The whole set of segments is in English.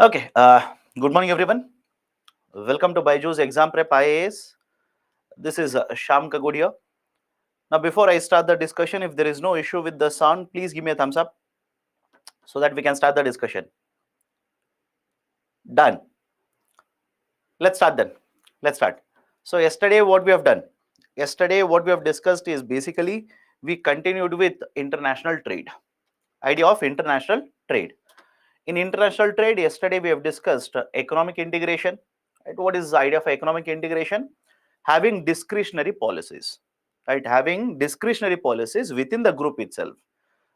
Okay, good morning everyone. Welcome to Byju's Exam Prep IAS. This is Sham Kagudia. Now, before I start the discussion, if there is no issue with the sound, please give me a thumbs up so that we can start the discussion. Done. Let's start then. Let's start. So, yesterday, what we have done? Yesterday, what we have discussed is basically we continued with international trade, idea of international trade. In international trade, yesterday we have discussed economic integration. Right? What is the idea of economic integration? Having discretionary policies, right? Having discretionary policies within the group itself.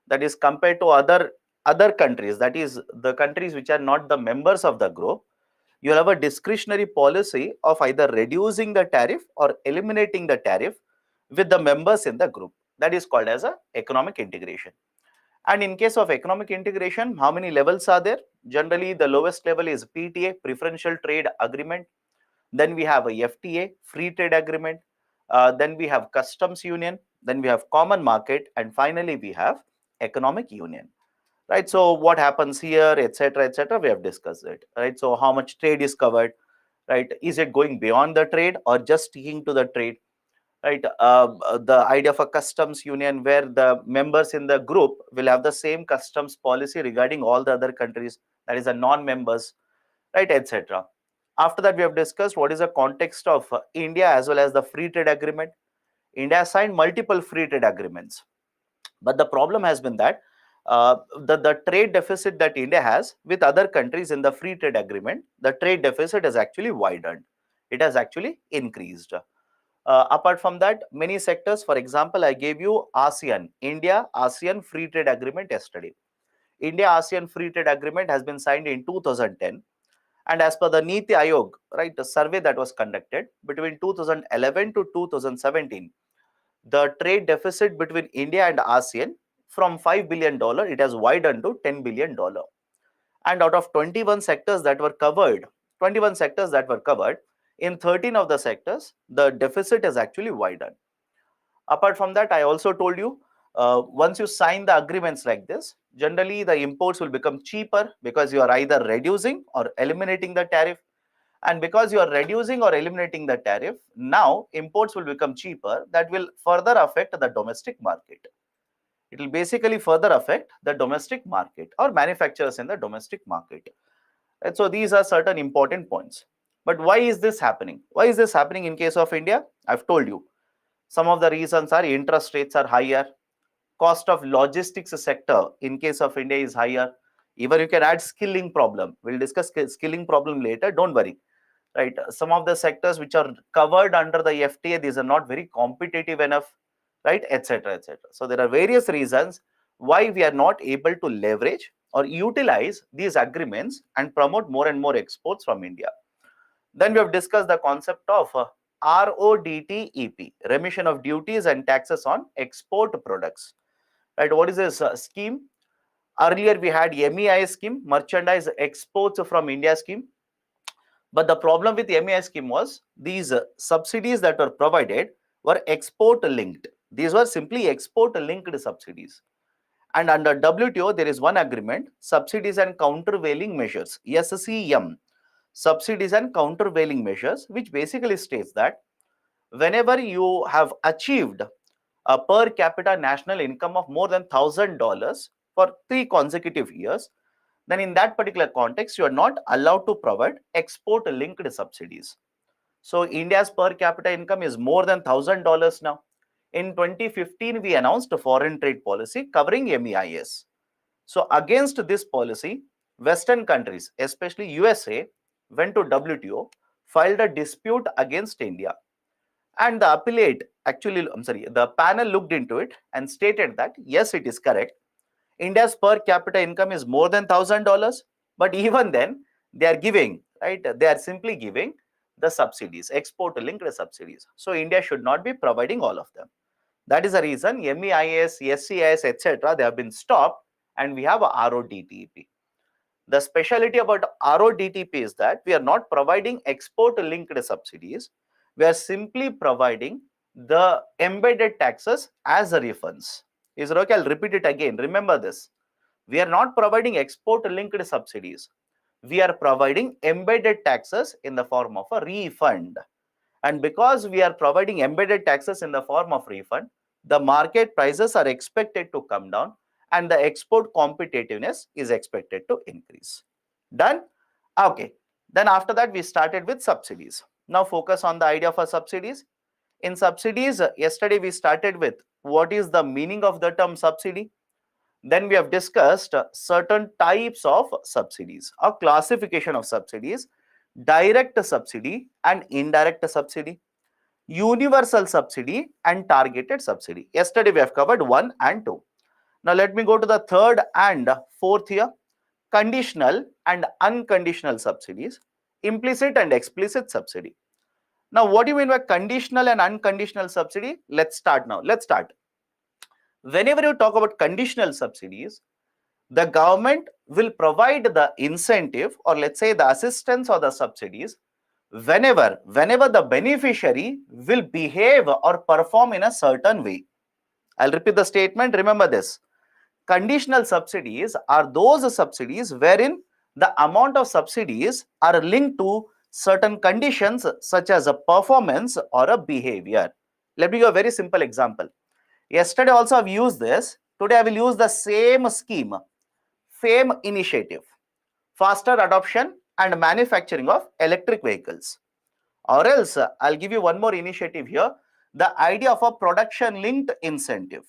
That is compared to other countries. That is the countries which are not the members of the group. You have a discretionary policy of either reducing the tariff or eliminating the tariff with the members in the group. That is called as a economic integration. And in case of economic integration, how many levels are there? Generally, the lowest level is PTA, Preferential Trade Agreement. Then we have a FTA, Free Trade Agreement. Then we have Customs Union. Then we have Common Market. And finally, we have Economic Union. Right. So what happens here, etc., etc. We have discussed it. Right. So how much trade is covered? Right. Is it going beyond the trade or just sticking to the trade? Right, the idea of a customs union where the members in the group will have the same customs policy regarding all the other countries, that is the non-members, right, etc. After that, we have discussed what is the context of India as well as the free trade agreement. India signed multiple free trade agreements, but the problem has been that the trade deficit that India has with other countries in the free trade agreement, the trade deficit has actually widened. It has actually increased. Apart from that, many sectors, for example, I gave you ASEAN, India ASEAN Free Trade Agreement yesterday. India ASEAN Free Trade Agreement has been signed in 2010. And as per the Niti Aayog, right, the survey that was conducted between 2011 to 2017, the trade deficit between India and ASEAN from $5 billion, it has widened to $10 billion. And out of 21 sectors that were covered, 21 sectors that were covered, in 13 of the sectors, the deficit is actually widened. Apart from that, I also told you, once you sign the agreements like this, generally the imports will become cheaper because you are either reducing or eliminating the tariff. And because you are reducing or eliminating the tariff, now imports will become cheaper. That will further affect the domestic market. It will basically further affect the domestic market or manufacturers in the domestic market. And so these are certain important points. But why is this happening? Why is this happening in case of India? I've told you. Some of the reasons are interest rates are higher, cost of logistics sector in case of India is higher. Even you can add skilling problem. We'll discuss skilling problem later. Don't worry. Right. Some of the sectors which are covered under the FTA, these are not very competitive enough, right, etc., etc. So there are various reasons why we are not able to leverage or utilize these agreements and promote more and more exports from India. Then we have discussed the concept of RODTEP, remission of duties and taxes on export products. Right? What is this scheme? Earlier we had MEI scheme, merchandise exports from India scheme. But the problem with MEI scheme was these subsidies that were provided were export linked. These were simply export linked subsidies. And under WTO, there is one agreement, subsidies and countervailing measures, SCM, subsidies and countervailing measures, which basically states that whenever you have achieved a per capita national income of more than $1,000 for 3 consecutive years, then in that particular context, you are not allowed to provide export linked subsidies. So India's per capita income is more than $1,000 now. In 2015, we announced a foreign trade policy covering MEIS. So against this policy, Western countries, especially USA, went to WTO, filed a dispute against India. And the appellate, actually, the panel looked into it and stated that, yes, it is correct. India's per capita income is more than $1,000, but even then, they are giving, right? They are simply giving the subsidies, export linked subsidies. So India should not be providing all of them. That is the reason MEIS, SCIS, etc. they have been stopped, and we have a RODTEP. The speciality about RODTEP is that we are not providing export linked subsidies. We are simply providing the embedded taxes as a refunds. Is okay? I'll repeat it again. Remember this. We are not providing export linked subsidies. we are providing embedded taxes in the form of a refund. And because we are providing embedded taxes in the form of refund, the market prices are expected to come down and the export competitiveness is expected to increase. Done? Okay. Then after that, we started with subsidies. Now focus on the idea for subsidies. In subsidies, yesterday we started with what is the meaning of the term subsidy. Then we have discussed certain types of subsidies, a classification of subsidies, direct subsidy and indirect subsidy, universal subsidy and targeted subsidy. Yesterday we have covered 1 and 2. Now let me go to the third and fourth here. Conditional and unconditional subsidies, implicit and explicit subsidy. Now what do you mean by conditional and unconditional subsidy? Let's start now. Let's start. Whenever you talk about conditional subsidies, the government will provide the incentive, or let's say the assistance or the subsidies, whenever the beneficiary will behave or perform in a certain way. I'll repeat the statement. Remember this. Conditional subsidies are those subsidies wherein the amount of subsidies are linked to certain conditions such as a performance or a behavior. Let me give a very simple example. Yesterday also I've used this. Today I will use the same scheme. FAME initiative, faster adoption and manufacturing of electric vehicles. Or else I'll give you one more initiative here, the idea of a production linked incentive.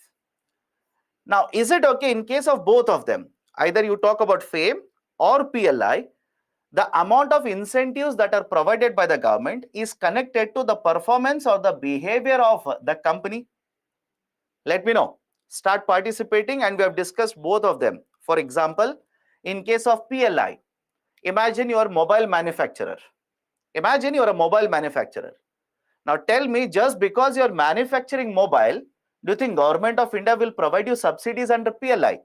Now, is it okay in case of both of them? Either you talk about FAME or PLI, the amount of incentives that are provided by the government is connected to the performance or the behavior of the company. Let me know. Start participating, and we have discussed both of them. For example, in case of PLI, imagine you are a mobile manufacturer. Imagine you are a mobile manufacturer. Now tell me, just because you are manufacturing mobile, do you think government of India will provide you subsidies under PLI?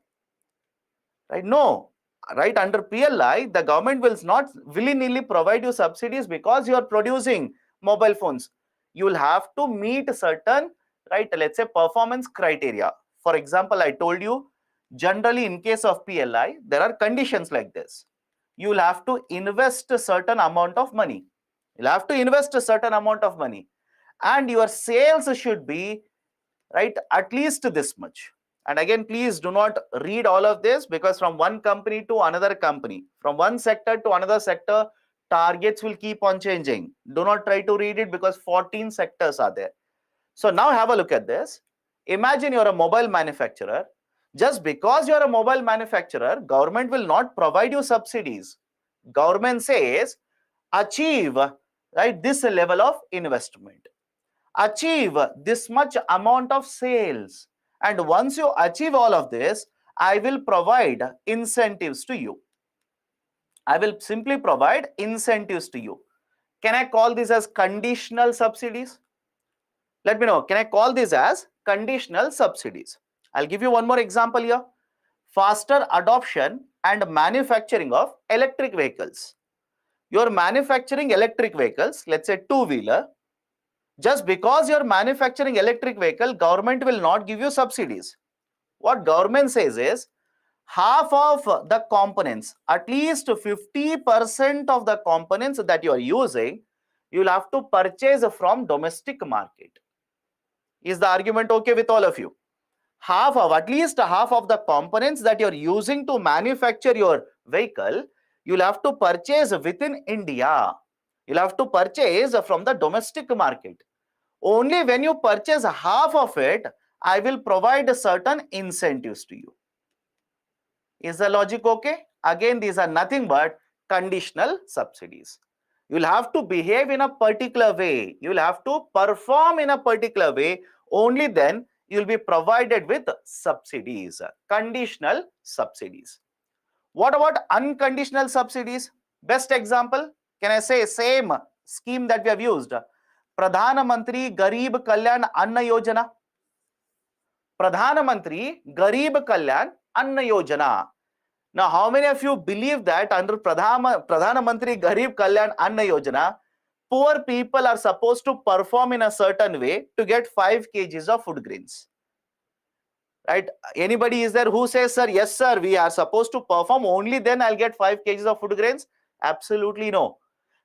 Right? No. Right? Under PLI, the government will not willy-nilly provide you subsidies because you are producing mobile phones. You will have to meet certain, right, let's say performance criteria. For example, I told you, generally in case of PLI, there are conditions like this. You will have to invest a certain amount of money. You'll have to invest a certain amount of money. And your sales should be, right, at least this much. And again, please do not read all of this, because from one company to another company, from one sector to another sector, targets will keep on changing. Do not try to read it, because 14 sectors are there. So now have a look at this. Imagine you're a mobile manufacturer. Just because you're a mobile manufacturer, government will not provide you subsidies. Government says, achieve, right, this level of investment, achieve this much amount of sales, and once you achieve all of this, I will provide incentives to you. I will simply provide incentives to you. Can I call this as conditional subsidies? Let me know. Can I call this as conditional subsidies? I'll give you one more example here. Faster adoption and manufacturing of electric vehicles. You're manufacturing electric vehicles, let's say two-wheeler. Just because you're manufacturing electric vehicle, government will not give you subsidies. What government says is, half of the components, at least 50% of the components that you are using, you will have to purchase from domestic market. Is the argument okay with all of you? At least half of the components that you're using to manufacture your vehicle, you'll have to purchase within India. You'll have to purchase from the domestic market. Only when you purchase half of it, I will provide certain incentives to you. Is the logic okay? Again, these are nothing but conditional subsidies. You'll have to behave in a particular way. You'll have to perform in a particular way. Only then you'll be provided with subsidies, conditional subsidies. What about unconditional subsidies? Best example, can I say same scheme that we have used? Pradhan Mantri Garib Kalyan Anna Yojana. Pradhan Mantri Garib Kalyan Anna Yojana. Now, how many of you believe that under Pradhan Mantri Garib Kalyan Anna Yojana, poor people are supposed to perform in a certain way to get 5 kgs of food grains? Right? Anybody is there who says, sir, yes, sir, we are supposed to perform, only then I'll get 5 kgs of food grains? Absolutely no.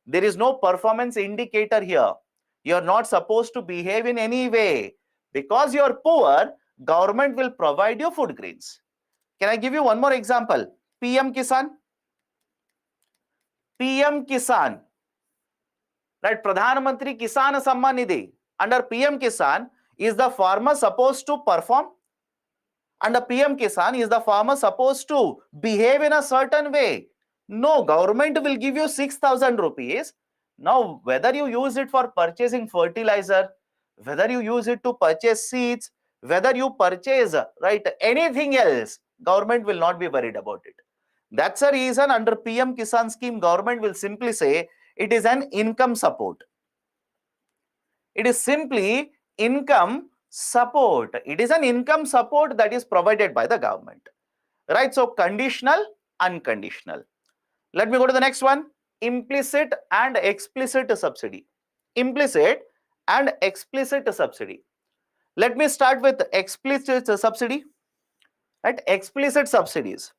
There is no performance indicator here. You're not supposed to behave in any way. Because you're poor, government will provide you food grains. Can I give you one more example? PM Kisan. PM Kisan, right? Pradhan Mantri Kisan Samman Nidhi. Under PM Kisan, is the farmer supposed to perform? Under PM Kisan, is the farmer supposed to behave in a certain way? No, government will give you 6,000 rupees. Now, whether you use it for purchasing fertilizer, whether you use it to purchase seeds, whether you purchase, right, anything else, government will not be worried about it. That's the reason under PM Kisan scheme, government will simply say it is an income support. It is simply income support. It is an income support that is provided by the government. Right? So conditional, unconditional. Let me go to the next one. Implicit and explicit subsidy. Implicit and explicit subsidy. Let me start with explicit subsidy. Right? Explicit subsidies.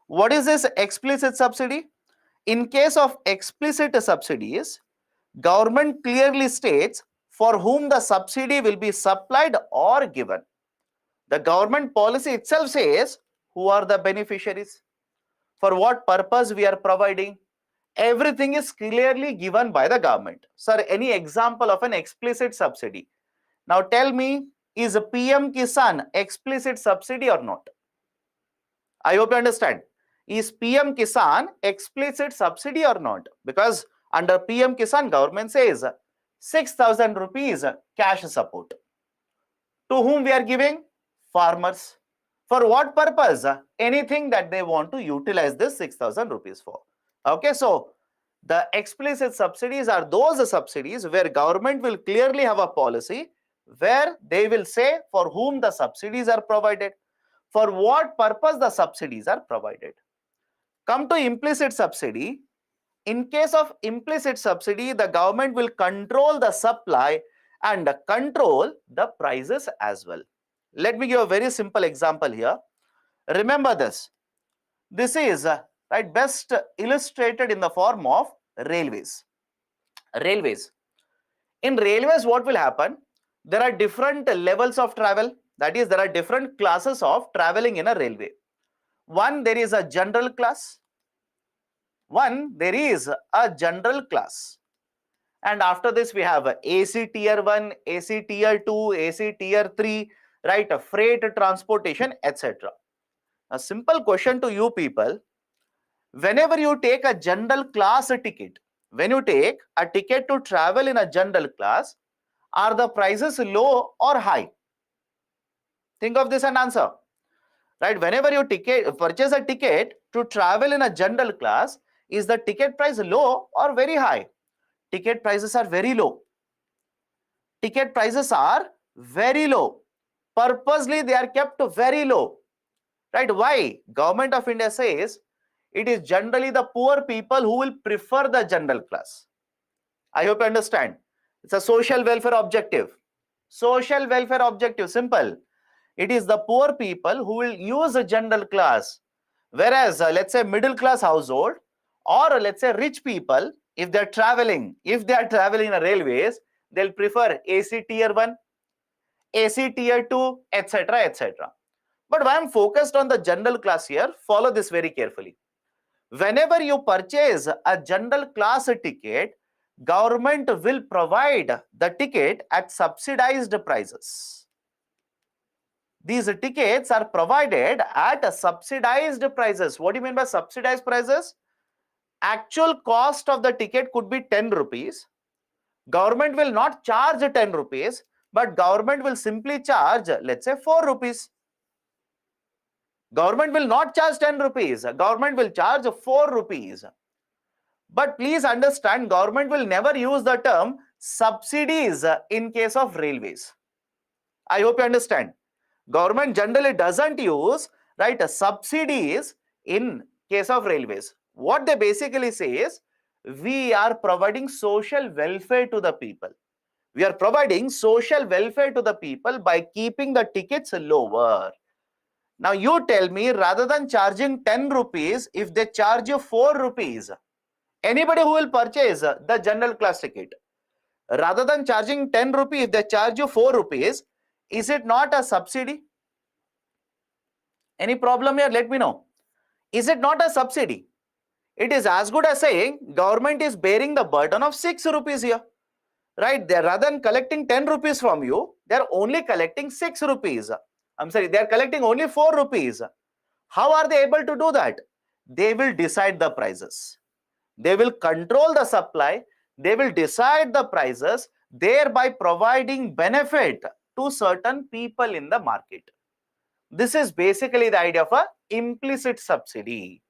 What is this explicit subsidy? In case of explicit subsidies, government clearly states for whom the subsidy will be supplied or given. The government policy itself says who are the beneficiaries, for what purpose we are providing. Everything is clearly given by the government. Sir, any example of an explicit subsidy? Now tell me, is a PM Kisan explicit subsidy or not? I hope you understand. Is PM Kisan explicit subsidy or not? Because under PM Kisan, government says 6,000 rupees cash support. To whom we are giving? Farmers. For what purpose? Anything that they want to utilize this 6,000 rupees for. Okay, so the explicit subsidies are those subsidies where government will clearly have a policy where they will say for whom the subsidies are provided, for what purpose the subsidies are provided. Come to implicit subsidy. In case of implicit subsidy, the government will control the supply and control the prices as well. Let me give a very simple example here. Remember this. This is right, best illustrated in the form of railways. Railways. In railways, what will happen? There are different levels of travel. That is, there are different classes of traveling in a railway. One, there is a general class. There is a general class. And after this, we have AC tier 1, AC tier 2, AC tier 3, right? Freight transportation, etc. A simple question to you people. Whenever you take a general class ticket, when you take a ticket to travel in a general class, are the prices low or high? Think of this and answer. Right? Whenever you purchase a ticket to travel in a general class, is the ticket price low or very high? Ticket prices are very low. Ticket prices are very low. Purposely they are kept very low. Right? Why? Government of India says it is generally the poor people who will prefer the general class. I hope you understand. It's a social welfare objective. Social welfare objective, simple. It is the poor people who will use a general class. Whereas, let's say middle class household or let's say rich people, if they are traveling in a railways, they'll prefer AC tier 1, AC tier 2, etc., etc. But when I'm focused on the general class here, follow this very carefully. Whenever you purchase a general class ticket, government will provide the ticket at subsidized prices. These tickets are provided at subsidized prices. What do you mean by subsidized prices? Actual cost of the ticket could be 10 rupees. Government will not charge 10 rupees, but government will simply charge, let's say, 4 rupees. Government will not charge 10 rupees. Government will charge 4 rupees. But please understand, government will never use the term subsidies in case of railways. I hope you understand. Government generally doesn't use, right, subsidies in case of railways. What they basically say is, we are providing social welfare to the people. We are providing social welfare to the people by keeping the tickets lower. Now you tell me, rather than charging 10 rupees, if they charge you 4 rupees, Anybody who will purchase the general class ticket, rather than charging 10 rupees, they charge you 4 rupees. Is it not a subsidy? Any problem here? Let me know. Is it not a subsidy? It is as good as saying government is bearing the burden of 6 rupees here. Right? They rather than collecting 10 rupees from you, they are only collecting 6 rupees. I'm sorry, they are collecting only 4 rupees. How are they able to do that? They will decide the prices. They will control the supply. They will decide the prices, thereby providing benefit to certain people in the market. This is basically the idea of a implicit subsidy.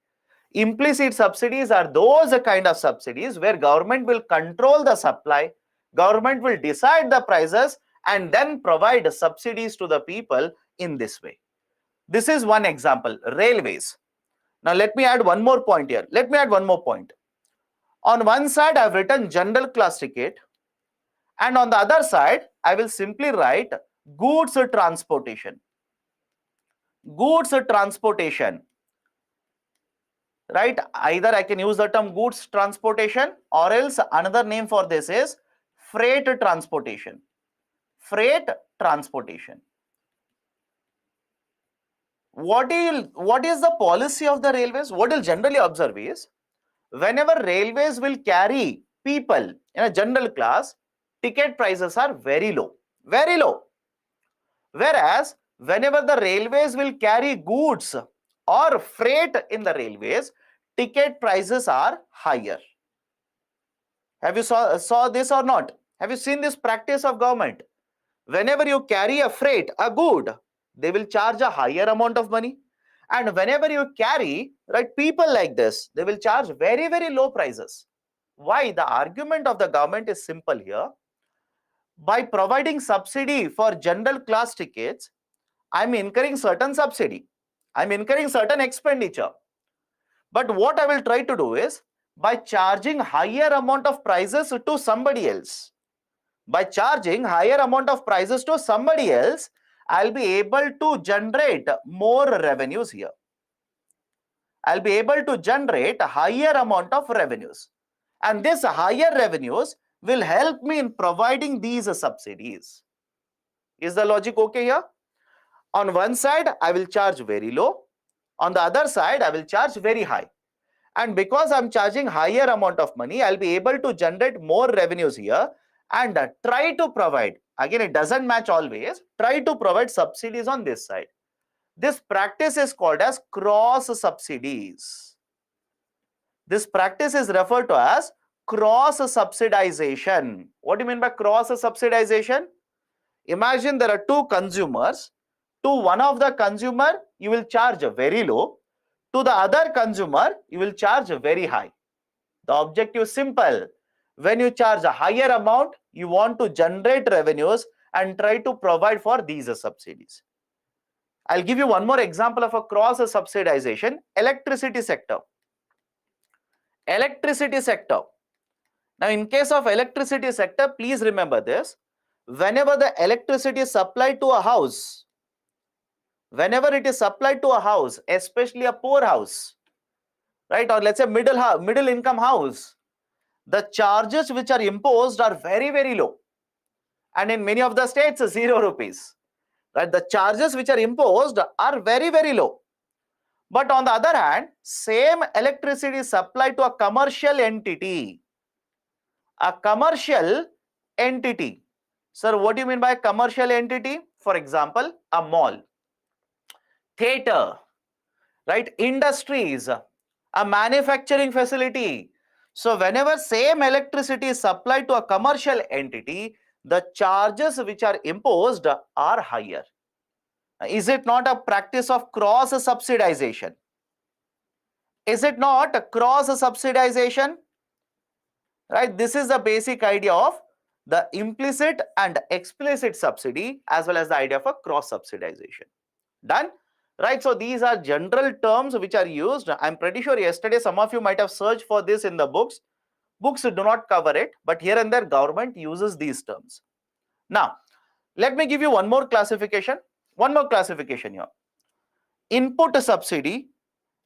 Implicit subsidies are those kind of subsidies where government will control the supply, government will decide the prices, and then provide subsidies to the people in this way. This is one example, railways. Now let me add one more point here. Let me add one more point. On one side, I have written general class ticket, and on the other side, I will simply write goods transportation. Goods transportation. Right? Either I can use the term goods transportation, or else another name for this is freight transportation. Freight transportation. What is the policy of the railways? What you'll generally observe is, whenever railways will carry people in a general class, ticket prices are very low. Very low. Whereas, whenever the railways will carry goods or freight in the railways, ticket prices are higher. Have you saw this or not? Have you seen this practice of government? Whenever you carry a freight, a good, they will charge a higher amount of money. And whenever you carry, right, people like this, they will charge very, very low prices. Why? The argument of the government is simple here. By providing subsidy for general class tickets, I'm incurring certain subsidy. I'm incurring certain expenditure. But what I will try to do is, by charging higher amount of prices to somebody else, by charging higher amount of prices to somebody else, I'll be able to generate more revenues here. I'll be able to generate a higher amount of revenues. And this higher revenues will help me in providing these subsidies. Is the logic okay here? On one side, I will charge very low. On the other side, I will charge very high. And because I'm charging higher amount of money, I'll be able to generate more revenues here and try to provide, again, it doesn't match always, try to provide subsidies on this side. This practice is called as cross subsidies. This practice is referred to as cross subsidization. What do you mean by cross subsidization? Imagine there are two consumers. To one of the consumer, you will charge very low. To the other consumer, you will charge very high. The objective is simple. When you charge a higher amount, you want to generate revenues and try to provide for these subsidies. I'll give you one more example of a cross subsidization. Electricity sector. Electricity sector. Now, in case of electricity sector, please remember this. Whenever the electricity is supplied to a house, whenever it is supplied to a house, especially a poor house, right, or let's say middle income house, the charges which are imposed are very, very low. And in many of the states, 0 rupees. Right? The charges which are imposed are very, very low. But on the other hand, same electricity is supplied to a commercial entity. A commercial entity. Sir, what do you mean by commercial entity? For example, a mall, theater, right? Industries, a manufacturing facility. So whenever same electricity is supplied to a commercial entity, the charges which are imposed are higher. Is it not a practice of cross subsidization? Is it not a cross subsidization? Right? This is the basic idea of the implicit and explicit subsidy, as well as the idea of a cross subsidization. Done? Right? So these are general terms which are used. I'm pretty sure yesterday some of you might have searched for this in the books. Books do not cover it, but here and there government uses these terms. Now, let me give you one more classification. One more classification here. Input subsidy,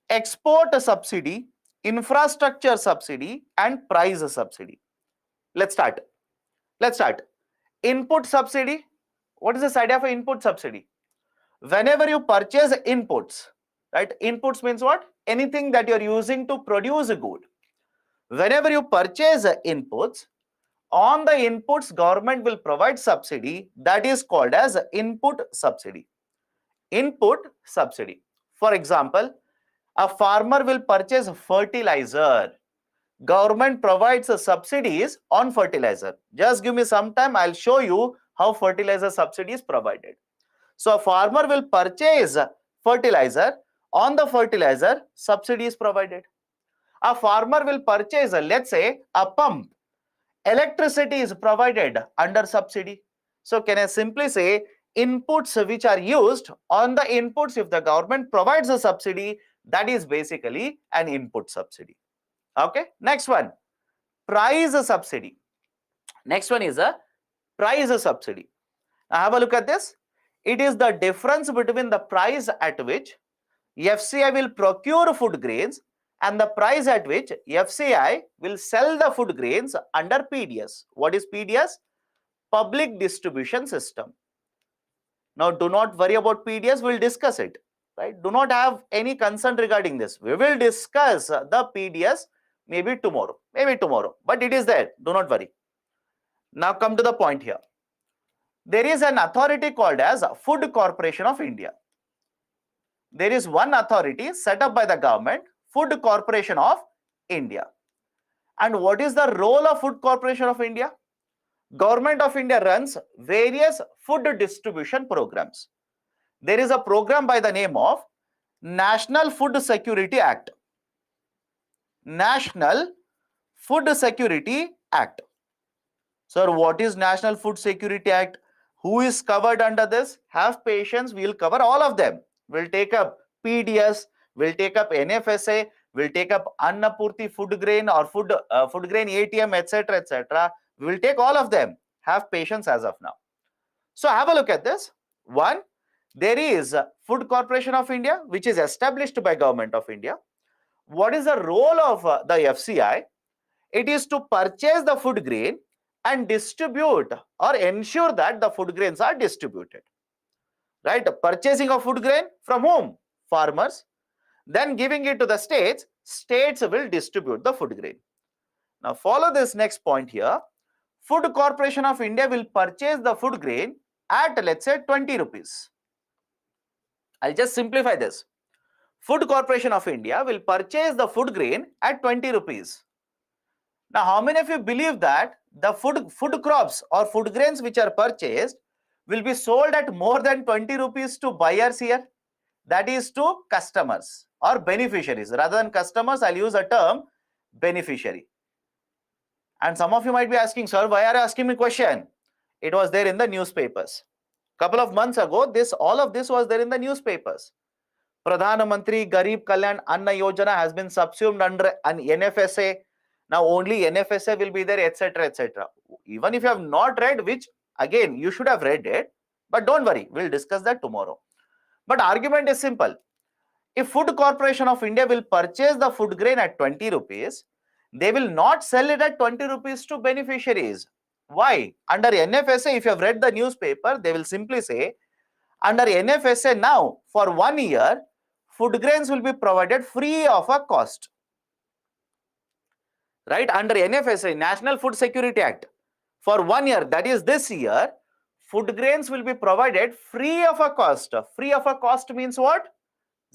export subsidy, infrastructure subsidy and price subsidy. Let's start. Input subsidy. What is this idea of input subsidy? Whenever you purchase inputs, right? Inputs means what? Anything that you're using to produce a good. Whenever you purchase inputs, on the inputs, government will provide subsidy that is called as input subsidy. Input subsidy. For example, a farmer will purchase fertilizer. Government provides subsidies on fertilizer. Just give me some time, I'll show you how fertilizer subsidy is provided. So a farmer will purchase fertilizer. On the fertilizer, subsidy is provided. A farmer will purchase, let's say, a pump. Electricity is provided under subsidy. So can I simply say inputs which are used, on the inputs, if the government provides a subsidy, that is basically an input subsidy. Okay, next one, price subsidy. Next one is a price subsidy. Now have a look at this. It is the difference between the price at which FCI will procure food grains and the price at which FCI will sell the food grains under PDS. What is PDS? Public distribution system. Now do not worry about PDS, we'll discuss it. Right? Do not have any concern regarding this. We will discuss the PDS maybe tomorrow, but it is there. Do not worry. Now come to the point here. There is an authority called as Food Corporation of India. There is one authority set up by the government, Food Corporation of India. And what is the role of Food Corporation of India? Government of India runs various food distribution programs. There is a program by the name of National Food Security Act. National Food Security Act. Sir, what is National Food Security Act? Who is covered under this? Have patience, we will cover all of them. We'll take up PDS, we'll take up NFSA, we'll take up Annapurti food grain or food grain ATM, etc., etc. We will take all of them. Have patience as of now. So have a look at this. One, there is Food Corporation of India, which is established by Government of India. What is the role of the FCI? It is to purchase the food grain and distribute or ensure that the food grains are distributed. Right? Purchasing of food grain from whom? Farmers. Then giving it to the states. States will distribute the food grain. Now follow this next point here. Food Corporation of India will purchase the food grain at, let's say, 20 rupees. I'll just simplify this. Food Corporation of India will purchase the food grain at 20 rupees. Now, how many of you believe that the food crops or food grains which are purchased will be sold at more than 20 rupees to buyers here? That is to customers or beneficiaries. Rather than customers, I'll use a term beneficiary. And some of you might be asking, sir, why are you asking me question? It was there in the newspapers. Couple of months ago, all of this was there in the newspapers. Pradhan Mantri Garib Kalyan Anna Yojana has been subsumed under an NFSA. Now only NFSA will be there, etc., etc. Even if you have not read, which again you should have read it, but don't worry, we'll discuss that tomorrow. But argument is simple. If Food Corporation of India will purchase the food grain at 20 rupees, they will not sell it at 20 rupees to beneficiaries. Why? Under NFSA, if you have read the newspaper, they will simply say, under NFSA now, for 1 year, food grains will be provided free of a cost. Right? Under NFSA, National Food Security Act, for 1 year, that is this year, food grains will be provided free of a cost. Free of a cost means what?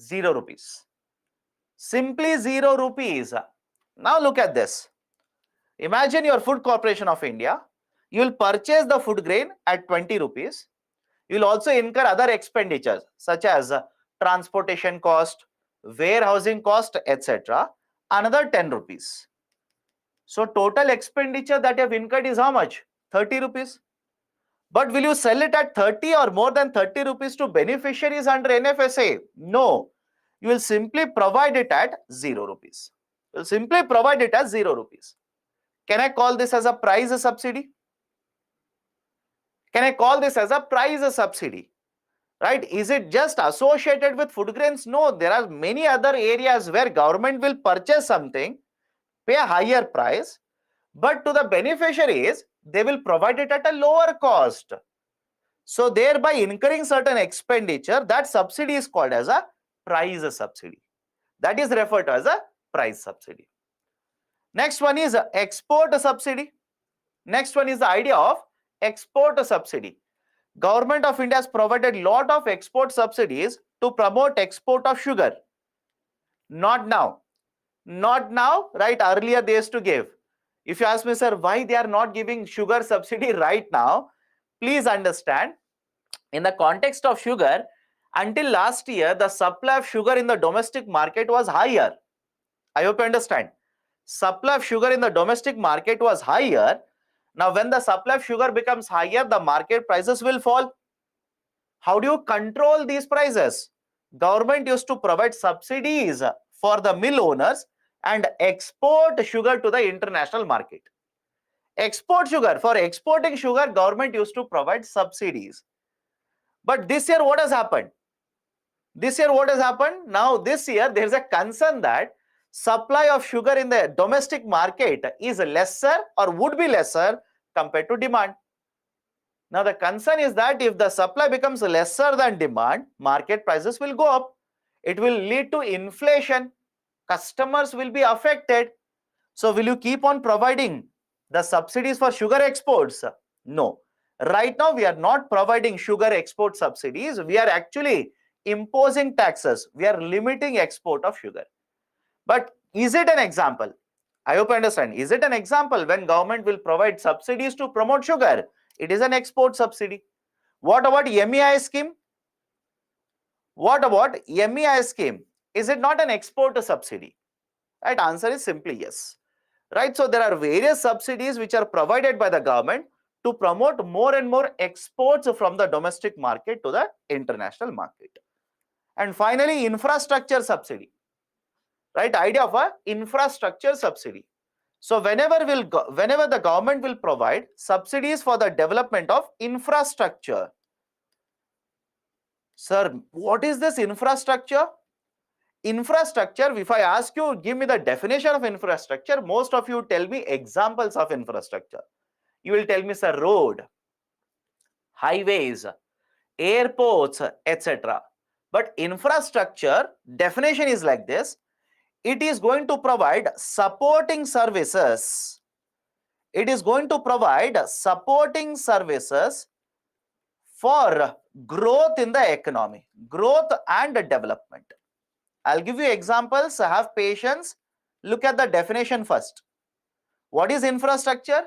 0 rupees. Simply 0 rupees. Now look at this. Imagine your Food Corporation of India. You will purchase the food grain at 20 rupees. You will also incur other expenditures such as transportation cost, warehousing cost, etc. Another 10 rupees. So total expenditure that you have incurred is how much? 30 rupees. But will you sell it at 30 or more than 30 rupees to beneficiaries under NFSA? No. You will simply provide it at 0 rupees. You will simply provide it as 0 rupees. Can I call this as a price subsidy? Can I call this as a price subsidy? right? Is it just associated with food grains? No, there are many other areas where government will purchase something, pay a higher price, but to the beneficiaries, they will provide it at a lower cost. So thereby incurring certain expenditure, that subsidy is called as a price subsidy. That is referred to as a price subsidy. Next one is export subsidy. Next one is the idea of export subsidy. Government of India has provided lot of export subsidies to promote export of sugar. Not now. Not now, right? Earlier they used to give. If you ask me, sir, why they are not giving sugar subsidy right now, please understand, in the context of sugar, until last year, the supply of sugar in the domestic market was higher. I hope you understand. Supply of sugar in the domestic market was higher. Now, when the supply of sugar becomes higher, the market prices will fall. How do you control these prices? Government used to provide subsidies for the mill owners and export sugar to the international market. Export sugar, for exporting sugar, government used to provide subsidies. But this year, what has happened? This year, what has happened? Now, this year, there is a concern that supply of sugar in the domestic market is lesser or would be lesser compared to demand. Now, the concern is that if the supply becomes lesser than demand, market prices will go up. It will lead to inflation. Customers will be affected. So, will you keep on providing the subsidies for sugar exports? No. Right now, we are not providing sugar export subsidies. We are actually imposing taxes. We are limiting export of sugar. But is it an example? I hope you understand. Is it an example when government will provide subsidies to promote sugar? It is an export subsidy. What about MEI scheme? What about MEI scheme? Is it not an export subsidy? Right, answer is simply yes. Right, so there are various subsidies which are provided by the government to promote more and more exports from the domestic market to the international market. And finally, infrastructure subsidy. Right, idea of a infrastructure subsidy. So whenever the government will provide subsidies for the development of infrastructure. Sir, what is this infrastructure? Infrastructure, if I ask you, give me the definition of infrastructure, most of you tell me examples of infrastructure. You will tell me, sir, road, highways, airports, etc. But infrastructure definition is like this. It is going to provide supporting services. It is going to provide supporting services for growth in the economy, growth and development. I'll give you examples. Have patience. Look at the definition first. What is infrastructure?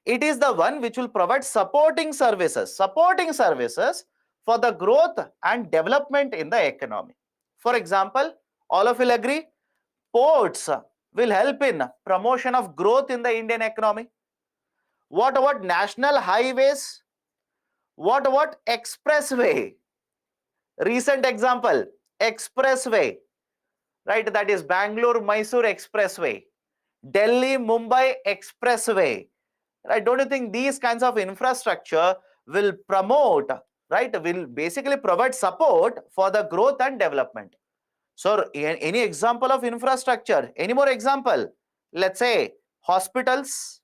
It is the one which will provide supporting services for the growth and development in the economy. For example, all of you will agree, ports will help in promotion of growth in the Indian economy. What about national highways? What about expressway? Recent example, expressway. Right, that is Bangalore-Mysore Expressway, Delhi-Mumbai Expressway. Right, don't you think these kinds of infrastructure will promote, right, will basically provide support for the growth and development? So, any example of infrastructure? Any more example? Let's say hospitals.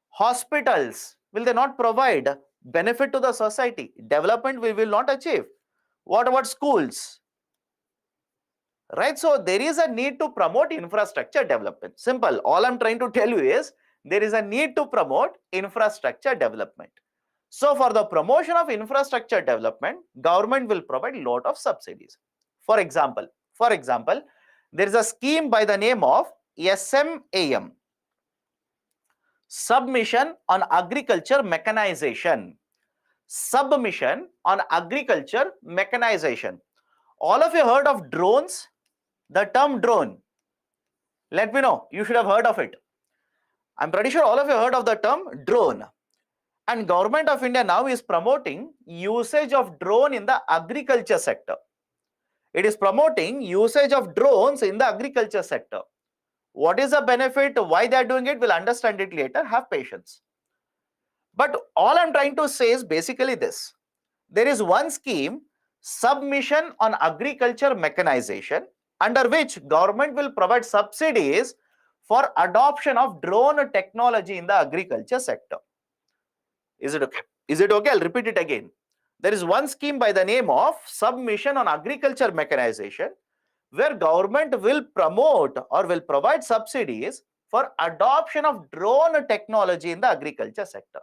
Hospitals, will they not provide benefit to the society? Development we will not achieve. What about schools? Right, so there is a need to promote infrastructure development. Simple. All I'm trying to tell you is there is a need to promote infrastructure development. So for the promotion of infrastructure development, government will provide lot of subsidies. For example, there is a scheme by the name of SMAM, Submission on Agriculture Mechanization. Submission on Agriculture Mechanization. All of you heard of drones? The term drone, let me know, you should have heard of it. I'm pretty sure all of you heard of the term drone. And Government of India now is promoting usage of drone in the agriculture sector. It is promoting usage of drones in the agriculture sector. What is the benefit? Why they are doing it? We'll understand it later. Have patience. But all I'm trying to say is basically this. there is one scheme, submission on agriculture mechanization, under which government will provide subsidies for adoption of drone technology in the agriculture sector. Is it okay? Is it okay? I'll repeat it again. There is one scheme by the name of submission on agriculture mechanization, where government will promote or will provide subsidies for adoption of drone technology in the agriculture sector.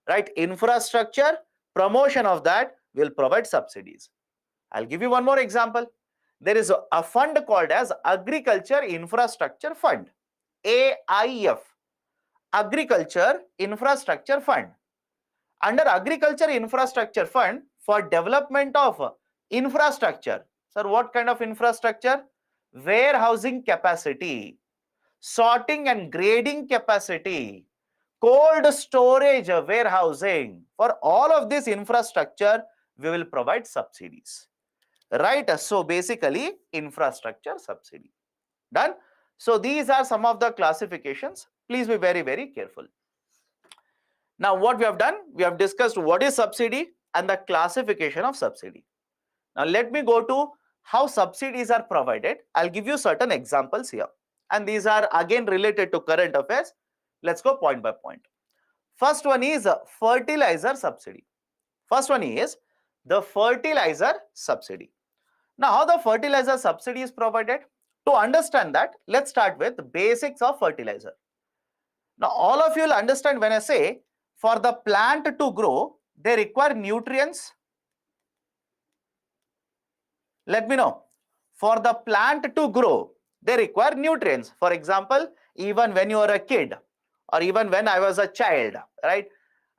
Right? Infrastructure, promotion of that will provide subsidies. I'll give you one more example. There is a fund called as Agriculture Infrastructure Fund, AIF, Agriculture Infrastructure Fund. Under Agriculture Infrastructure Fund for development of infrastructure. Sir, what kind of infrastructure? Warehousing capacity, sorting and grading capacity, cold storage warehousing. For all of this infrastructure, we will provide subsidies. Right? So basically, infrastructure subsidy. Done? So these are some of the classifications. Please be very, very careful. Now, what we have done, we have discussed what is subsidy and the classification of subsidy. Now, let me go to how subsidies are provided. I'll give you certain examples here. And these are again related to current affairs. Let's go point by point. First one is fertilizer subsidy. First one is the fertilizer subsidy. Now, how the fertilizer subsidy is provided? To understand that, let's start with the basics of fertilizer. Now, all of you will understand when I say for the plant to grow, they require nutrients. Let me know. For the plant to grow, they require nutrients. For example, even when you are a kid or even when I was a child, right?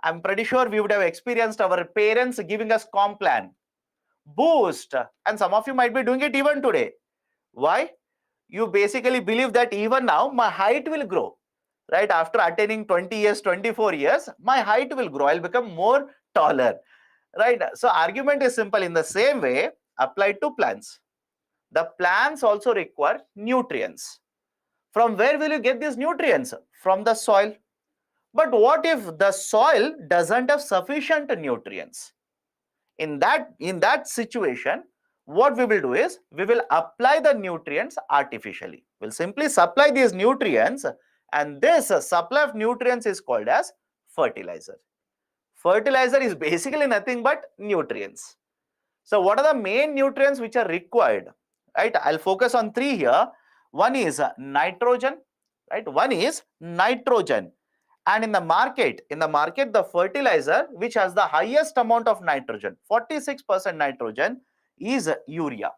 I'm pretty sure we would have experienced our parents giving us Complan, Boost, and some of you might be doing it even today. Why? You basically believe that even now my height will grow. Right, after attaining 20 years, 24 years, my height will grow. I'll become more taller. Right. So argument is simple. In the same way, applied to plants. The plants also require nutrients. From where will you get these nutrients? From the soil. But what if the soil doesn't have sufficient nutrients? In that situation, what we will do is we will apply the nutrients artificially. We'll simply supply these nutrients, and this supply of nutrients is called as fertilizer. Fertilizer is basically nothing but nutrients. So what are the main nutrients which are required? Right, I'll focus on three here. One is nitrogen, right? One is nitrogen. And in the market, the fertilizer which has the highest amount of nitrogen, 46% nitrogen, is urea.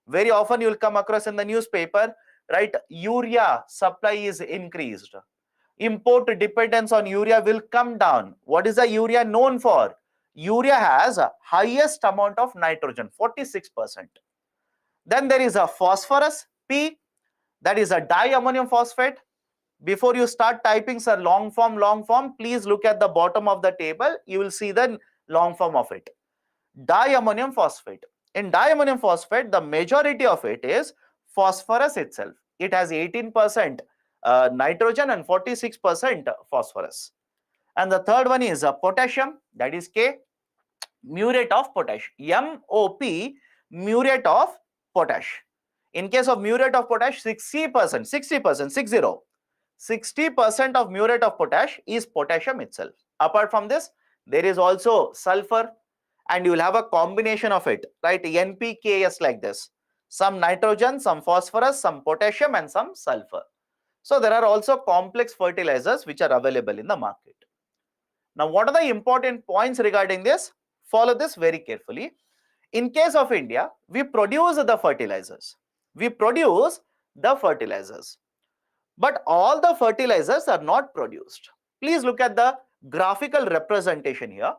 Very often you will come across in the newspaper, right? Urea supply is increased. Import dependence on urea will come down. What is the urea known for? Urea has a highest amount of nitrogen, 46%. Then there is a phosphorus, P, that is a diammonium phosphate. Before you start typing, sir, long form, please look at the bottom of the table. You will see the long form of it. Diammonium phosphate. In diammonium phosphate, the majority of it is phosphorus itself. It has 18% nitrogen and 46% phosphorus. And the third one is potassium, that is K, muriate of potash, MOP, muriate of potash. In case of muriate of potash, 60% of muriate of potash is potassium itself. Apart from this, there is also sulfur, and you will have a combination of it, right? NPKs like this. Some nitrogen, some phosphorus, some potassium, and some sulfur. So there are also complex fertilizers which are available in the market. Now, what are the important points regarding this? Follow this very carefully. In case of India, we produce the fertilizers. But all the fertilizers are not produced. Please look at the graphical representation here.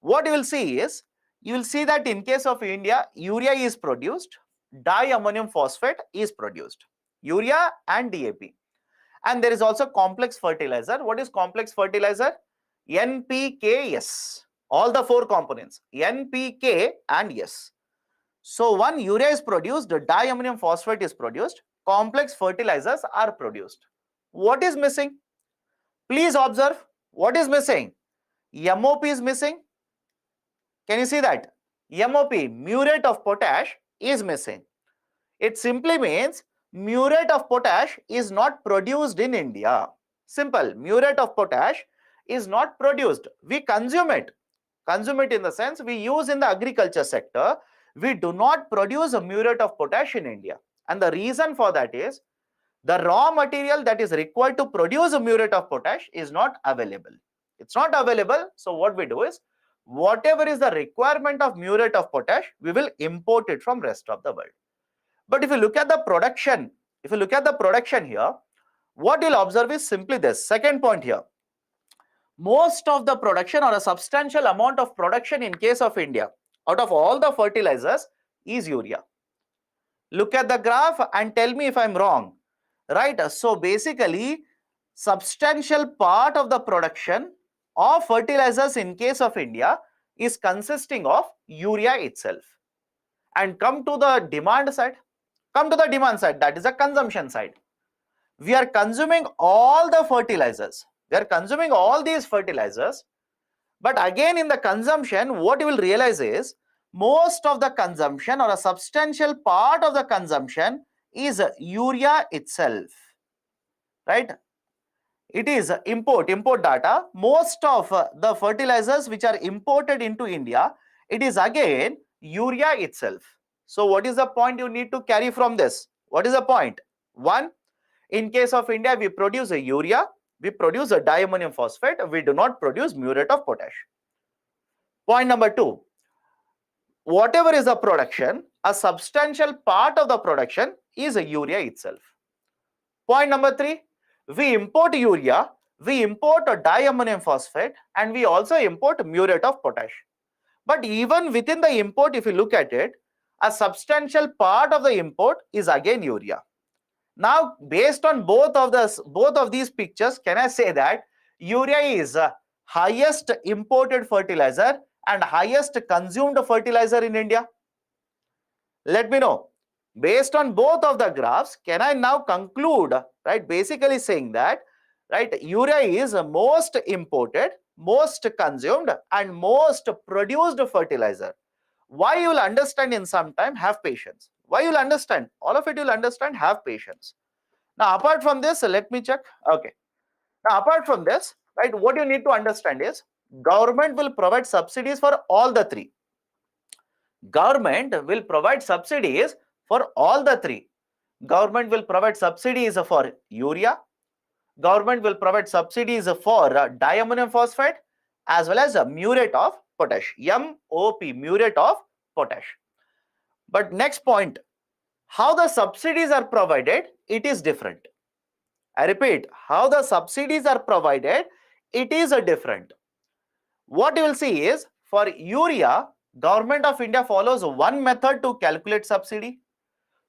What you will see is, you will see that in case of India, urea is produced, diammonium phosphate is produced, urea and DAP. And there is also complex fertilizer. What is complex fertilizer? NPK, S. All the four components, NPK and S. So one urea is produced, diammonium phosphate is produced, complex fertilizers are produced. What is missing? Please observe, what is missing? MOP is missing, Can you see that? MOP, muriate of potash, is missing. It simply means muriate of potash is not produced in India. Simple, muriate of potash is not produced. We consume it. Consume it in the sense we use in the agriculture sector. We do not produce a muriate of potash in India. And the reason for that is the raw material that is required to produce a muriate of potash is not available. It's not available. So what we do is whatever is the requirement of muriate of potash, we will import it from rest of the world. But if you look at the production, here, what you'll observe is simply this. Second point here. Most of the production or a substantial amount of production in case of India, out of all the fertilizers, is urea. Look at the graph and tell me if I'm wrong. Right? So basically, substantial part of the production of fertilizers in case of India is consisting of urea itself. And come to the demand side. That is the consumption side. We are consuming all the fertilizers. We are consuming all these fertilizers. But again, in the consumption, what you will realize is most of the consumption or a substantial part of the consumption is urea itself. Right? It is import data. Most of the fertilizers which are imported into India, it is again urea itself. So what is the point you need to carry from this? What is the point? One, in case of India, we produce a urea, we produce a diammonium phosphate, we do not produce muriate of potash. Point number two, whatever is the production, a substantial part of the production is a urea itself. Point number three, we import urea, we import a diammonium phosphate, and we also import muriate of potash. But even within the import, if you look at it, a substantial part of the import is again urea. Now, based on both of these pictures, can I say that urea is highest imported fertilizer and highest consumed fertilizer in India? Let me know. Based on both of the graphs, can I now conclude, right, basically saying that, right, urea is most imported, most consumed, and most produced fertilizer. Why? You will understand in some time. Have patience. Why? You will understand. All of it you will understand. Have patience. Now, apart from this, let me check. Okay. Now, apart from this, right, what you need to understand is government will provide subsidies for all the three. Government will provide subsidies for all the three. Government will provide subsidies for urea. Government will provide subsidies for diammonium phosphate as well as muriate of potash. MOP, muriate of potash. But next point, how the subsidies are provided, it is different. I repeat, how the subsidies are provided, it is different. What you will see is for urea, Government of India follows one method to calculate subsidy.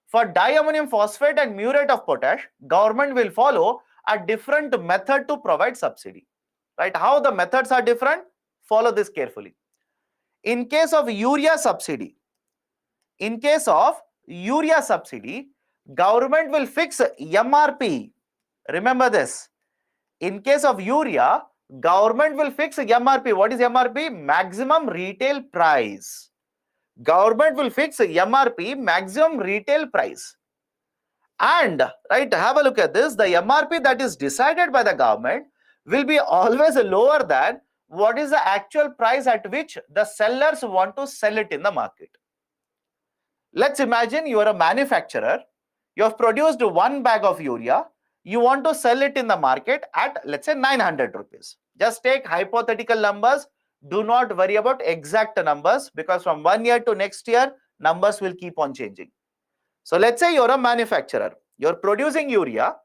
For diammonium phosphate and muriate of potash, government will follow a different method to provide subsidy. Right? How the methods are different? Follow this carefully. In case of urea subsidy, government will fix MRP. Remember this. In case of urea, government will fix MRP. What is MRP? Maximum retail price. Government will fix MRP, maximum retail price. And, right, have a look at this. The MRP that is decided by the government will be always lower than what is the actual price at which the sellers want to sell it in the market. Let's imagine you are a manufacturer. You have produced one bag of urea. You want to sell it in the market at, let's say, 900 rupees. Just take hypothetical numbers. Do not worry about exact numbers because from 1 year to next year, numbers will keep on changing. So let's say you're a manufacturer. You're producing urea.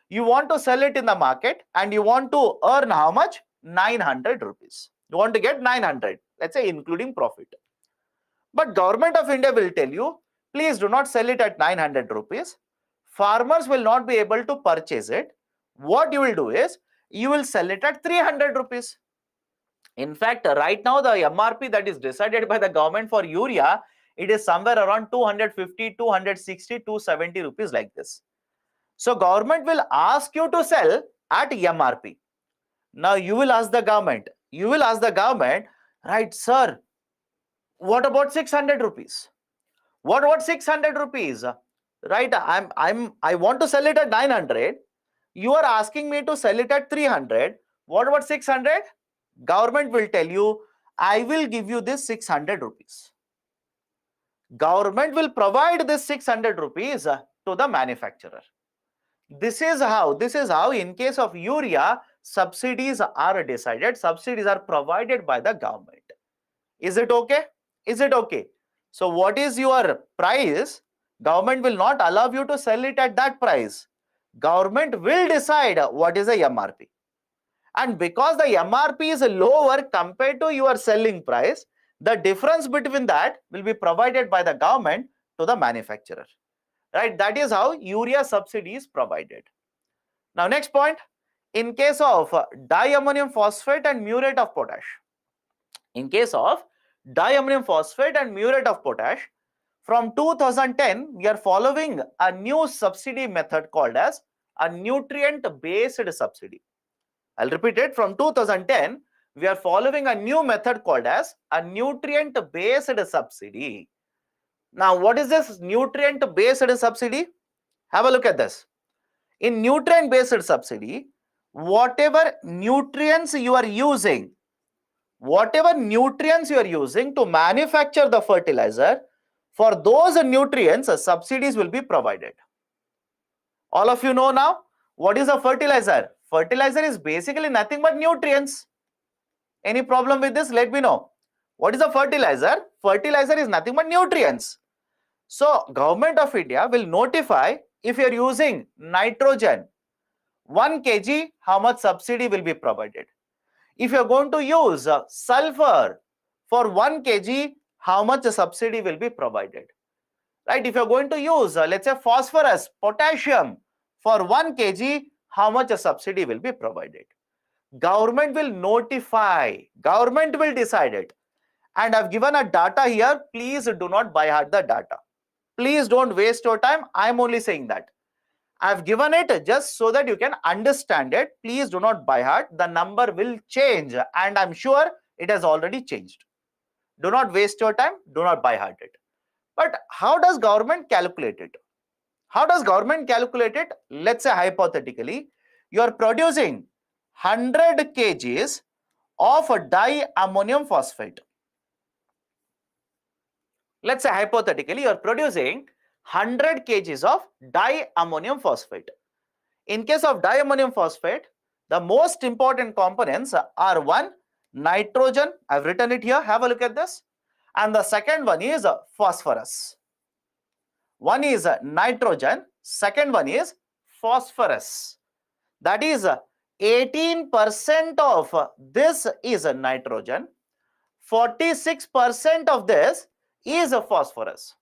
You want to sell it in the market and you want to earn how much? 900 rupees. You want to get 900, let's say including profit. But Government of India will tell you, please do not sell it at 900 rupees. Farmers will not be able to purchase it. What you will do is, you will sell it at 300 rupees. In fact, right now the MRP that is decided by the government for urea, it is somewhere around 250, 260, 270 rupees like this. So government will ask you to sell at MRP. Now you will ask the government, right, sir, What about 600 rupees? What about 600 rupees? Right, I want to sell it at 900. You are asking me to sell it at 300. What about 600? Government will tell you, I will give you this 600 rupees. Government will provide this 600 rupees to the manufacturer. This is how in case of urea, subsidies are decided, subsidies are provided by the government. Is it okay? Is it okay? So what is your price? Government will not allow you to sell it at that price. Government will decide what is the MRP. And because the MRP is lower compared to your selling price, the difference between that will be provided by the government to the manufacturer. Right? That is how urea subsidy is provided. Now, next point, in case of diammonium phosphate and muriate of potash. In case of diammonium phosphate and muriate of potash, from 2010, we are following a new subsidy method called as a nutrient-based subsidy. I'll repeat it. From 2010, we are following a new method called as a nutrient-based subsidy. Now, what is this nutrient-based subsidy? Have a look at this. In nutrient-based subsidy, whatever nutrients you are using to manufacture the fertilizer, for those nutrients, subsidies will be provided. All of you know now, what is a fertilizer? Fertilizer is basically nothing but nutrients. Any problem with this? Let me know. What is a fertilizer? Fertilizer is nothing but nutrients. So, Government of India will notify if you are using nitrogen, 1 kg, how much subsidy will be provided. If you are going to use sulfur for 1 kg, how much subsidy will be provided. Right? If you are going to use, let's say, phosphorus, potassium for 1 kg, how much subsidy will be provided. Government will notify, government will decide it. And I've given a data here. Please do not by heart the data. Please don't waste your time. I'm only saying that. I've given it just so that you can understand it. Please do not by heart. The number will change, and I'm sure it has already changed. Do not waste your time. Do not by heart it. But how does government calculate it? How does government calculate it? Let's say hypothetically, you are producing 100 kgs of diammonium phosphate. Let's say hypothetically, you are producing 100 kgs of diammonium phosphate. In case of diammonium phosphate, the most important components are one, nitrogen. I've written it here. Have a look at this. And the second one is phosphorus. One is nitrogen. Second one is phosphorus. That is 18% of this is nitrogen. 46% of this is phosphorus.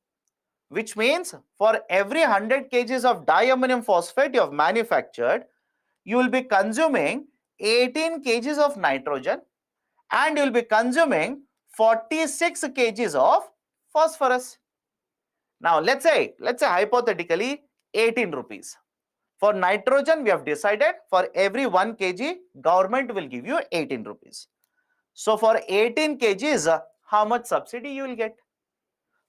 Which means for every 100 kgs of diammonium phosphate you have manufactured, you will be consuming 18 kgs of nitrogen and you will be consuming 46 kgs of phosphorus. Now let's say hypothetically 18 rupees. For nitrogen, we have decided for every 1 kg, government will give you 18 rupees. So for 18 kgs, how much subsidy you will get?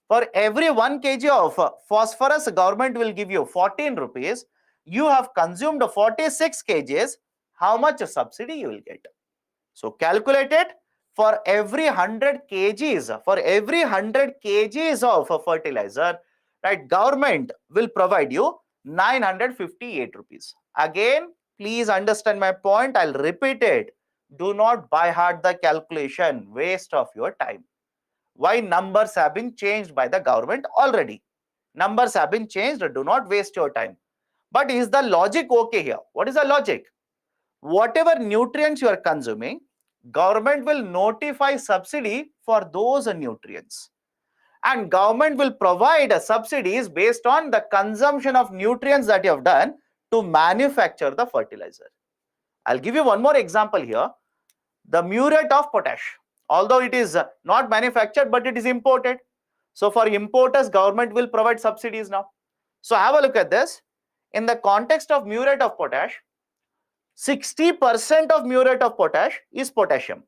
For every 1 kg of phosphorus, government will give you 14 rupees. You have consumed 46 kgs. How much subsidy you will get? So calculate it. For every 100 kgs, of fertilizer, right, government will provide you 958 rupees. Again, please understand my point. I'll repeat it. Do not by heart the calculation. Waste of your time. Why? Numbers have been changed by the government already. Numbers have been changed. Do not waste your time. But is the logic okay here? What is the logic? Whatever nutrients you are consuming, government will notify subsidy for those nutrients. And government will provide subsidies based on the consumption of nutrients that you have done to manufacture the fertilizer. I'll give you one more example here. The muriate of potash. Although it is not manufactured, but it is imported. So for importers, government will provide subsidies now. So have a look at this. In the context of muriate of potash, 60% of muriate of potash is potassium.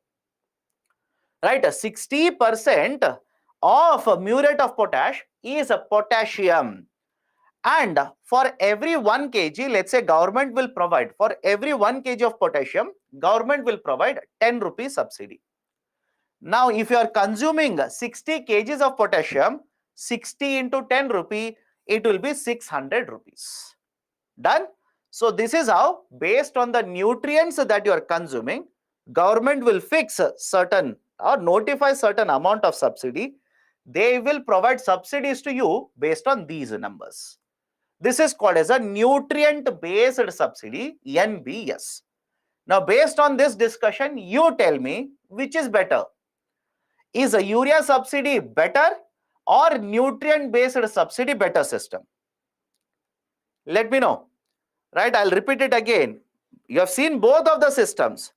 Right? 60% of muriate of potash is potassium. And for every 1 kg, let's say government will provide, for every 1 kg of potassium, government will provide 10 rupees subsidy. Now, if you are consuming 60 kgs of potassium, 60 into 10 rupee, it will be 600 rupees. Done? So, this is how, based on the nutrients that you are consuming, government will fix certain or notify certain amount of subsidy. They will provide subsidies to you based on these numbers. This is called as a nutrient based subsidy, NBS. Now, based on this discussion, you tell me which is better. Is a urea subsidy better or nutrient based subsidy better system? Let me know. Right? I'll repeat it again. You have seen both of the systems.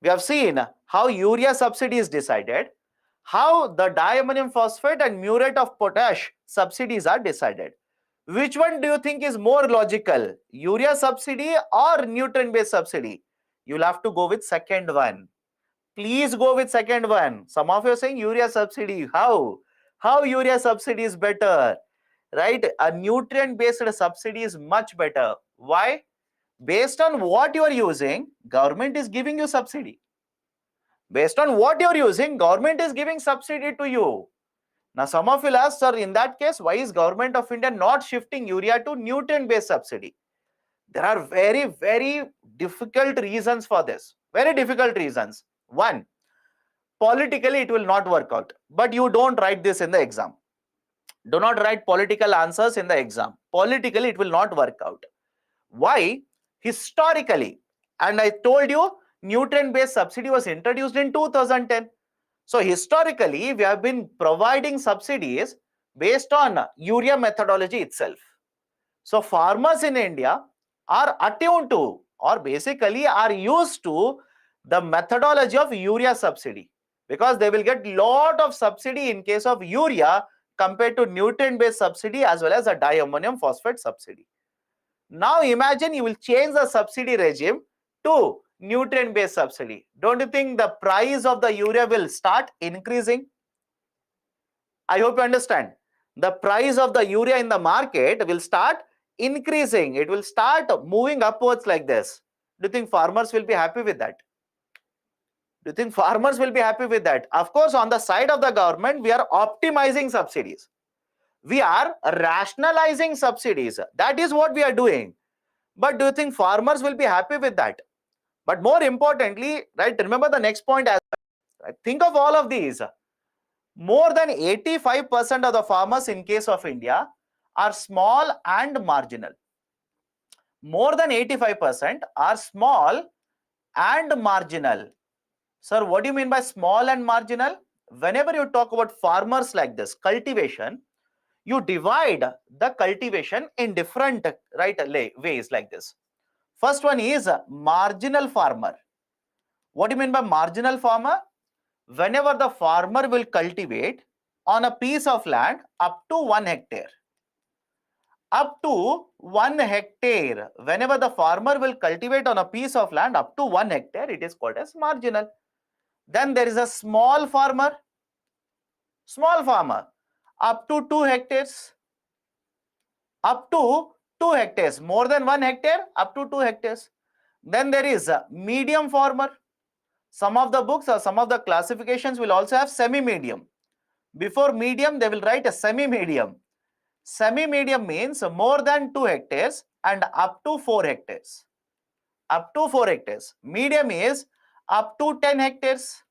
We have seen how urea subsidy is decided, how the diammonium phosphate and muriate of potash subsidies are decided. Which one do you think is more logical? Urea subsidy or nutrient based subsidy? You'll have to go with second one. Please go with second one. Some of you are saying urea subsidy. How? How urea subsidy is better? Right? A nutrient based subsidy is much better. Why? Based on what you are using, government is giving you subsidy. Based on what you are using, government is giving subsidy to you. Now, some of you will ask, sir, in that case, why is government of India not shifting urea to nutrient based subsidy? There are very, very difficult reasons for this. Very difficult reasons. One, politically it will not work out. But you don't write this in the exam. Do not write political answers in the exam. Politically it will not work out. Why? Historically, and I told you, nutrient based subsidy was introduced in 2010. So historically, we have been providing subsidies based on urea methodology itself. So farmers in India are attuned to, or basically are used to, the methodology of urea subsidy, because they will get lot of subsidy in case of urea compared to nutrient based subsidy as well as a diammonium phosphate subsidy. Now imagine you will change the subsidy regime to nutrient based subsidy. Don't you think the price of the urea will start increasing? I hope you understand. The price of the urea in the market will start increasing. It will start moving upwards like this. Do you think farmers will be happy with that? Do you think farmers will be happy with that? Of course, on the side of the government, we are optimizing subsidies. We are rationalizing subsidies. That is what we are doing. But do you think farmers will be happy with that? But more importantly, right, remember the next point as well. Right? Think of all of these. More than 85% of the farmers in case of India are small and marginal. More than 85% are small and marginal. Sir, what do you mean by small and marginal? Whenever you talk about farmers like this, cultivation, you divide the cultivation in different ways like this. First one is marginal farmer. What do you mean by marginal farmer? Whenever the farmer will cultivate on a piece of land up to 1 hectare. Up to 1 hectare. Whenever the farmer will cultivate on a piece of land up to 1 hectare, it is called as marginal. Then there is a small farmer. Small farmer up to 2 hectares. Up to 2 hectares. More than 1 hectare, up to 2 hectares. Then there is a medium farmer. Some of the books or some of the classifications will also have semi-medium. Before medium, they will write a semi-medium. Semi-medium means more than 2 hectares and up to 4 hectares. Up to 4 hectares. Medium is up to 10 hectares.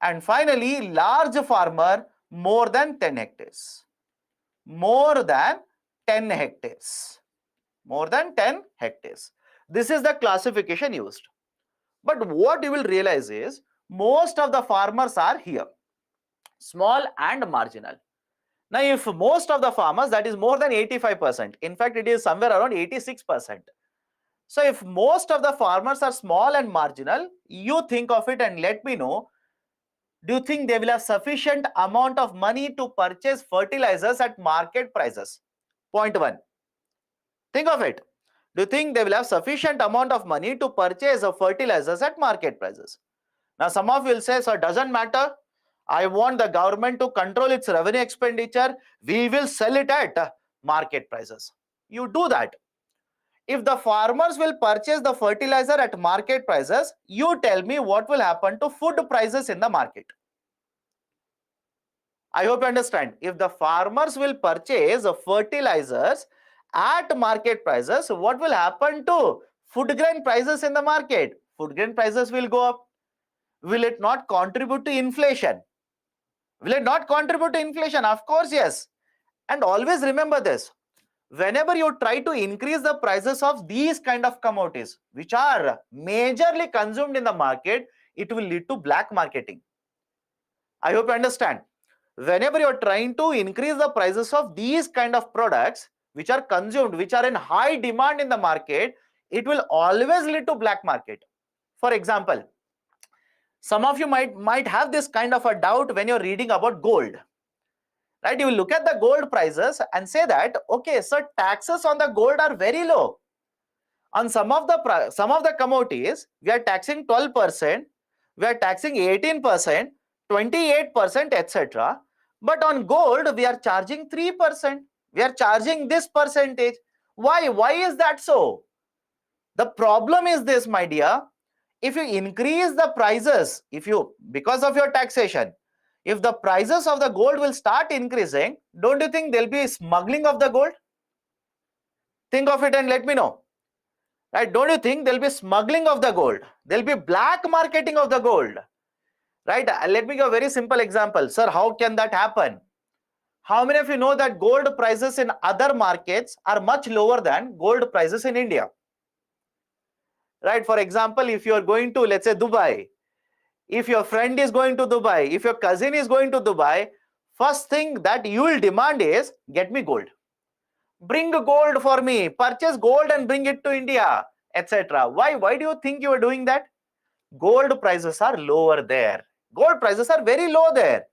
And finally, large farmer, more than 10 hectares. More than 10 hectares. More than 10 hectares. This is the classification used. But what you will realize is, most of the farmers are here. Small and marginal. Now, if most of the farmers, that is more than 85%, in fact, it is somewhere around 86%. So, if most of the farmers are small and marginal, you think of it and let me know, do you think they will have sufficient amount of money to purchase fertilizers at market prices? Point one. Think of it. Do you think they will have sufficient amount of money to purchase fertilizers at market prices? Now, some of you will say, so it doesn't matter. I want the government to control its revenue expenditure. We will sell it at market prices. You do that. If the farmers will purchase the fertilizer at market prices, you tell me what will happen to food prices in the market. I hope you understand. If the farmers will purchase fertilizers at market prices, what will happen to food grain prices in the market? Food grain prices will go up. Will it not contribute to inflation? Will it not contribute to inflation? Of course, yes. And always remember this. Whenever you try to increase the prices of these kind of commodities, which are majorly consumed in the market, it will lead to black marketing. I hope you understand. Whenever you're trying to increase the prices of these kind of products, which are consumed, which are in high demand in the market, it will always lead to black market. For example, some of you might have this kind of a doubt when you're reading about gold. Right? You will look at the gold prices and say that, okay, so taxes on the gold are very low. On some of the commodities, we are taxing 12%, we are taxing 18%, 28%, etc. But on gold, we are charging 3%. We are charging this percentage. Why? Why is that so? The problem is this, my dear. If you increase the prices, because of your taxation, if the prices of the gold will start increasing, don't you think there'll be smuggling of the gold? Think of it and let me know. Right? Don't you think there'll be smuggling of the gold? There'll be black marketing of the gold. Right? Let me give a very simple example. Sir, how can that happen? How many of you know that gold prices in other markets are much lower than gold prices in India? Right? For example, if you are going to, let's say, Dubai, if your friend is going to Dubai, if your cousin is going to Dubai, first thing that you will demand is, get me gold. Bring gold for me, purchase gold and bring it to India, etc. Why do you think you are doing that? Gold prices are lower there. Gold prices are very low there.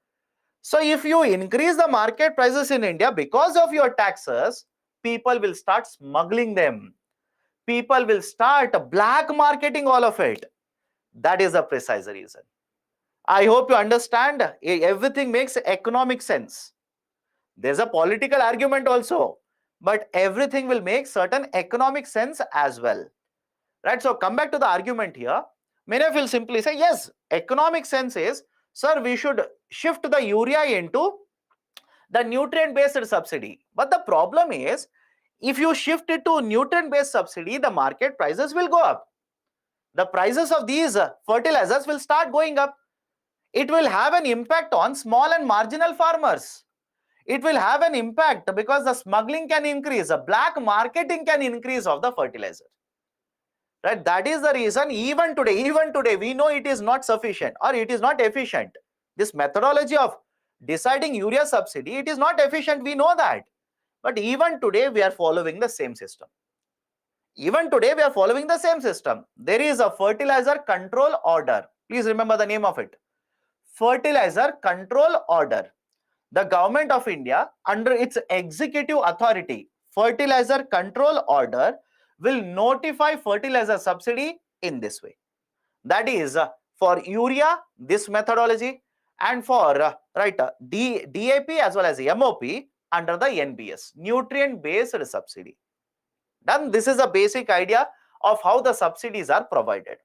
So if you increase the market prices in India because of your taxes, people will start smuggling them. People will start black marketing all of it. That is the precise reason. I hope you understand. Everything makes economic sense. There's a political argument also, but everything will make certain economic sense as well. Right? So come back to the argument here. Many of you will simply say, yes, economic sense is, sir, we should shift the urea into the nutrient-based subsidy. But the problem is, if you shift it to nutrient-based subsidy, the market prices will go up. The prices of these fertilizers will start going up. It will have an impact on small and marginal farmers. It will have an impact because the smuggling can increase, the black marketing can increase of the fertilizer. Right? That is the reason even today, we know it is not sufficient or it is not efficient. This methodology of deciding urea subsidy, it is not efficient, we know that. But even today, we are following the same system. Even today, we are following the same system. There is a fertilizer control order. Please remember the name of it. Fertilizer control order. The government of India, under its executive authority, fertilizer control order, will notify fertilizer subsidy in this way. That is for urea, this methodology, and for DAP as well as MOP under the NBS, nutrient based subsidy. Done. This is a basic idea of how the subsidies are provided.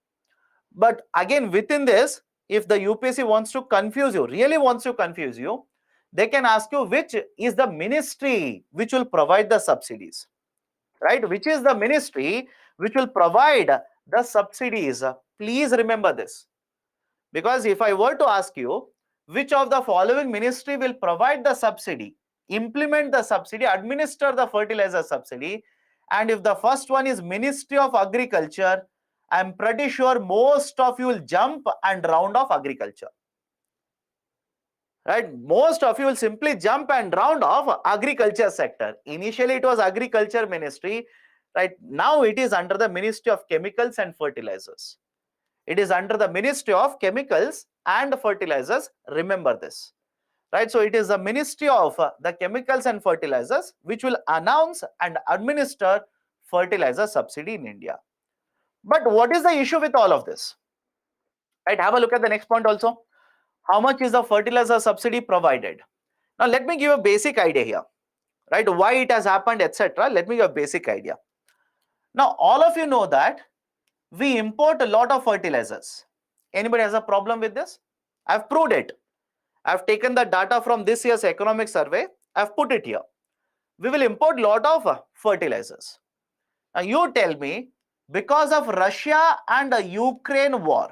But again, within this, if the UPSC wants to confuse you, really wants to confuse you, they can ask you which is the ministry which will provide the subsidies. Right? Which is the ministry which will provide the subsidies? Please remember this. Because if I were to ask you, which of the following ministry will provide the subsidy, implement the subsidy, administer the fertilizer subsidy, and if the first one is Ministry of Agriculture, I'm pretty sure most of you will jump and round off agriculture. Right? Most of you will simply jump and round off agriculture sector. Initially, it was Agriculture Ministry. Right? Now, it is under the Ministry of Chemicals and Fertilizers. It is under the Ministry of Chemicals and Fertilizers. Remember this. Right? So, it is the Ministry of the Chemicals and Fertilizers which will announce and administer fertilizer subsidy in India. But what is the issue with all of this? Right? Have a look at the next point also. How much is the fertilizer subsidy provided? Now let me give a basic idea here, right? Why it has happened, etc. Let me give a basic idea. Now all of you know that we import a lot of fertilizers. Anybody has a problem with this? I've proved it. I've taken the data from this year's economic survey. I've put it here. We will import lot of fertilizers. Now you tell me, because of Russia and the Ukraine war,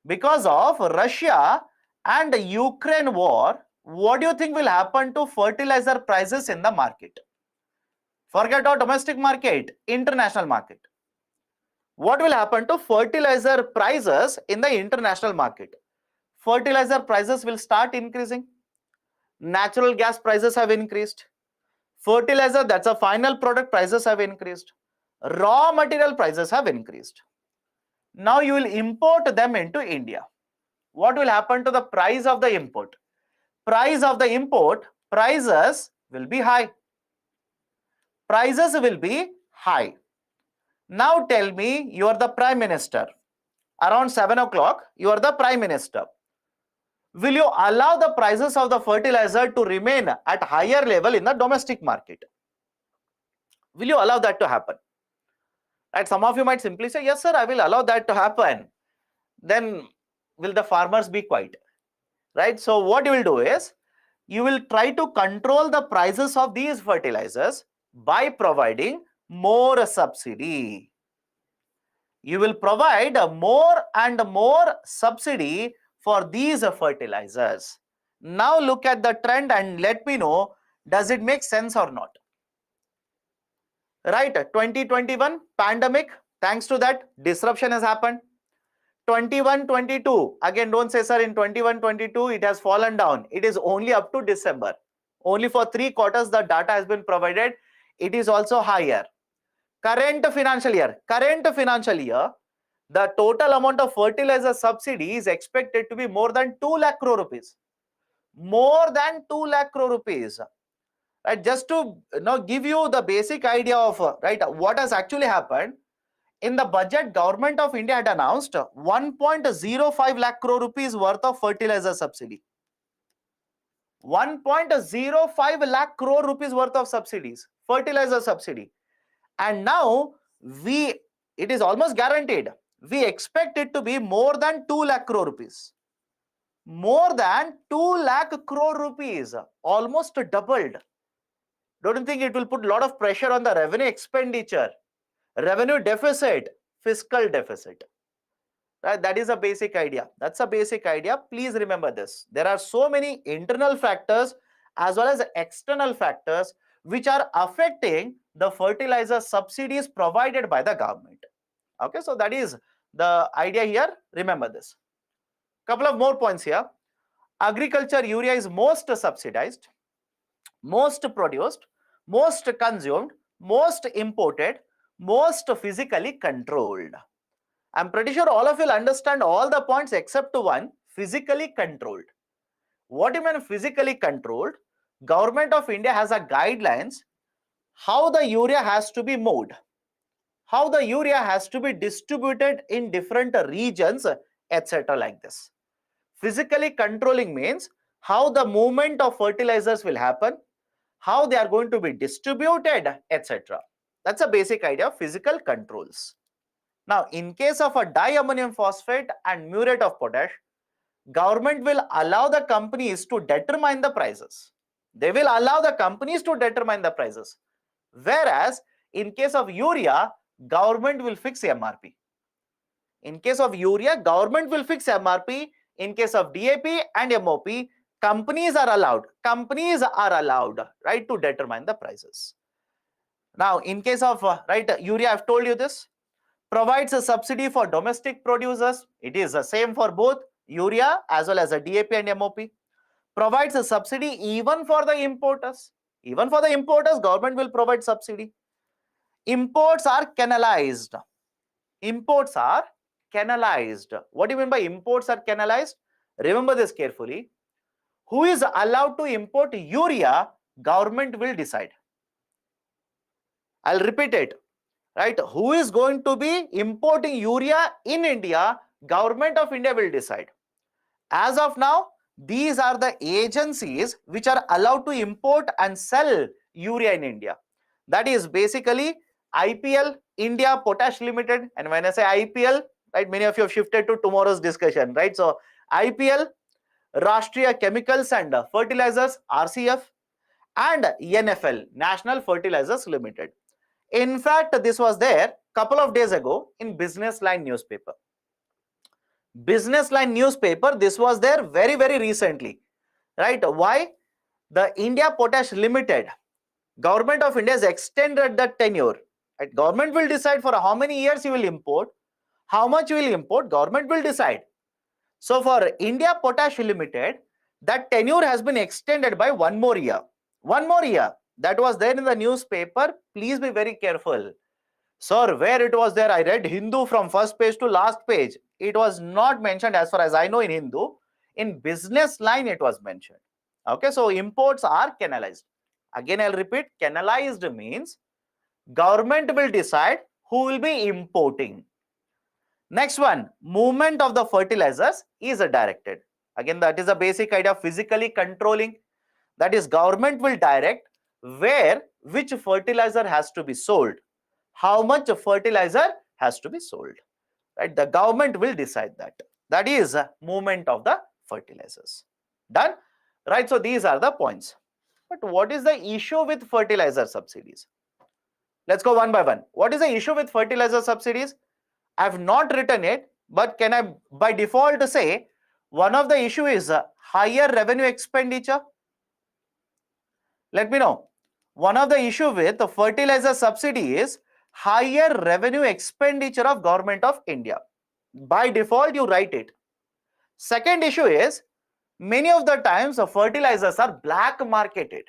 because of Russia and the Ukraine war, what do you think will happen to fertilizer prices in the market? Forget our domestic market, international market. What will happen to fertilizer prices in the international market? Fertilizer prices will start increasing. Natural gas prices have increased. Fertilizer, that's a final product, prices have increased. Raw material prices have increased. Now you will import them into India. What will happen to the price of the import? Price of the import, prices will be high. Prices will be high. Now tell me, you are the Prime Minister. Around 7 o'clock, you are the Prime Minister. Will you allow the prices of the fertilizer to remain at higher level in the domestic market? Will you allow that to happen? Right? Some of you might simply say, yes, sir, I will allow that to happen. Then will the farmers be quiet? Right? So what you will do is, you will try to control the prices of these fertilizers by providing more subsidy. You will provide more and more subsidy for these fertilizers. Now look at the trend and let me know, does it make sense or not? Right, 2021 pandemic, thanks to that disruption has happened. 21-22, again don't say sir in 21-22 it has fallen down. It is only up to December. Only for 3 quarters the data has been provided. It is also higher. Current financial year, the total amount of fertilizer subsidy is expected to be more than 2 lakh crore rupees. More than 2 lakh crore rupees. Right, just to give you the basic idea of right what has actually happened. In the budget, Government of India had announced 1.05 lakh crore rupees worth of fertilizer subsidy. 1.05 lakh crore rupees worth of subsidies, fertilizer subsidy. And now it is almost guaranteed. We expect it to be more than 2 lakh crore rupees. More than 2 lakh crore rupees, almost doubled. Don't you think it will put a lot of pressure on the revenue expenditure, revenue deficit, fiscal deficit? Right? That is a basic idea. That's a basic idea. Please remember this. There are so many internal factors as well as external factors which are affecting the fertilizer subsidies provided by the government. Okay, so that is the idea here. Remember this. Couple of more points here. Agriculture urea is most subsidized, most produced, most consumed, most imported, most physically controlled. I'm pretty sure all of you will understand all the points except one, physically controlled. What do you mean physically controlled? Government of India has a guidelines how the urea has to be moved, how the urea has to be distributed in different regions, etc. like this. Physically controlling means how the movement of fertilizers will happen, how they are going to be distributed, etc. That's a basic idea of physical controls. Now, in case of a diammonium phosphate and muriate of potash, government will allow the companies to determine the prices. They will allow the companies to determine the prices. Whereas, in case of urea, government will fix MRP. In case of urea, government will fix MRP. In case of DAP and MOP, companies are allowed, right, to determine the prices. Now, in case of urea, I've told you this. Provides a subsidy for domestic producers. It is the same for both urea as well as a DAP and MOP. Provides a subsidy even for the importers. Even for the importers, government will provide subsidy. Imports are canalized. Imports are canalized. What do you mean by imports are canalized? Remember this carefully. Who is allowed to import urea? Government will decide. I'll repeat it. Right, who is going to be importing urea in India? Government of India will decide. As of now, these are the agencies which are allowed to import and sell urea in India. That is basically IPL, India Potash Limited. And when I say IPL, right, many of you have shifted to tomorrow's discussion, right? So IPL, Rashtriya Chemicals and Fertilizers, RCF, and NFL, National Fertilizers Limited. In fact, this was there couple of days ago in Business Line newspaper. Business Line newspaper, this was there very recently, right? Why? The India Potash Limited, Government of India has extended the tenure. Right? Government will decide for how many years you will import, how much you will import, government will decide. So for India Potash Limited, that tenure has been extended by one more year. One more year. That was there in the newspaper. Please be very careful. Sir, where it was there? I read Hindu from first page to last page. It was not mentioned as far as I know in Hindu. In Business Line, it was mentioned. Okay, so imports are canalized. Again, I'll repeat, canalized means government will decide who will be importing. Next one, movement of the fertilizers is directed. Again, that is a basic idea of physically controlling. That is, government will direct where which fertilizer has to be sold, how much fertilizer has to be sold. Right? The government will decide that. That is movement of the fertilizers. Done? Right? So these are the points. But what is the issue with fertilizer subsidies? Let's go one by one. What is the issue with fertilizer subsidies? I have not written it, but can I by default say one of the issue is higher revenue expenditure? Let me know. One of the issue with the fertilizer subsidy is higher revenue expenditure of Government of India. By default, you write it. Second issue is many of the times fertilizers are black marketed.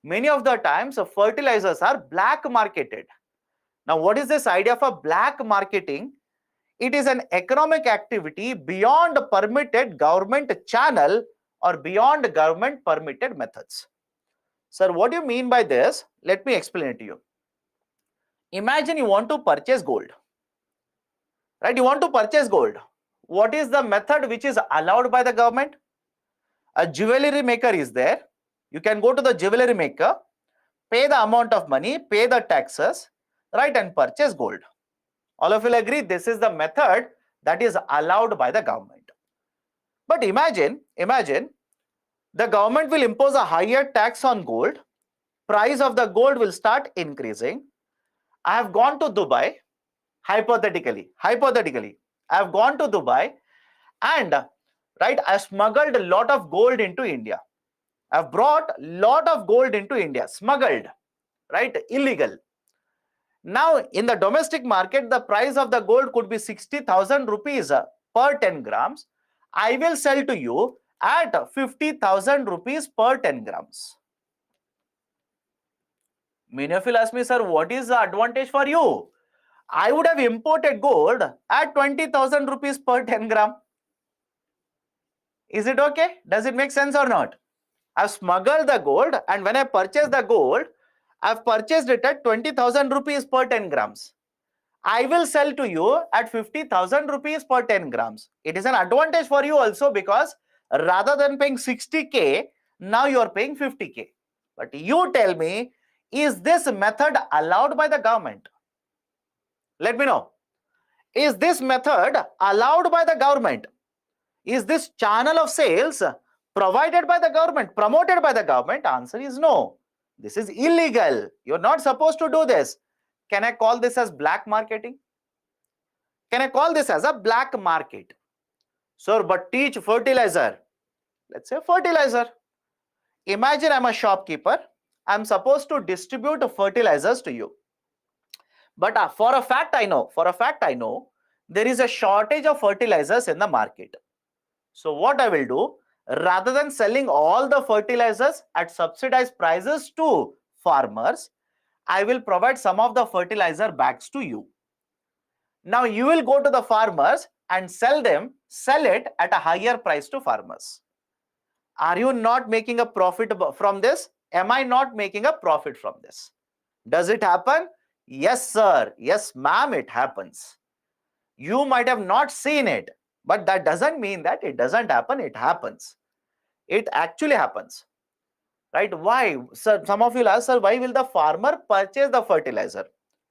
Many of the times fertilizers are black marketed. Now, what is this idea of a black marketing? It is an economic activity beyond permitted government channel or beyond government permitted methods. Sir, what do you mean by this? Let me explain it to you. Imagine you want to purchase gold. Right? You want to purchase gold. What is the method which is allowed by the government? A jewelry maker is there. You can go to the jewelry maker, pay the amount of money, pay the taxes, right, and purchase gold. All of you will agree this is the method that is allowed by the government. But imagine the government will impose a higher tax on gold. Price of the gold will start increasing. I have gone to Dubai, hypothetically, I have gone to Dubai and right, I smuggled a lot of gold into India. I've brought a lot of gold into India, smuggled, right, illegal. Now, in the domestic market, the price of the gold could be 60,000 rupees per 10 grams. I will sell to you at 50,000 rupees per 10 grams. Many of you ask me, sir, what is the advantage for you? I would have imported gold at 20,000 rupees per 10 gram. Is it okay? Does it make sense or not? I've smuggled the gold, and when I purchase the gold, I've purchased it at 20,000 rupees per 10 grams. I will sell to you at 50,000 rupees per 10 grams. It is an advantage for you also because rather than paying 60K, now you are paying 50K. But you tell me, is this method allowed by the government? Let me know. Is this method allowed by the government? Is this channel of sales provided by the government, promoted by the government? Answer is no. This is illegal. You're not supposed to do this. Can I call this as black marketing? Can I call this as a black market? Sir, but teach fertilizer. Let's say fertilizer. Imagine I'm a shopkeeper. I'm supposed to distribute fertilizers to you. But for a fact I know, there is a shortage of fertilizers in the market. So what I will do, rather than selling all the fertilizers at subsidized prices to farmers, I will provide some of the fertilizer bags to you. Now you will go to the farmers and sell it at a higher price to farmers. Are you not making a profit from this? Am I not making a profit from this? Does it happen? Yes, sir. Yes, ma'am, it happens. You might have not seen it, But that doesn't mean that it doesn't happen. It happens. It actually happens. Right? Why? So some of you will ask, sir, why will the farmer purchase the fertilizer?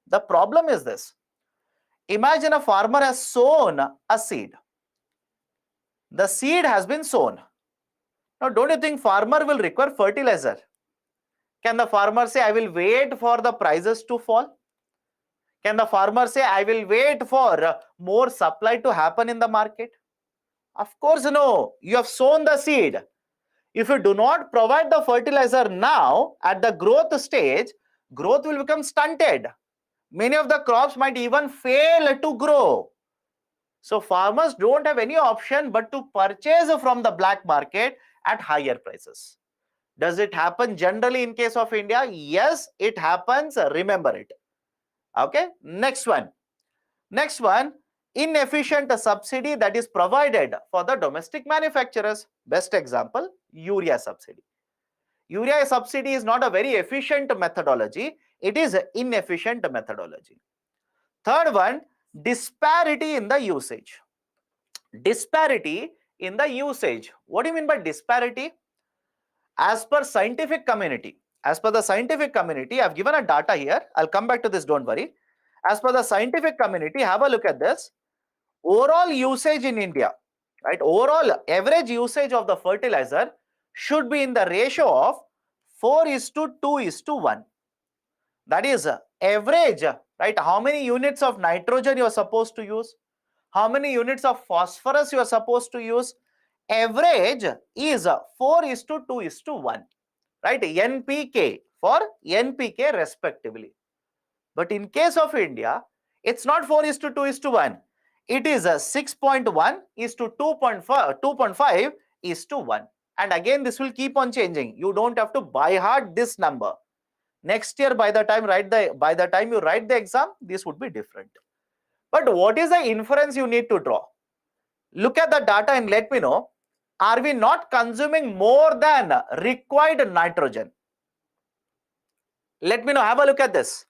The problem is this. Imagine a farmer has sown a seed. The seed has been sown. Now, don't you think farmer will require fertilizer? Can the farmer say, I will wait for the prices to fall? Can the farmer say, I will wait for more supply to happen in the market? Of course, no. You have sown the seed. If you do not provide the fertilizer now at the growth stage, growth will become stunted. Many of the crops might even fail to grow. So farmers don't have any option but to purchase from the black market at higher prices. Does it happen generally in case of India? Yes, it happens. Remember it. Okay. Next one. Inefficient subsidy that is provided for the domestic manufacturers. Best example, urea subsidy. Urea subsidy is not a very efficient methodology. It is an inefficient methodology. Third one, disparity in the usage. Disparity in the usage. What do you mean by disparity? As per the scientific community, I've given a data here. I'll come back to this, don't worry. As per the scientific community, have a look at this. Overall usage in India, right? Overall average usage of the fertilizer should be in the ratio of 4:2:1. That is average, right? How many units of nitrogen you are supposed to use? How many units of phosphorus you are supposed to use? Average is 4:2:1, right? NPK for NPK respectively. But in case of India, it's not 4:2:1. It is a 6.1:2.5:1. And again, this will keep on changing. You don't have to by heart this number. Next year, by the time you write the exam, this would be different. But what is the inference you need to draw? Look at the data and let me know. Are we not consuming more than required nitrogen? Let me know. Have a look at this.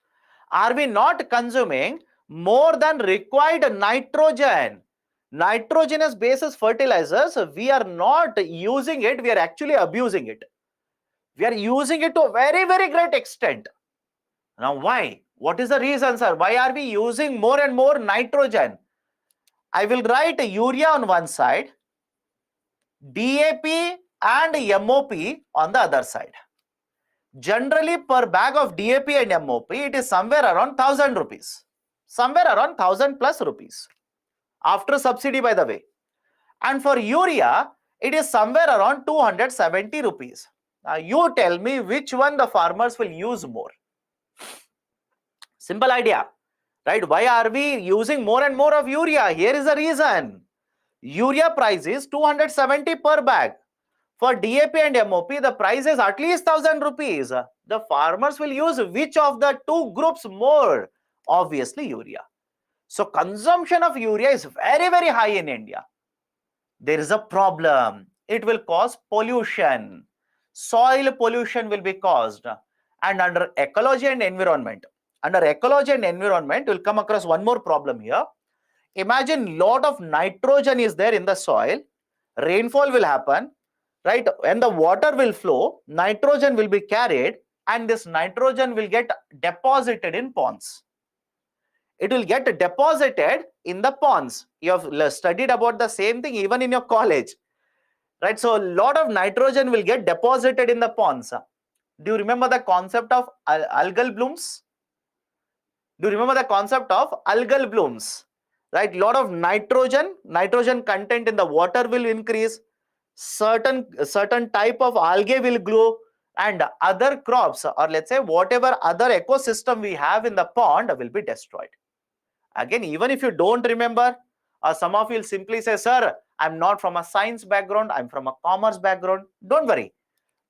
Are we not consuming more than required nitrogen? Nitrogenous basis fertilizers, we are not using it, we are actually abusing it. We are using it to a very, very great extent. Now, why? What is the reason, sir? Why are we using more and more nitrogen? I will write urea on one side, DAP and MOP on the other side. Generally, per bag of DAP and MOP, it is somewhere around 1000 rupees. Somewhere around 1000 plus rupees. After subsidy, by the way. And for urea, it is somewhere around 270 rupees. Now, you tell me which one the farmers will use more. Simple idea, right? Why are we using more and more of urea? Here is the reason. Urea price is 270 per bag. For DAP and MOP, the price is at least 1000 rupees. The farmers will use which of the two groups more? Obviously, urea. So, consumption of urea is very, very high in India. There is a problem. It will cause pollution. Soil pollution will be caused. And under ecology and environment, you'll come across one more problem here. Imagine lot of nitrogen is there in the soil. Rainfall will happen, right? When the water will flow, nitrogen will be carried, and this nitrogen will get deposited in ponds. It will get deposited in the ponds. You have studied about the same thing even in your college, right? So a lot of nitrogen will get deposited in the ponds. Do you remember the concept of algal blooms? Do you remember the concept of algal blooms? Right? Lot of nitrogen content in the water will increase. Certain type of algae will grow, and other crops, or let's say whatever other ecosystem we have in the pond, will be destroyed. Again, even if you don't remember, some of you will simply say, sir, I'm not from a science background, I'm from a commerce background. Don't worry.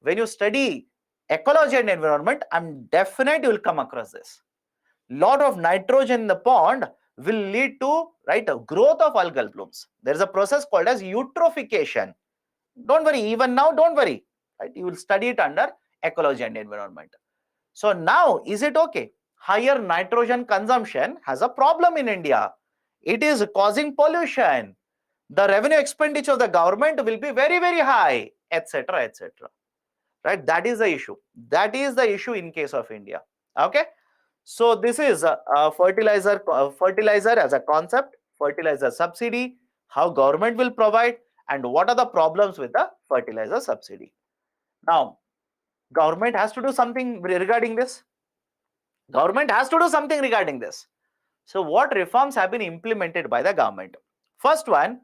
When you study ecology and environment, I'm definite you will come across this. Lot of nitrogen in the pond will lead to, right, a growth of algal blooms. There is a process called as eutrophication. Don't worry, even now, don't worry, right? You will study it under ecology and environment. So now, is it okay? Higher nitrogen consumption has a problem in India. It is causing pollution. the revenue expenditure of the government will be very, very high, etc., etc. Right? That is the issue. That is the issue in case of India. Okay. So this is fertilizer as a concept, fertilizer subsidy, how government will provide, and what are the problems with the fertilizer subsidy. Now, government has to do something regarding this. Government has to do something regarding this. So what reforms have been implemented by the government? First one,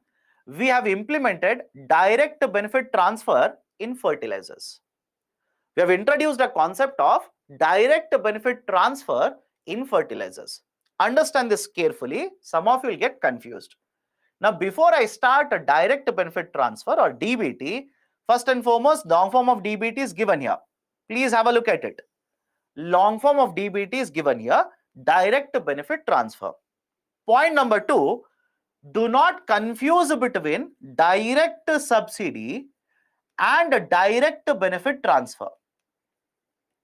we have implemented direct benefit transfer in fertilizers. We have introduced a concept of direct benefit transfer in fertilizers. Understand this carefully. Some of you will get confused. Now, before I start a direct benefit transfer or DBT, first and foremost, long form of DBT is given here. Please have a look at it. Long form of DBT is given here, direct benefit transfer. Point number 2, do not confuse between direct subsidy and direct benefit transfer.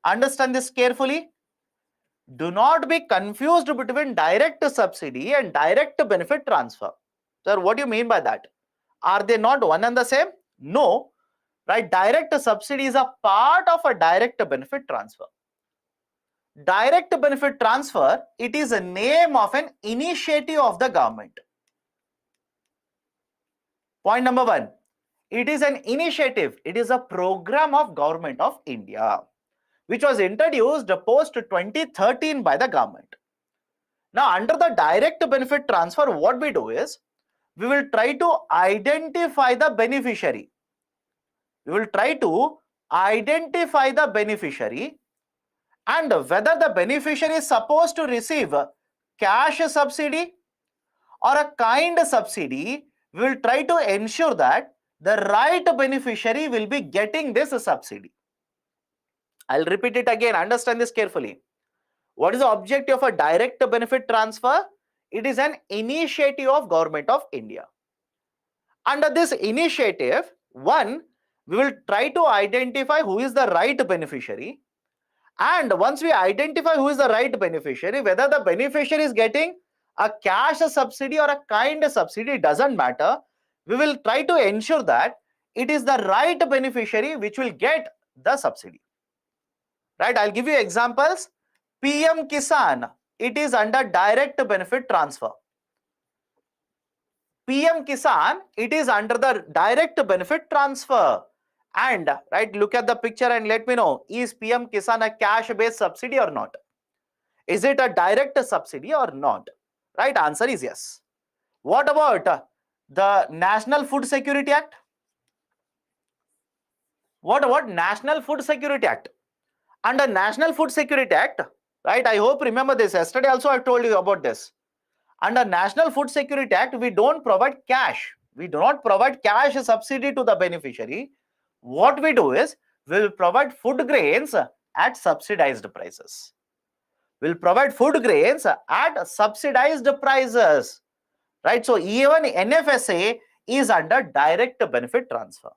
Understand this carefully. Do not be confused between direct subsidy and direct benefit transfer. Sir, what do you mean by that? Are they not one and the same? No. Right? Direct subsidy is a part of a direct benefit transfer. Direct benefit transfer, it is a name of an initiative of the government. Point number 1, it is an initiative. It is a program of Government of India, which was introduced post 2013 by the government. Now, under the direct benefit transfer, what we do is, we will try to identify the beneficiary. We will try to identify the beneficiary and whether the beneficiary is supposed to receive cash subsidy or a kind subsidy. We will try to ensure that the right beneficiary will be getting this subsidy. I'll repeat it again. Understand this carefully. What is the objective of a direct benefit transfer? It is an initiative of Government of India. Under this initiative, one, we will try to identify who is the right beneficiary. And once we identify who is the right beneficiary, whether the beneficiary is getting a cash subsidy or a kind subsidy, doesn't matter. We will try to ensure that it is the right beneficiary which will get the subsidy. Right? I'll give you examples. PM Kisan, it is under direct benefit transfer. PM Kisan, it is under the direct benefit transfer. And right, look at the picture and let me know, is PM Kisan a cash based subsidy or not? Is it a direct subsidy or not? Right, answer is yes. What about the National Food Security Act? What about National Food Security Act? Under National Food Security Act, right, I hope remember this, yesterday also I told you about this. Under National Food Security Act, we don't provide cash. We do not provide cash subsidy to the beneficiary. What we do is, we will provide food grains at subsidized prices. We will provide food grains at subsidized prices. Right? So, even NFSA is under direct benefit transfer.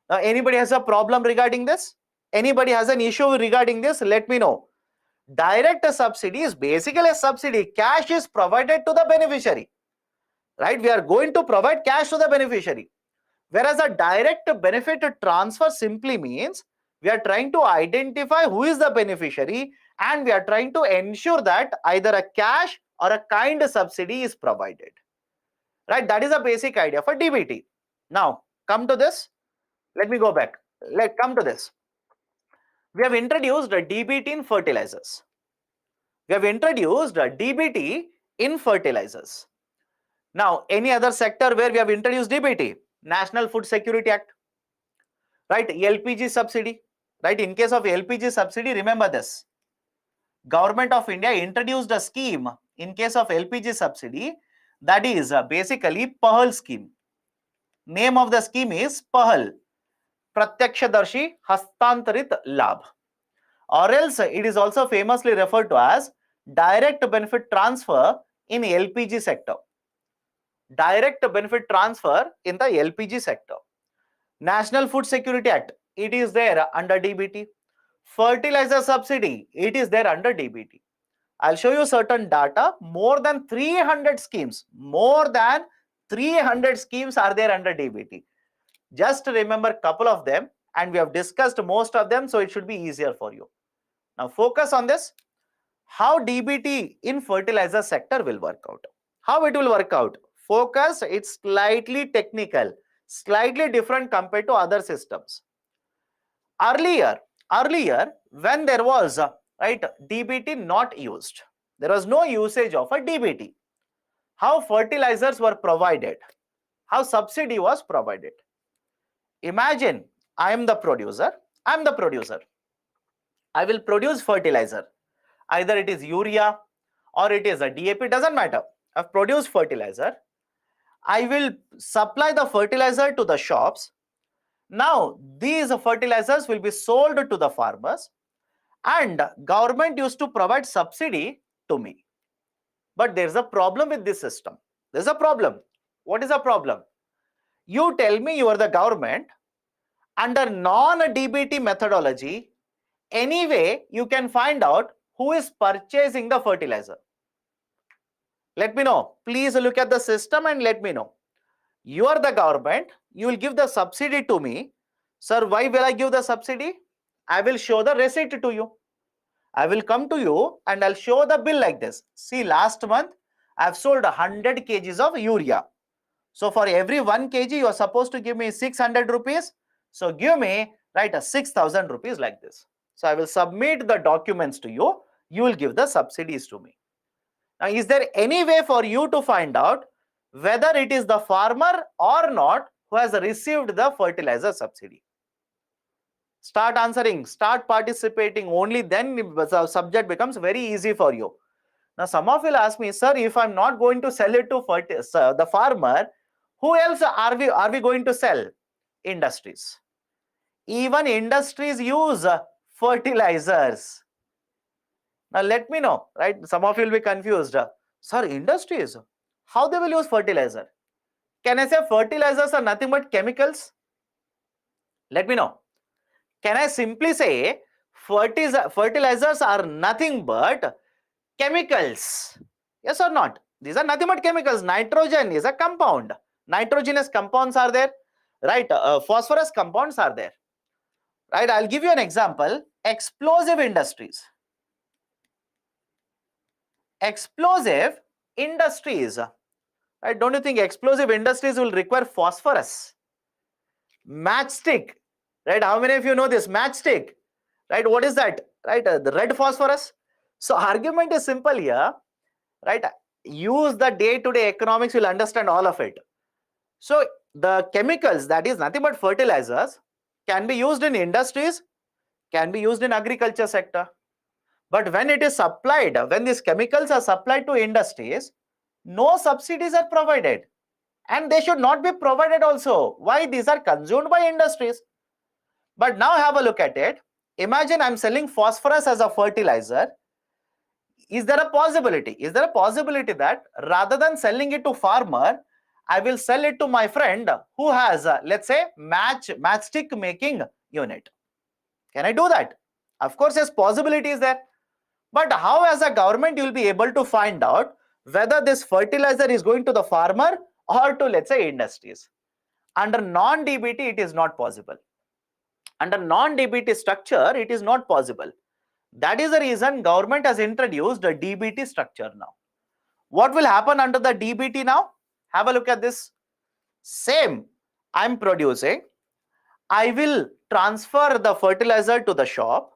Now, anybody has a problem regarding this? Anybody has an issue regarding this? Let me know. Direct subsidy is basically a subsidy. Cash is provided to the beneficiary. Right? We are going to provide cash to the beneficiary. Whereas a direct benefit transfer simply means we are trying to identify who is the beneficiary and we are trying to ensure that either a cash or a kind subsidy is provided. Right? That is a basic idea for DBT. Now, come to this. Let me go back. Let's come to this. We have introduced a DBT in fertilizers. We have introduced a DBT in fertilizers. Now, any other sector where we have introduced DBT? National Food Security Act. Right? LPG subsidy. Right? In case of LPG subsidy, remember this. Government of India introduced a scheme in case of LPG subsidy, that is basically PAHAL scheme. Name of the scheme is PAHAL, Pratyakshadarshi Hastantarit Labh, or else it is also famously referred to as direct benefit transfer in LPG sector. Direct benefit transfer in the LPG sector. National Food Security Act, it is there under DBT. Fertilizer subsidy, it is there under DBT. I'll show you certain data. More than 300 schemes, more than 300 schemes are there under DBT. Just remember a couple of them, and we have discussed most of them, so it should be easier for you. Now focus on this. How DBT in fertilizer sector will work out. How it will work out? Focus, it's slightly technical, slightly different compared to other systems. Earlier, when there was right DBT not used, there was no usage of a DBT. How fertilizers were provided? How subsidy was provided? Imagine I am the producer. I will produce fertilizer. Either it is urea or it is a DAP, doesn't matter. I've produced fertilizer. I will supply the fertilizer to the shops. Now, these fertilizers will be sold to the farmers, and government used to provide subsidy to me. But there's a problem with this system. There's a problem. What is the problem? You tell me you are the government. Under non-DBT methodology, anyway, you can find out who is purchasing the fertilizer. Let me know. Please look at the system and let me know. You are the government. You will give the subsidy to me. Sir, why will I give the subsidy? I will show the receipt to you. I will come to you and I'll show the bill like this. See, last month I've sold 100 kgs of urea. So for every 1 kg, you are supposed to give me 600 rupees. So give me, right, 6,000 rupees like this. So I will submit the documents to you. You will give the subsidies to me. Now, is there any way for you to find out whether it is the farmer or not who has received the fertilizer subsidy? Start answering, start participating. Only then the subject becomes very easy for you. Now, some of you will ask me, sir, if I'm not going to sell it to the farmer, who else are we going to sell? Industries. Even industries use fertilizers. Now, let me know, right? Some of you will be confused. Sir, industries, how they will use fertilizer? Can I say fertilizers are nothing but chemicals? Let me know. Can I simply say fertilizers are nothing but chemicals? Yes or not? These are nothing but chemicals. Nitrogen is a compound. Nitrogenous compounds are there, right? Phosphorus compounds are there, right? I'll give you an example. Explosive industries. Explosive industries, right? Don't you think explosive industries will require phosphorus? Matchstick, right? How many of you know this? Matchstick, right? What is that? Right? The red phosphorus. So argument is simple here, right? Use the day-to-day economics, you'll understand all of it. So the chemicals, that is nothing but fertilizers, can be used in industries, can be used in agriculture sector. But when it is supplied, when these chemicals are supplied to industries, no subsidies are provided. And they should not be provided also. Why? These are consumed by industries. But now have a look at it. Imagine I'm selling phosphorus as a fertilizer. Is there a possibility? Is there a possibility that rather than selling it to farmer, I will sell it to my friend who has, let's say, matchstick making unit? Can I do that? Of course, yes, possibility is there. But how as a government you will be able to find out whether this fertilizer is going to the farmer or to, let's say, industries? Under non-DBT, it is not possible. Under non-DBT structure, it is not possible. That is the reason government has introduced a DBT structure now. What will happen under the DBT now? Have a look at this. Same, I'm producing. I will transfer the fertilizer to the shop.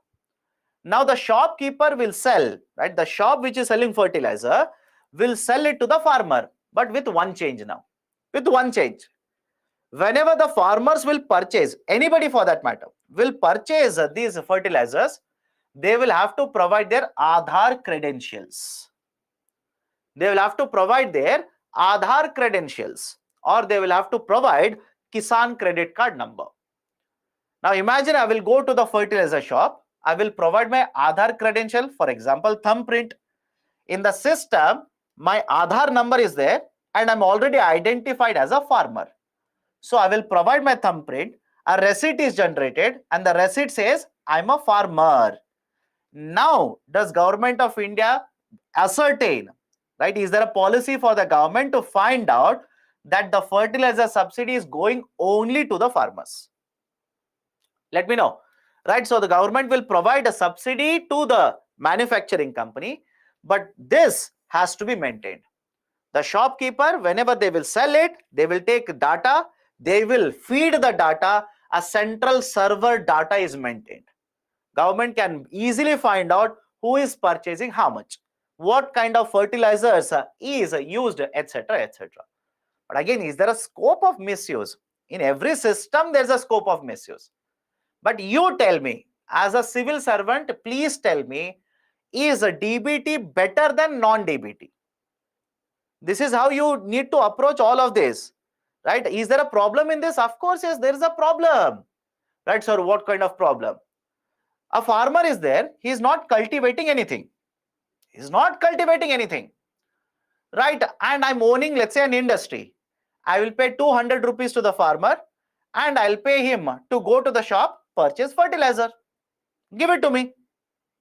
Now the shopkeeper will sell, right? The shop which is selling fertilizer will sell it to the farmer, but with one change now. With one change. Whenever the farmers will purchase, anybody for that matter, will purchase these fertilizers, they will have to provide their Aadhaar credentials. They will have to provide their Aadhaar credentials, or they will have to provide Kisan credit card number. Now imagine I will go to the fertilizer shop. I will provide my Aadhaar credential, for example, thumbprint. In the system, my Aadhaar number is there and I'm already identified as a farmer. So I will provide my thumbprint, a receipt is generated and the receipt says I'm a farmer. Now, does Government of India ascertain, right? Is there a policy for the government to find out that the fertilizer subsidy is going only to the farmers? Let me know. Right, so the government will provide a subsidy to the manufacturing company, but this has to be maintained. The shopkeeper, whenever they will sell it, they will take data, they will feed the data, a central server data is maintained. Government can easily find out who is purchasing how much, what kind of fertilizers is used, etc., etc. But again, is there a scope of misuse? In every system, there's a scope of misuse. But you tell me, as a civil servant, please tell me, is a DBT better than non-DBT? This is how you need to approach all of this, right? Is there a problem in this? Of course, yes, there is a problem, right? So what kind of problem? A farmer is there, he is not cultivating anything. He is not cultivating anything, right? And I'm owning, let's say, an industry. I will pay 200 rupees to the farmer and I'll pay him to go to the shop, purchase fertilizer. Give it to me.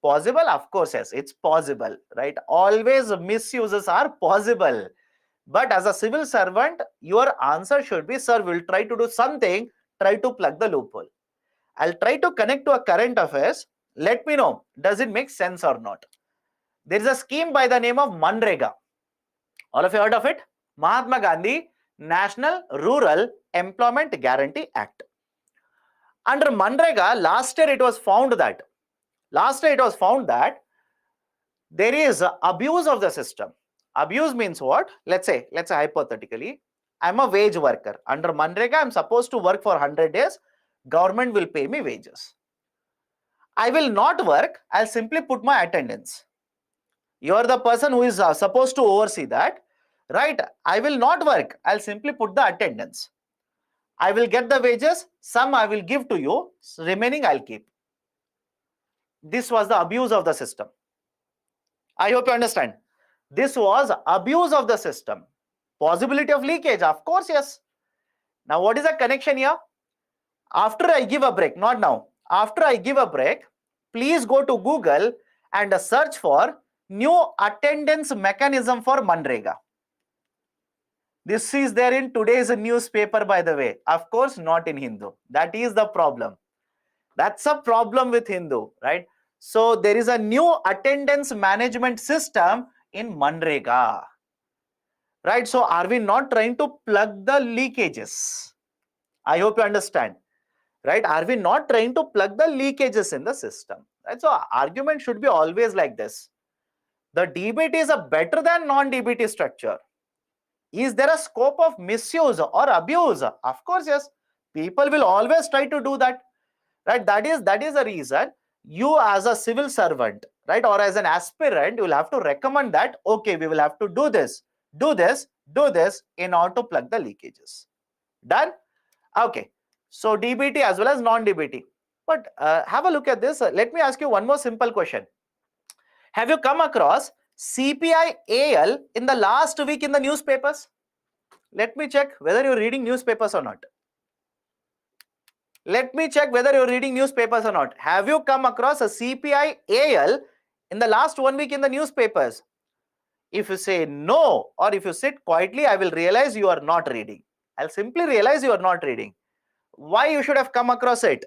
Possible? Of course, yes, it's possible, right? Always misuses are possible. But as a civil servant, your answer should be, sir, we'll try to do something, try to plug the loophole. I'll try to connect to a current affairs. Let me know, does it make sense or not? There is a scheme by the name of Manrega. All of you heard of it? Mahatma Gandhi National Rural Employment Guarantee Act. Under Manrega, last year it was found that there is abuse of the system. Abuse means what? Let's say hypothetically, I'm a wage worker. Under Manrega, I'm supposed to work for 100 days. Government will pay me wages. I will not work. I'll simply put my attendance. You are the person who is supposed to oversee that, right? I will not work. I'll simply put the attendance. I will get the wages. Some I will give to you. Remaining I'll keep. This was the abuse of the system. I hope you understand. This was abuse of the system. Possibility of leakage, of course, yes. Now, what is the connection here? After I give a break, not now. After I give a break, please go to Google and search for new attendance mechanism for Manrega. This is there in today's newspaper, by the way. Of course, not in Hindu. That is the problem. That's a problem with Hindu, right? So there is a new attendance management system in Manrega, right? So are we not trying to plug the leakages? I hope you understand, right? Are we not trying to plug the leakages in the system, right? So argument should be always like this. The DBT is a better than non-DBT structure. Is there a scope of misuse or abuse? Of course, yes. People will always try to do that, right? That is the reason you as a civil servant, right, or as an aspirant, you will have to recommend that, okay, we will have to do this in order to plug the leakages. Done? Okay. So DBT as well as non-DBT. But have a look at this. Let me ask you one more simple question. Have you come across CPI AL in the last week in the newspapers? Let me check whether you're reading newspapers or not. Let me check whether you're reading newspapers or not. Have you come across a CPI AL in the last 1 week in the newspapers? If you say no, or if you sit quietly, I will realize you are not reading. I'll simply realize you are not reading. Why you should have come across it?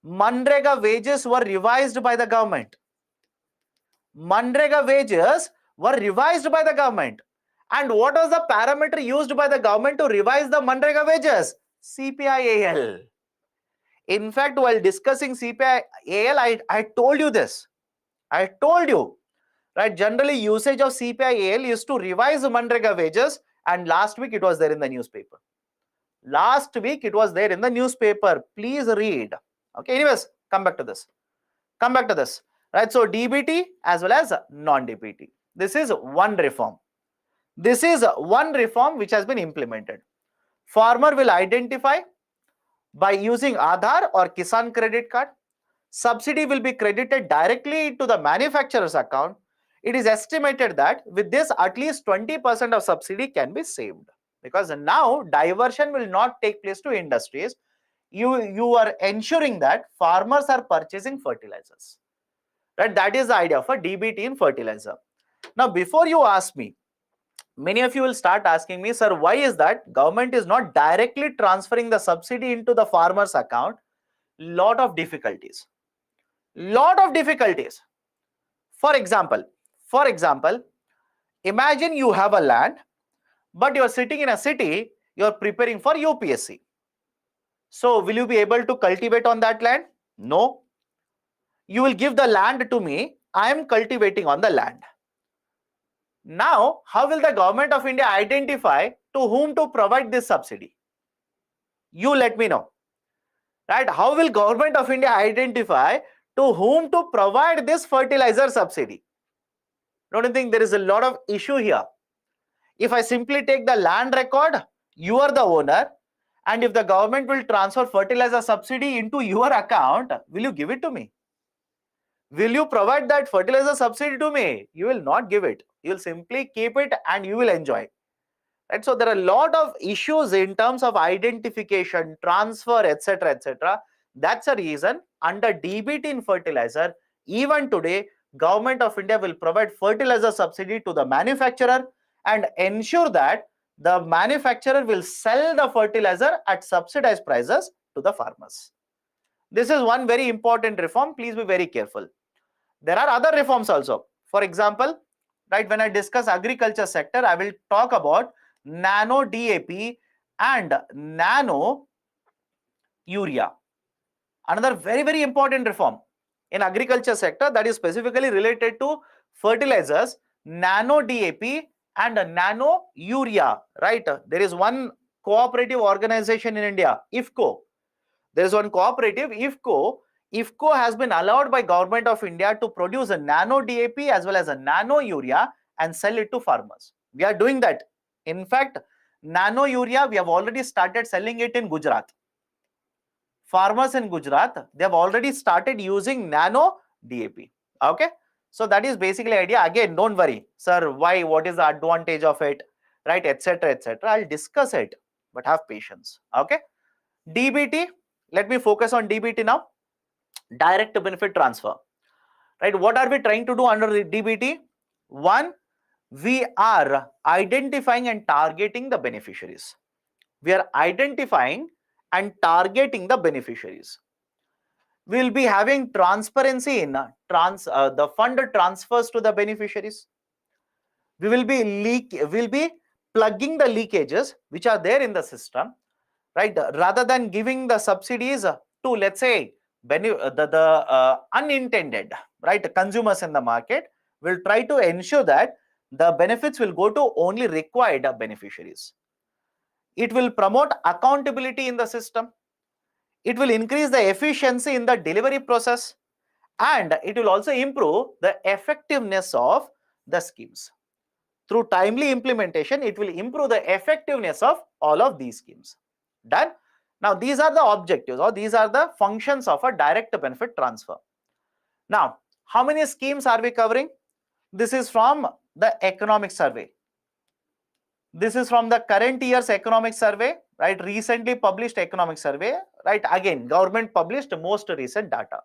Manrega wages were revised by the government. Manrega wages were revised by the government. And what was the parameter used by the government to revise the Manrega wages? CPI AL. In fact, while discussing CPI AL, I told you this. I told you, right? Generally, usage of CPI AL is to revise Manrega wages, and last week it was there in the newspaper. Last week it was there in the newspaper. Please read. Okay, anyways, come back to this. Right? So DBT as well as non-DBT. This is one reform. This is one reform which has been implemented. Farmer will identify by using Aadhaar or Kisan credit card. Subsidy will be credited directly to the manufacturer's account. It is estimated that with this, at least 20% of subsidy can be saved, because now diversion will not take place to industries. You are ensuring that farmers are purchasing fertilizers, right? That is the idea of a DBT in fertilizer. Now, before you ask me, Many of you will start asking me, sir, why is that government is not directly transferring the subsidy into the farmer's account? Lot of difficulties. Lot of difficulties. For example, imagine you have a land, but you are sitting in a city, you are preparing for UPSC. So will you be able to cultivate on that land? No. You will give the land to me. I am cultivating on the land. Now, how will the government of India identify to whom to provide this subsidy? You let me know. Right? How will government of India identify to whom to provide this fertilizer subsidy? Don't you think there is a lot of issue here? If I simply take the land record, you are the owner, and if the government will transfer fertilizer subsidy into your account, will you give it to me? Will you provide that fertilizer subsidy to me? You will not give it. You will simply keep it and you will enjoy. Right? So there are a lot of issues in terms of identification, transfer, etc., etc. That's a reason under DBT in fertilizer, even today, Government of India will provide fertilizer subsidy to the manufacturer and ensure that the manufacturer will sell the fertilizer at subsidized prices to the farmers. This is one very important reform. Please be very careful. There are other reforms also. For example, right, when I discuss agriculture sector, I will talk about nano DAP and nano urea. Another very important reform in agriculture sector that is specifically related to fertilizers, nano DAP and nano urea, right? There is one cooperative organization in India, IFCO. There is one cooperative, IFCO. IFCO has been allowed by Government of India to produce a nano DAP as well as a nano urea and sell it to farmers. We are doing that. In fact, nano urea, we have already started selling it in Gujarat. Farmers in Gujarat, they have already started using nano DAP. Okay. So that is basically idea. Again, don't worry, sir, why, what is the advantage of it, right, etc., etc. I'll discuss it, but have patience. Okay. DBT, let me focus on DBT now. Direct benefit transfer. Right? What are we trying to do under the DBT? One, we are identifying and targeting the beneficiaries. We are identifying and targeting the beneficiaries. We will be having transparency in the fund transfers to the beneficiaries. We will be plugging the leakages which are there in the system, right? Rather than giving the subsidies to, let's say, the unintended, right, consumers in the market, will try to ensure that the benefits will go to only required beneficiaries. It will promote accountability in the system. It will increase the efficiency in the delivery process, and it will also improve the effectiveness of the schemes. Through timely implementation, it will improve the effectiveness of all of these schemes. Done? Now, these are the objectives or these are the functions of a direct benefit transfer. Now, how many schemes are we covering? This is from the economic survey. This is from the current year's economic survey, right? Recently published economic survey, right? Again, government published most recent data.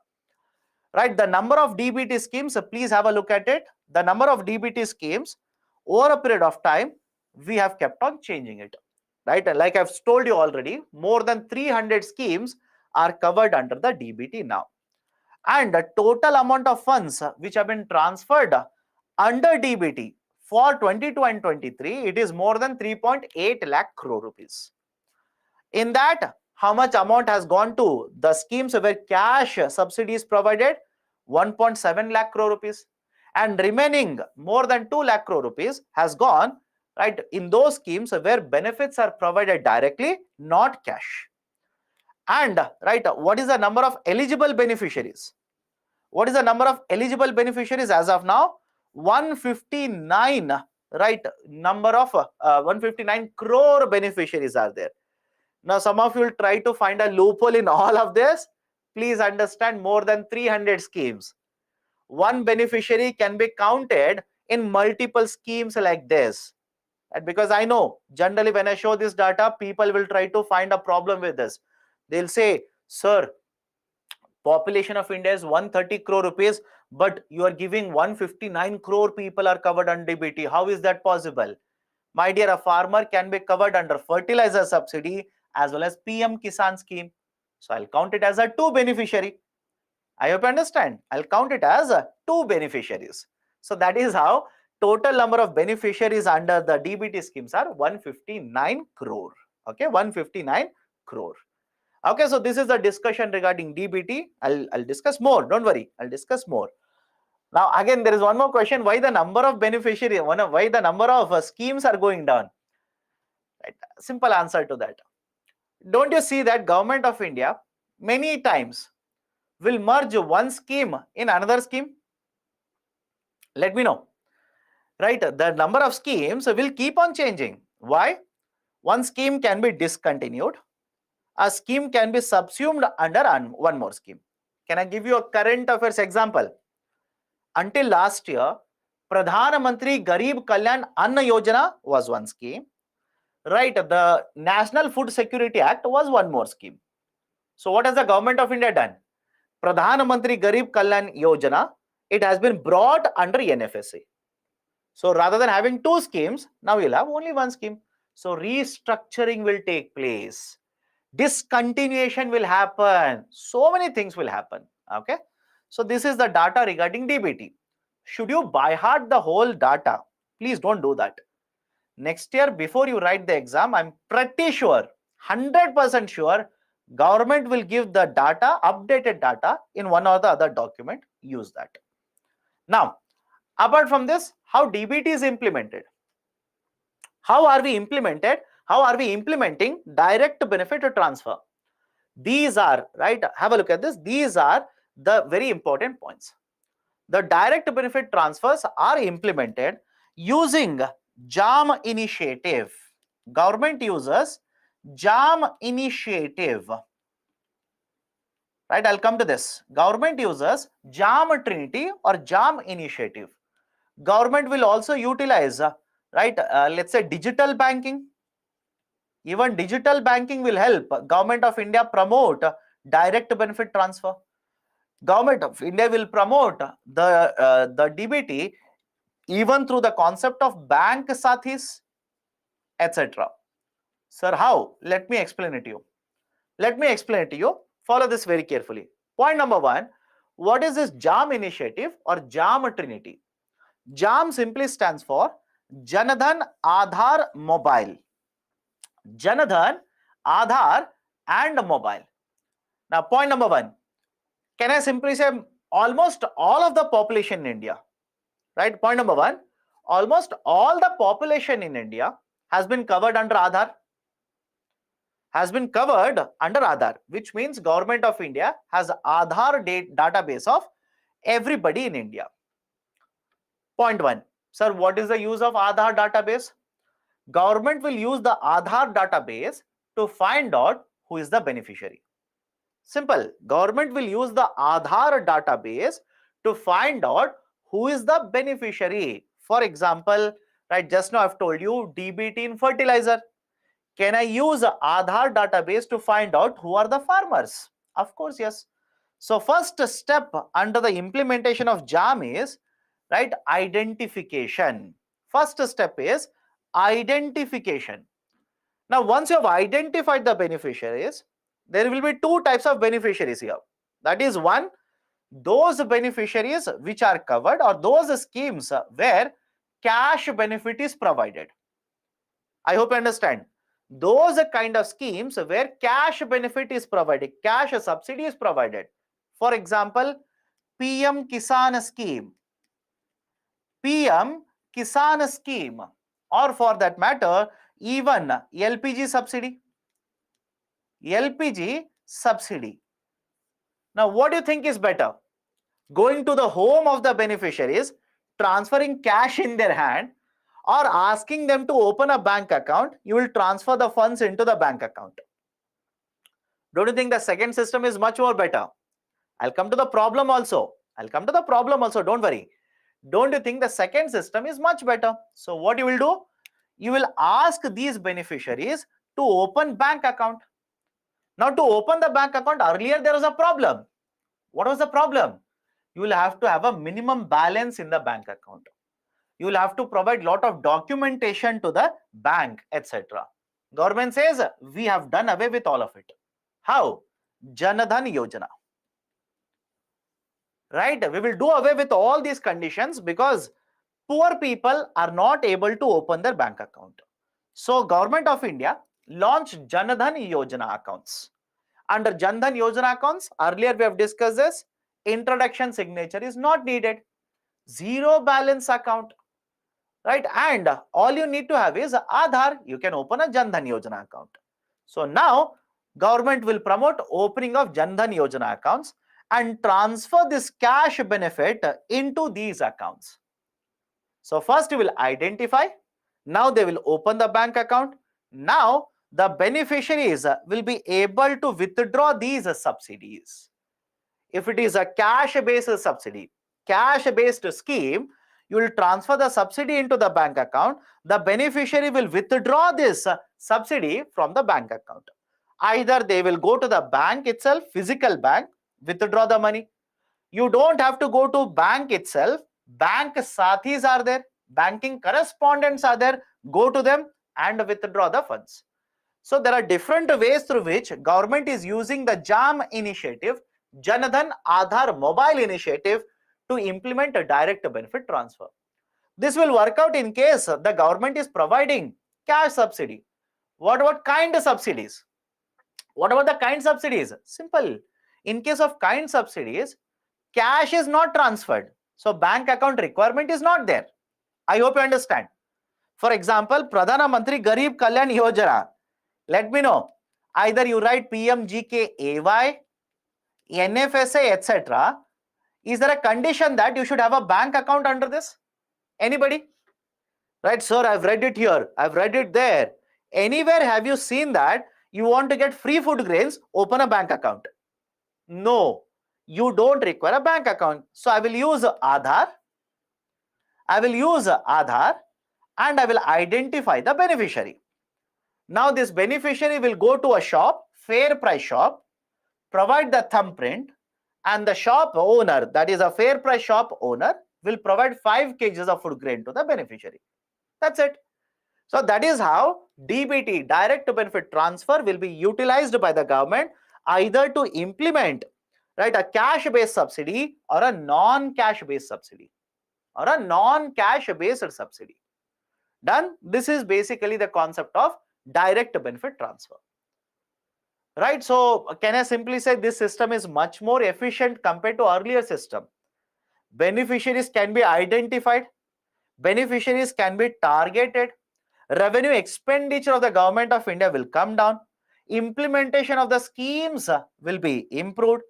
Right, the number of DBT schemes, please have a look at it. The number of DBT schemes over a period of time, we have kept on changing it. Right, like I've told you already, more than 300 schemes are covered under the DBT now. And the total amount of funds which have been transferred under DBT for 22 and 23, it is more than 3.8 lakh crore rupees. In that, how much amount has gone to the schemes where cash subsidies provided? 1.7 lakh crore rupees. And remaining more than 2 lakh crore rupees has gone, right, in those schemes where benefits are provided directly, not cash. And right, what is the number of eligible beneficiaries? What is the number of eligible beneficiaries as of now? 159, right, number of 159 crore beneficiaries are there. Now, some of you will try to find a loophole in all of this. Please understand, more than 300 schemes. One beneficiary can be counted in multiple schemes like this. And because I know, generally when I show this data, people will try to find a problem with this. They'll say, sir, population of India is 130 crore rupees, but you are giving 159 crore people are covered under DBT. How is that possible? My dear, a farmer can be covered under fertilizer subsidy as well as PM Kisan scheme. So I'll count it as a two beneficiary. I hope you understand. I'll count it as two beneficiaries. So that is how total number of beneficiaries under the DBT schemes are 159 crore. Okay, 159 crore. Okay, so this is the discussion regarding DBT. I'll discuss more. Don't worry, I'll discuss more. Now again, there is one more question: why the number of beneficiaries? Why the number of schemes are going down? Right? Simple answer to that. Don't you see that Government of India many times will merge one scheme in another scheme? Let me know. Right? The number of schemes will keep on changing. Why? One scheme can be discontinued. A scheme can be subsumed under one more scheme. Can I give you a current affairs example? Until last year, Pradhan Mantri Garib Kalyan Anna Yojana was one scheme. Right? The National Food Security Act was one more scheme. So what has the Government of India done? Pradhan Mantri Garib Kalyan Yojana, it has been brought under NFSA. So rather than having two schemes, now you'll have only one scheme. So restructuring will take place. Discontinuation will happen. So many things will happen. Okay. So this is the data regarding DBT. Should you by heart the whole data? Please don't do that. Next year, before you write the exam, I'm pretty sure, 100% sure, government will give the data, updated data in one or the other document. Use that. Now, apart from this, how DBT is implemented? How are we implemented? How are we implementing direct benefit transfer? These are, right, have a look at this. These are the very important points. The direct benefit transfers are implemented using JAM initiative. Government uses JAM initiative. Right, I'll come to this. Government uses JAM Trinity or JAM initiative. Government will also utilize, let's say digital banking. Even digital banking will help Government of India promote direct benefit transfer. Government of India will promote the DBT even through the concept of bank sathis, etc. Sir, how? Let me explain it to you. Let me explain it to you. Follow this very carefully. Point number one, what is this JAM initiative or JAM Trinity? JAM simply stands for Janadhan Aadhaar Mobile. Janadhan, Aadhaar and mobile. Now point number one, can I simply say almost all of the population in India, right? Point number one, almost all the population in India has been covered under Aadhaar. Has been covered under Aadhaar, which means Government of India has Aadhaar database of everybody in India. Point one, sir, what is the use of Aadhaar database? Government will use the Aadhaar database to find out who is the beneficiary. Simple. Government will use the Aadhaar database to find out who is the beneficiary. For example, right, just now I've told you DBT in fertilizer. Can I use Aadhaar database to find out who are the farmers? Of course, yes. So first step under the implementation of JAM is, right, identification. First step is identification. Now, once you have identified the beneficiaries, there will be two types of beneficiaries here. That is one, those beneficiaries which are covered or those schemes where cash benefit is provided. I hope you understand. Those kind of schemes where cash benefit is provided, cash subsidy is provided. For example, PM Kisan scheme, PM Kisan scheme, or for that matter, even LPG subsidy. LPG subsidy. Now, what do you think is better? Going to the home of the beneficiaries, transferring cash in their hand, or asking them to open a bank account, you will transfer the funds into the bank account. Don't you think the second system is much more better? I'll come to the problem also. Don't worry. Don't you think the second system is much better? So what you will do? You will ask these beneficiaries to open bank account. Now, to open the bank account, earlier there was a problem. What was the problem? You will have to have a minimum balance in the bank account. You will have to provide lot of documentation to the bank, etc. Government says we have done away with all of it. How? Janadhan Yojana. Right? We will do away with all these conditions because poor people are not able to open their bank account. So Government of India launched Janadhan Yojana accounts. Under Janadhan Yojana accounts, earlier we have discussed this, introduction signature is not needed. Zero balance account, right? And all you need to have is Aadhaar. You can open a Janadhan Yojana account. So now government will promote opening of Janadhan Yojana accounts and transfer this cash benefit into these accounts. So first you will identify, now they will open the bank account. Now the beneficiaries will be able to withdraw these subsidies. If it is a cash-based subsidy, cash-based scheme, you will transfer the subsidy into the bank account. The beneficiary will withdraw this subsidy from the bank account. Either they will go to the bank itself, physical bank, withdraw the money. You don't have to go to bank itself. Bank sathis are there, banking correspondents are there. Go to them and withdraw the funds. So there are different ways through which government is using the JAM initiative, Janadhan Aadhaar mobile initiative, to implement a direct benefit transfer. This will work out in case the government is providing cash subsidy. What about kind subsidies? What about the kind subsidies? Simple. In case of kind subsidies, cash is not transferred. So bank account requirement is not there. I hope you understand. For example, Pradhana Mantri Garib Kalyan Yojana. Let me know. Either you write PMGKAY, NFSA, etc. Is there a condition that you should have a bank account under this? Anybody? Right, sir, I've read it here. I've read it there. Anywhere have you seen that you want to get free food grains, open a bank account? No, you don't require a bank account. So I will use Aadhaar. I will use Aadhaar and I will identify the beneficiary. Now this beneficiary will go to a shop, fair price shop, provide the thumbprint, and the shop owner, that is a fair price shop owner, will provide 5 kgs of food grain to the beneficiary. That's it. So that is how DBT, direct benefit transfer, will be utilized by the government either to implement, right, a cash based subsidy or a non-cash based subsidy or a non-cash based subsidy. Done. This is basically the concept of direct benefit transfer. Right. So can I simply say this system is much more efficient compared to earlier system? Beneficiaries can be identified, beneficiaries can be targeted, revenue expenditure of the government of India will come down, implementation of the schemes will be improved,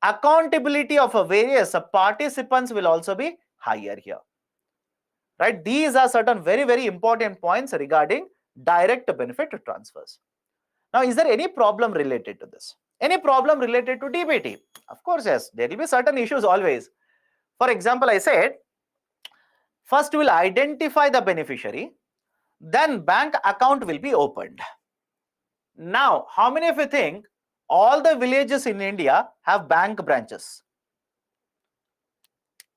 accountability of various participants will also be higher here. Right? These are certain very, very important points regarding direct benefit transfers. Now, is there any problem related to this? Any problem related to DBT? Of course, yes. There will be certain issues always. For example, I said, first we will identify the beneficiary, then bank account will be opened. Now, how many of you think all the villages in India have bank branches?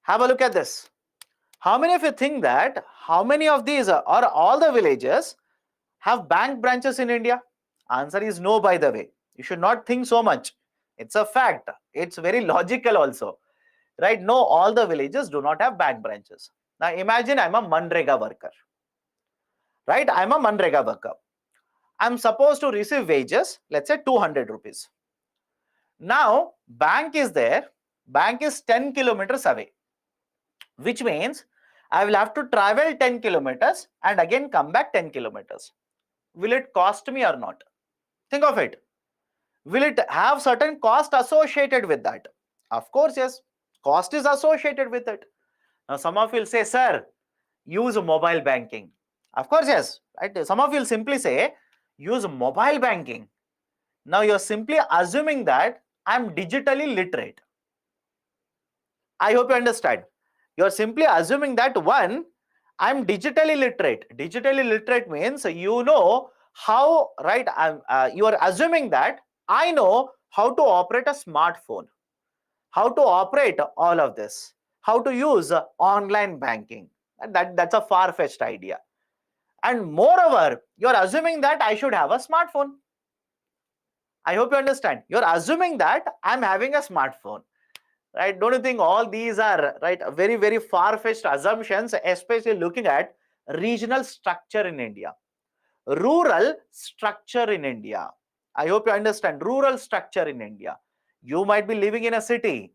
Have a look at this. How many of you think that how many of these or all the villages have bank branches in India? Answer is no, by the way. You should not think so much. It's a fact. It's very logical also. Right? No, all the villages do not have bank branches. Now imagine I'm a Manrega worker. Right? I'm a Manrega worker. I'm supposed to receive wages, let's say 200 rupees. Now, bank is there. Bank is 10 kilometers away, which means I will have to travel 10 kilometers and again come back 10 kilometers. Will it cost me or not? Think of it. Will it have certain cost associated with that? Of course, yes. Cost is associated with it. Now, some of you will say, sir, use mobile banking. Of course, yes. Right? Some of you will simply say, use mobile banking. Now, you're simply assuming that I'm digitally literate. I hope you understand. You're simply assuming that one, I'm digitally literate. Digitally literate means you know how, right? You are assuming that I know how to operate a smartphone, how to operate all of this, how to use online banking. That's a far-fetched idea. And moreover, you're assuming that I should have a smartphone. I hope you understand. You're assuming that I'm having a smartphone, right? Don't you think all these are, right, very, very far-fetched assumptions, especially looking at regional structure in India, rural structure in India. I hope you understand rural structure in India. You might be living in a city,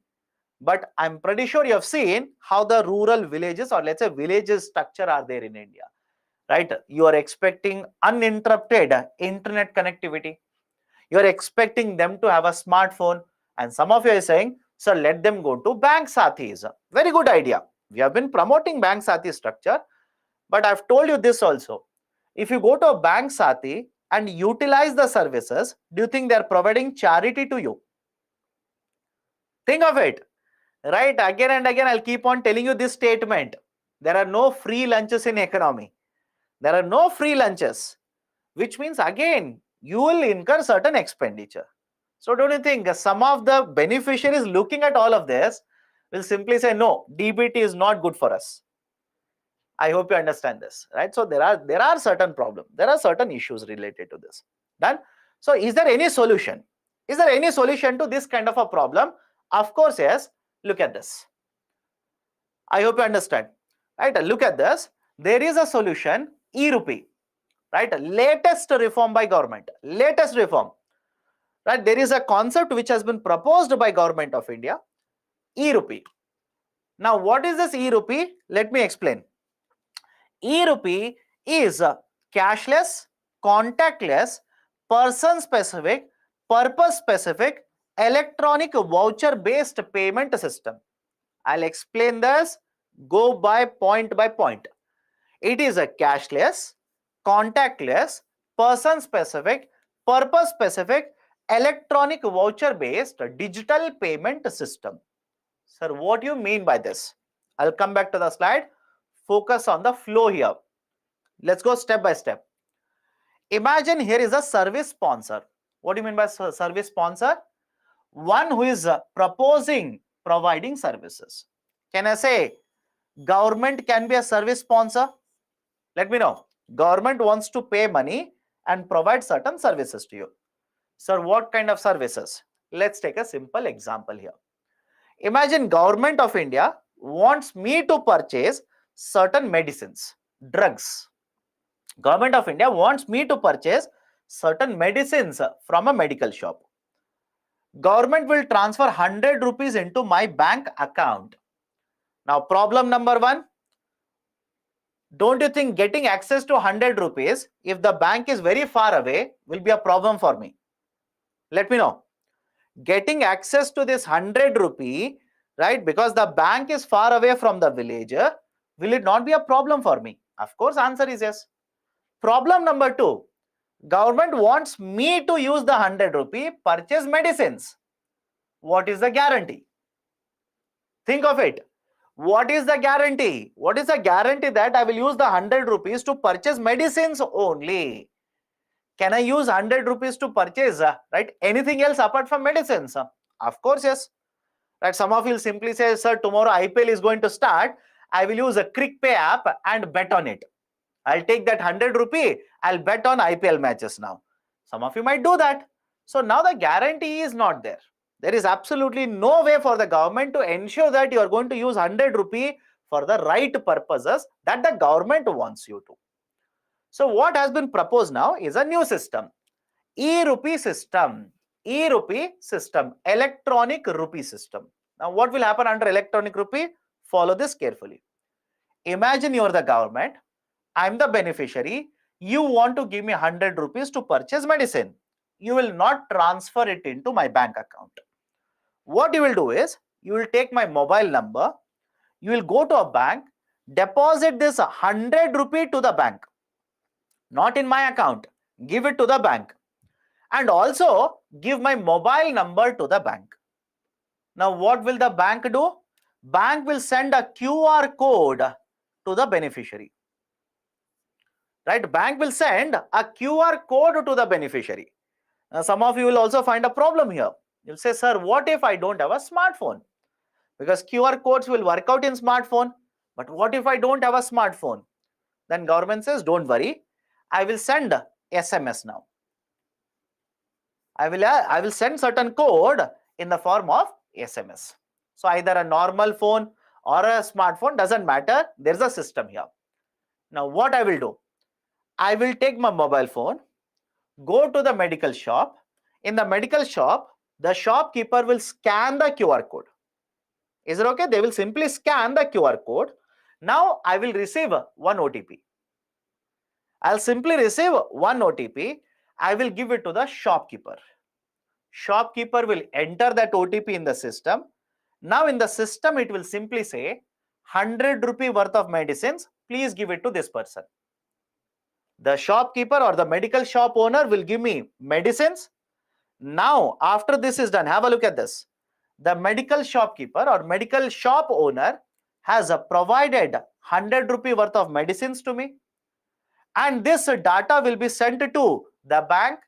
but I'm pretty sure you have seen how the rural villages, or let's say villages structure, are there in India, right? You are expecting uninterrupted internet connectivity. You're expecting them to have a smartphone, and some of you are saying, sir, let them go to bank sathis. Very good idea. We have been promoting bank sathi structure, but I've told you this also. If you go to a bank sathi and utilize the services, do you think they're providing charity to you? Think of it, right? Again and again, I'll keep on telling you this statement. There are no free lunches in economy. There are no free lunches, which means again, you will incur certain expenditure. So don't you think some of the beneficiaries looking at all of this will simply say, no, DBT is not good for us. I hope you understand this, right? So there are certain problems. There are certain issues related to this. Done. So is there any solution? Is there any solution to this kind of a problem? Of course, yes. Look at this. I hope you understand. Right? Look at this. There is a solution, e-rupee. Right? Latest reform by government. Latest reform. Right? There is a concept which has been proposed by Government of India, e-rupee. Now, what is this e-rupee? Let me explain. E-rupee is a cashless, contactless, person-specific, purpose-specific, electronic voucher-based payment system. I'll explain this, go by point by point. It is a cashless, contactless, person-specific, purpose-specific, electronic voucher-based digital payment system. Sir, what do you mean by this? I'll come back to the slide. Focus on the flow here. Let's go step by step. Imagine here is a service sponsor. What do you mean by service sponsor? One who is providing services. Can I say government can be a service sponsor? Let me know. Government wants to pay money and provide certain services to you. Sir, what kind of services? Let's take a simple example here. Imagine Government of India wants me to purchase certain medicines, drugs. Government of India wants me to purchase certain medicines from a medical shop. Government will transfer 100 rupees into my bank account. Now, problem number one, don't you think getting access to 100 rupees, if the bank is very far away, will be a problem for me? Let me know. Getting access to this 100 rupee, right, because the bank is far away from the villager, will it not be a problem for me? Of course, answer is yes. Problem number two, government wants me to use the 100 rupee, purchase medicines. What is the guarantee? Think of it. What is the guarantee? What is the guarantee that I will use the 100 rupees to purchase medicines only? Can I use 100 rupees to purchase, right, anything else apart from medicines? Of course, yes. Right, some of you will simply say, sir, tomorrow IPL is going to start. I will use a CrickPay app and bet on it. I'll take that 100 rupee. I'll bet on IPL matches now. Some of you might do that. So now the guarantee is not there. There is absolutely no way for the government to ensure that you are going to use 100 rupee for the right purposes that the government wants you to. So what has been proposed now is a new system, e-rupee system. E-rupee system, electronic rupee system. Now what will happen under electronic rupee? Follow this carefully. Imagine you are the government, I'm the beneficiary, you want to give me 100 rupees to purchase medicine. You will not transfer it into my bank account. What you will do is, you will take my mobile number, you will go to a bank, deposit this 100 rupee to the bank. Not in my account, give it to the bank. And also give my mobile number to the bank. Now what will the bank do? Bank will send a QR code to the beneficiary. Right? Bank will send a QR code to the beneficiary. Now some of you will also find a problem here. You'll say, sir, what if I don't have a smartphone? Because QR codes will work out in smartphone, But what if I don't have a smartphone? Then government says, don't worry, I will send SMS now. I will send certain code in the form of SMS. So either a normal phone or a smartphone, doesn't matter. There's a system here. Now what I will do? I will take my mobile phone, go to the medical shop. In the medical shop, the shopkeeper will scan the QR code. Is it okay? They will simply scan the QR code. Now I will receive one OTP. I'll simply receive one OTP. I will give it to the shopkeeper. Shopkeeper will enter that OTP in the system. Now in the system, it will simply say 100 rupee worth of medicines, please give it to this person. The shopkeeper or the medical shop owner will give me medicines. Now, after this is done, have a look at this. The medical shopkeeper or medical shop owner has provided 100 rupee worth of medicines to me. And this data will be sent to the bank.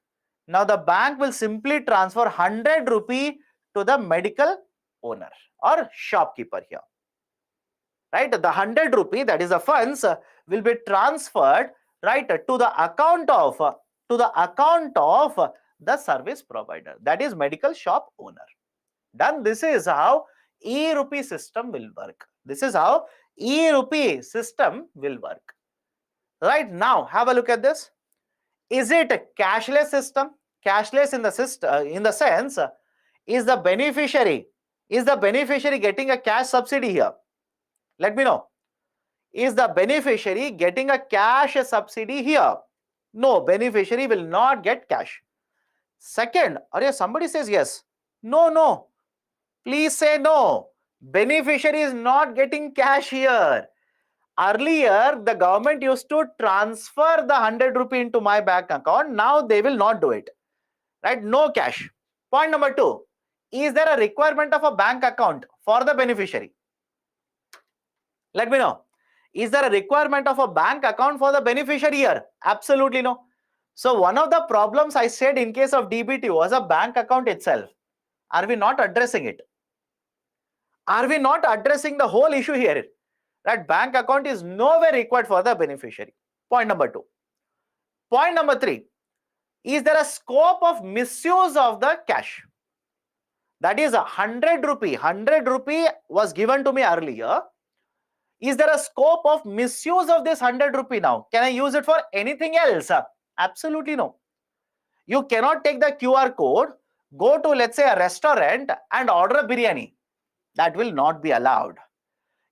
Now, the bank will simply transfer 100 rupee to the medical owner or shopkeeper here. Right? The 100 rupee, that is the funds, will be transferred right to the account of the service provider, that is medical shop owner. Done. This is how e-rupee system will work. This is how e-rupee system will work. Right now, have a look at this. Is it a cashless system? Cashless in the system, in the sense, is the beneficiary getting a cash subsidy here? Let me know. Is the beneficiary getting a cash subsidy here? No, beneficiary will not get cash. Second, or somebody says yes. No. Please say no. Beneficiary is not getting cash here. Earlier, the government used to transfer the 100 rupee into my bank account. Now they will not do it. Right? No cash. Point number 2. Is there a requirement of a bank account for the beneficiary? Let me know. Is there a requirement of a bank account for the beneficiary here? Absolutely no. So one of the problems I said in case of DBT was a bank account itself. Are we not addressing it? Are we not addressing the whole issue here? That bank account is nowhere required for the beneficiary. Point number 2. Point number 3. Is there a scope of misuse of the cash? That is 100 rupee. 100 rupee was given to me earlier. Is there a scope of misuse of this 100 rupee now? Can I use it for anything else? Absolutely no. You cannot take the QR code, go to, let's say, a restaurant and order a biryani. That will not be allowed.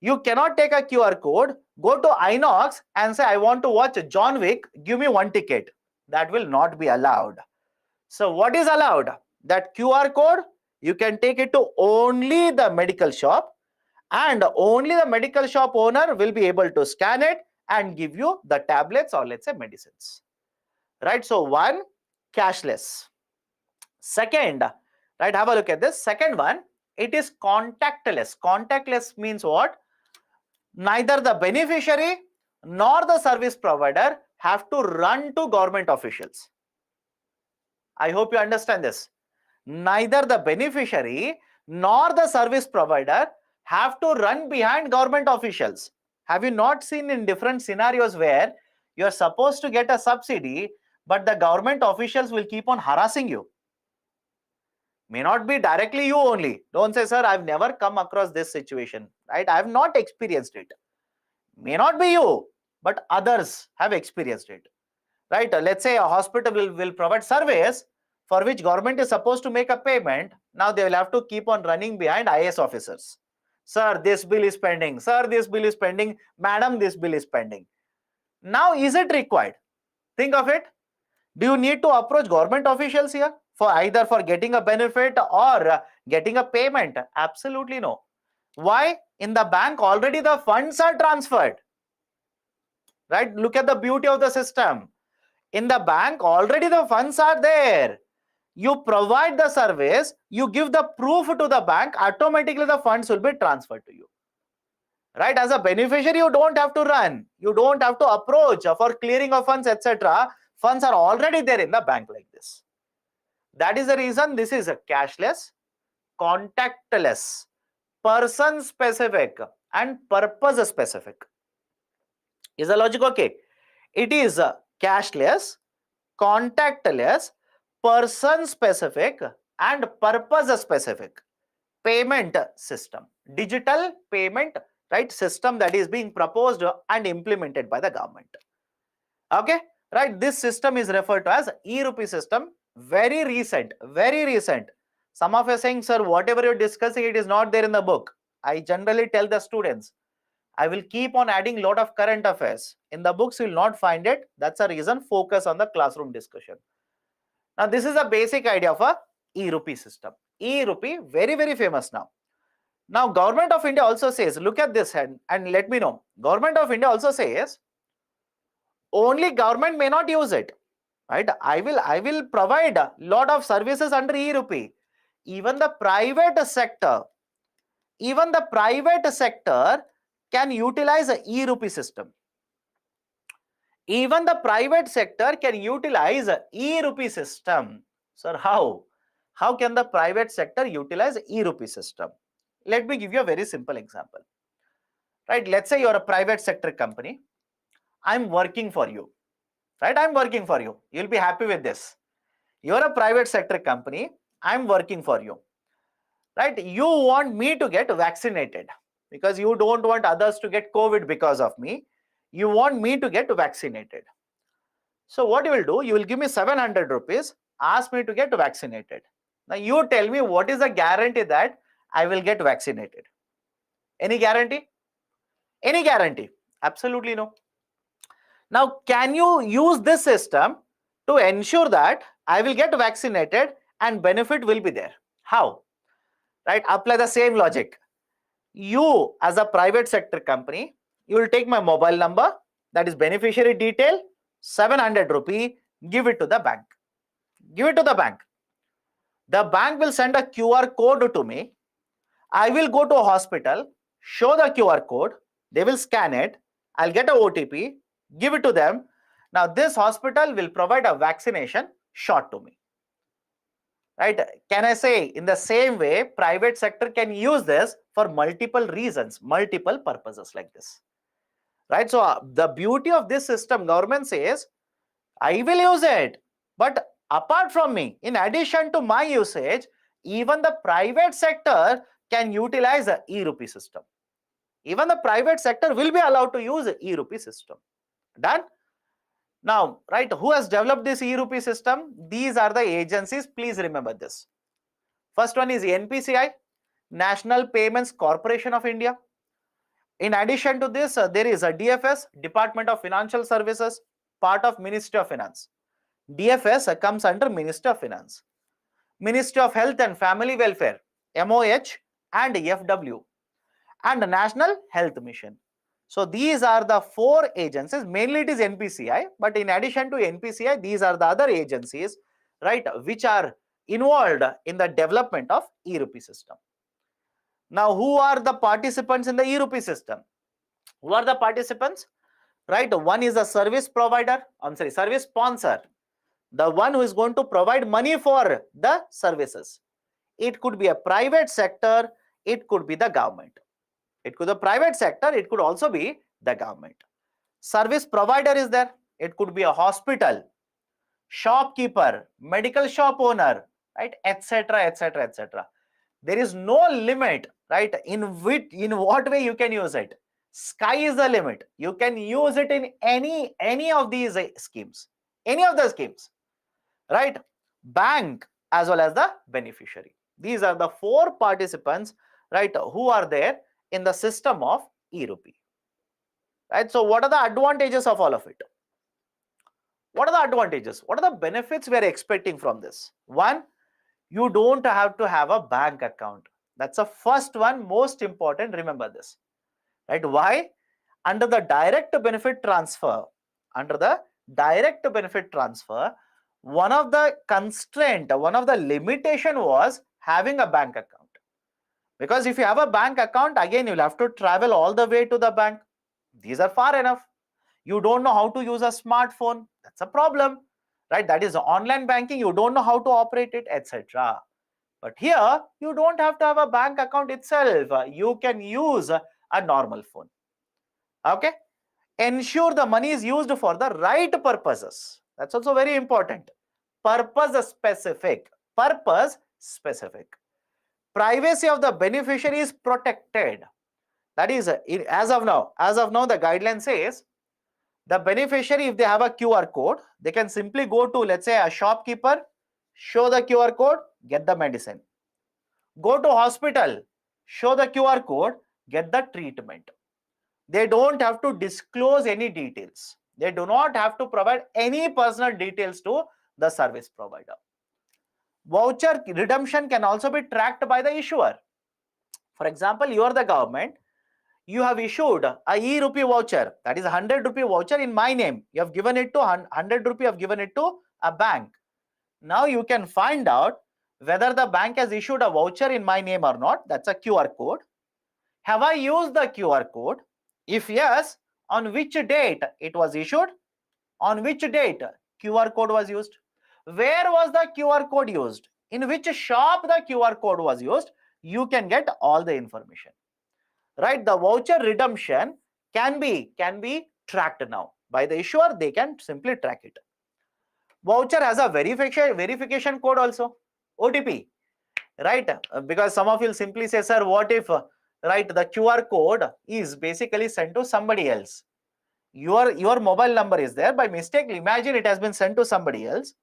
You cannot take a QR code, go to Inox and say, I want to watch John Wick, give me one ticket. That will not be allowed. So what is allowed? That QR code, you can take it to only the medical shop, and only the medical shop owner will be able to scan it and give you the tablets or, let's say, medicines. Right? So 1, cashless. Second, right, have a look at this. Second one, it is contactless. Contactless means what? Neither the beneficiary nor the service provider have to run to government officials. I hope you understand this. Neither the beneficiary nor the service provider have to run behind government officials. Have you not seen in different scenarios where you are supposed to get a subsidy, but the government officials will keep on harassing you? May not be directly you only. Don't say, sir, I've never come across this situation. Right? I have not experienced it. May not be you, but others have experienced it. Right? Let's say a hospital will provide service for which government is supposed to make a payment. Now they will have to keep on running behind IAS officers. Sir, this bill is pending. Sir, this bill is pending. Madam, this bill is pending. Now, is it required? Think of it. Do you need to approach government officials here for either for getting a benefit or getting a payment? Absolutely no. Why? In the bank, already the funds are transferred. Right? Look at the beauty of the system. In the bank, already the funds are there. You provide the service, you give the proof to the bank, automatically the funds will be transferred to you. Right? As a beneficiary, you don't have to run. You don't have to approach for clearing of funds, etc. Funds are already there in the bank like this. That is the reason this is a cashless, contactless, person specific. and purpose specific. Is the logic okay? It is cashless, contactless, person specific, and purpose specific payment system. Digital payment, right, system that is being proposed and implemented by the government. Okay, right. This system is referred to as e-rupee system. Very recent, very recent. Some of you are saying, sir, whatever you're discussing, it is not there in the book. I generally tell the students, I will keep on adding a lot of current affairs. In the books, you will not find it. That's a reason. Focus on the classroom discussion. Now, this is a basic idea of a e-rupee system. E-rupee, very, very famous now. Now, Government of India also says, look at this and let me know. Government of India also says, only government may not use it. Right? I will provide a lot of services under e-rupee. Even the private sector, can utilize a e-rupee system. Even the private sector can utilize a e-rupee system. Sir, how? How can the private sector utilize e-rupee system? Let me give you a very simple example. Right? Let's say you're a private sector company. I'm working for you. Right? I'm working for you. You'll be happy with this. You're a private sector company. I'm working for you. Right? You want me to get vaccinated because you don't want others to get COVID because of me. You want me to get vaccinated. So what you will do, you will give me 700 rupees, ask me to get vaccinated. Now you tell me what is the guarantee that I will get vaccinated? Any guarantee? Any guarantee? Absolutely no. Now can you use this system to ensure that I will get vaccinated and benefit will be there? How? Right? Apply the same logic. You as a private sector company, you will take my mobile number, that is beneficiary detail, 700 rupee, give it to the bank. Give it to the bank. The bank will send a QR code to me. I will go to a hospital, show the QR code, they will scan it, I'll get a OTP, give it to them. Now this hospital will provide a vaccination shot to me. Right? Can I say in the same way, private sector can use this for multiple reasons, multiple purposes like this. Right? So the beauty of this system, government says, I will use it, but apart from me, in addition to my usage, even the private sector can utilize the e-rupee system. Even the private sector will be allowed to use the e-rupee system. Done? Now, right, who has developed this e-rupee system? These are the agencies. Please remember this. First one is NPCI, National Payments Corporation of India. In addition to this, there is a DFS, Department of Financial Services, part of Ministry of Finance. DFS comes under Ministry of Finance. Ministry of Health and Family Welfare, MOH and FW, and National Health Mission. So these are the four agencies. Mainly it is NPCI, but in addition to NPCI, these are the other agencies, right, which are involved in the development of e-rupee system. Now, who are the participants in the e-rupee system? Who are the participants? Right, one is a service provider, service sponsor, the one who is going to provide money for the services. It could be a private sector, it could be the government. It could be the private sector, it could also be the government. Service provider is there. It could be a hospital, shopkeeper, medical shop owner, right, etc., etc., etc. There is no limit, right, in what way you can use it. Sky is the limit. You can use it in any of these schemes, any of the schemes, right? Bank as well as the beneficiary. These are the four participants, right, who are there in the system of e-rupee. Right? So what are the advantages of all of it? What are the advantages? What are the benefits we are expecting from this? One, you don't have to have a bank account. That's the first one, most important. Remember this. Right? Why? Under the direct benefit transfer, one of the constraint, one of the limitation was having a bank account. Because if you have a bank account, again, you'll have to travel all the way to the bank. These are far enough. You don't know how to use a smartphone. That's a problem, right? That is online banking. You don't know how to operate it, etc. But here, you don't have to have a bank account itself. You can use a normal phone. Okay. Ensure the money is used for the right purposes. That's also very important. Purpose specific. Purpose specific. Privacy of the beneficiary is protected. That is, as of now, the guideline says the beneficiary, if they have a QR code, they can simply go to, let's say, a shopkeeper, show the QR code, get the medicine. Go to hospital, show the QR code, get the treatment. They don't have to disclose any details. They do not have to provide any personal details to the service provider. Voucher redemption can also be tracked by the issuer. For example, you are the government, you have issued a e-rupee voucher, that is 100 rupee voucher in my name. You have given it to 100 rupee, you have given it to a bank. Now you can find out whether the bank has issued a voucher in my name or not. That's a QR code. Have I used the QR code? If yes, on which date it was issued? On which date QR code was used? Where was the QR code used? In which shop the QR code was used? You can get all the information. Right? The voucher redemption can be tracked now by the issuer. They can simply track it. Voucher has a verification code also, OTP. Right? Because some of you will simply say, sir, what if right, the QR code is basically sent to somebody else? Your mobile number is there, by mistake, imagine it has been sent to somebody else.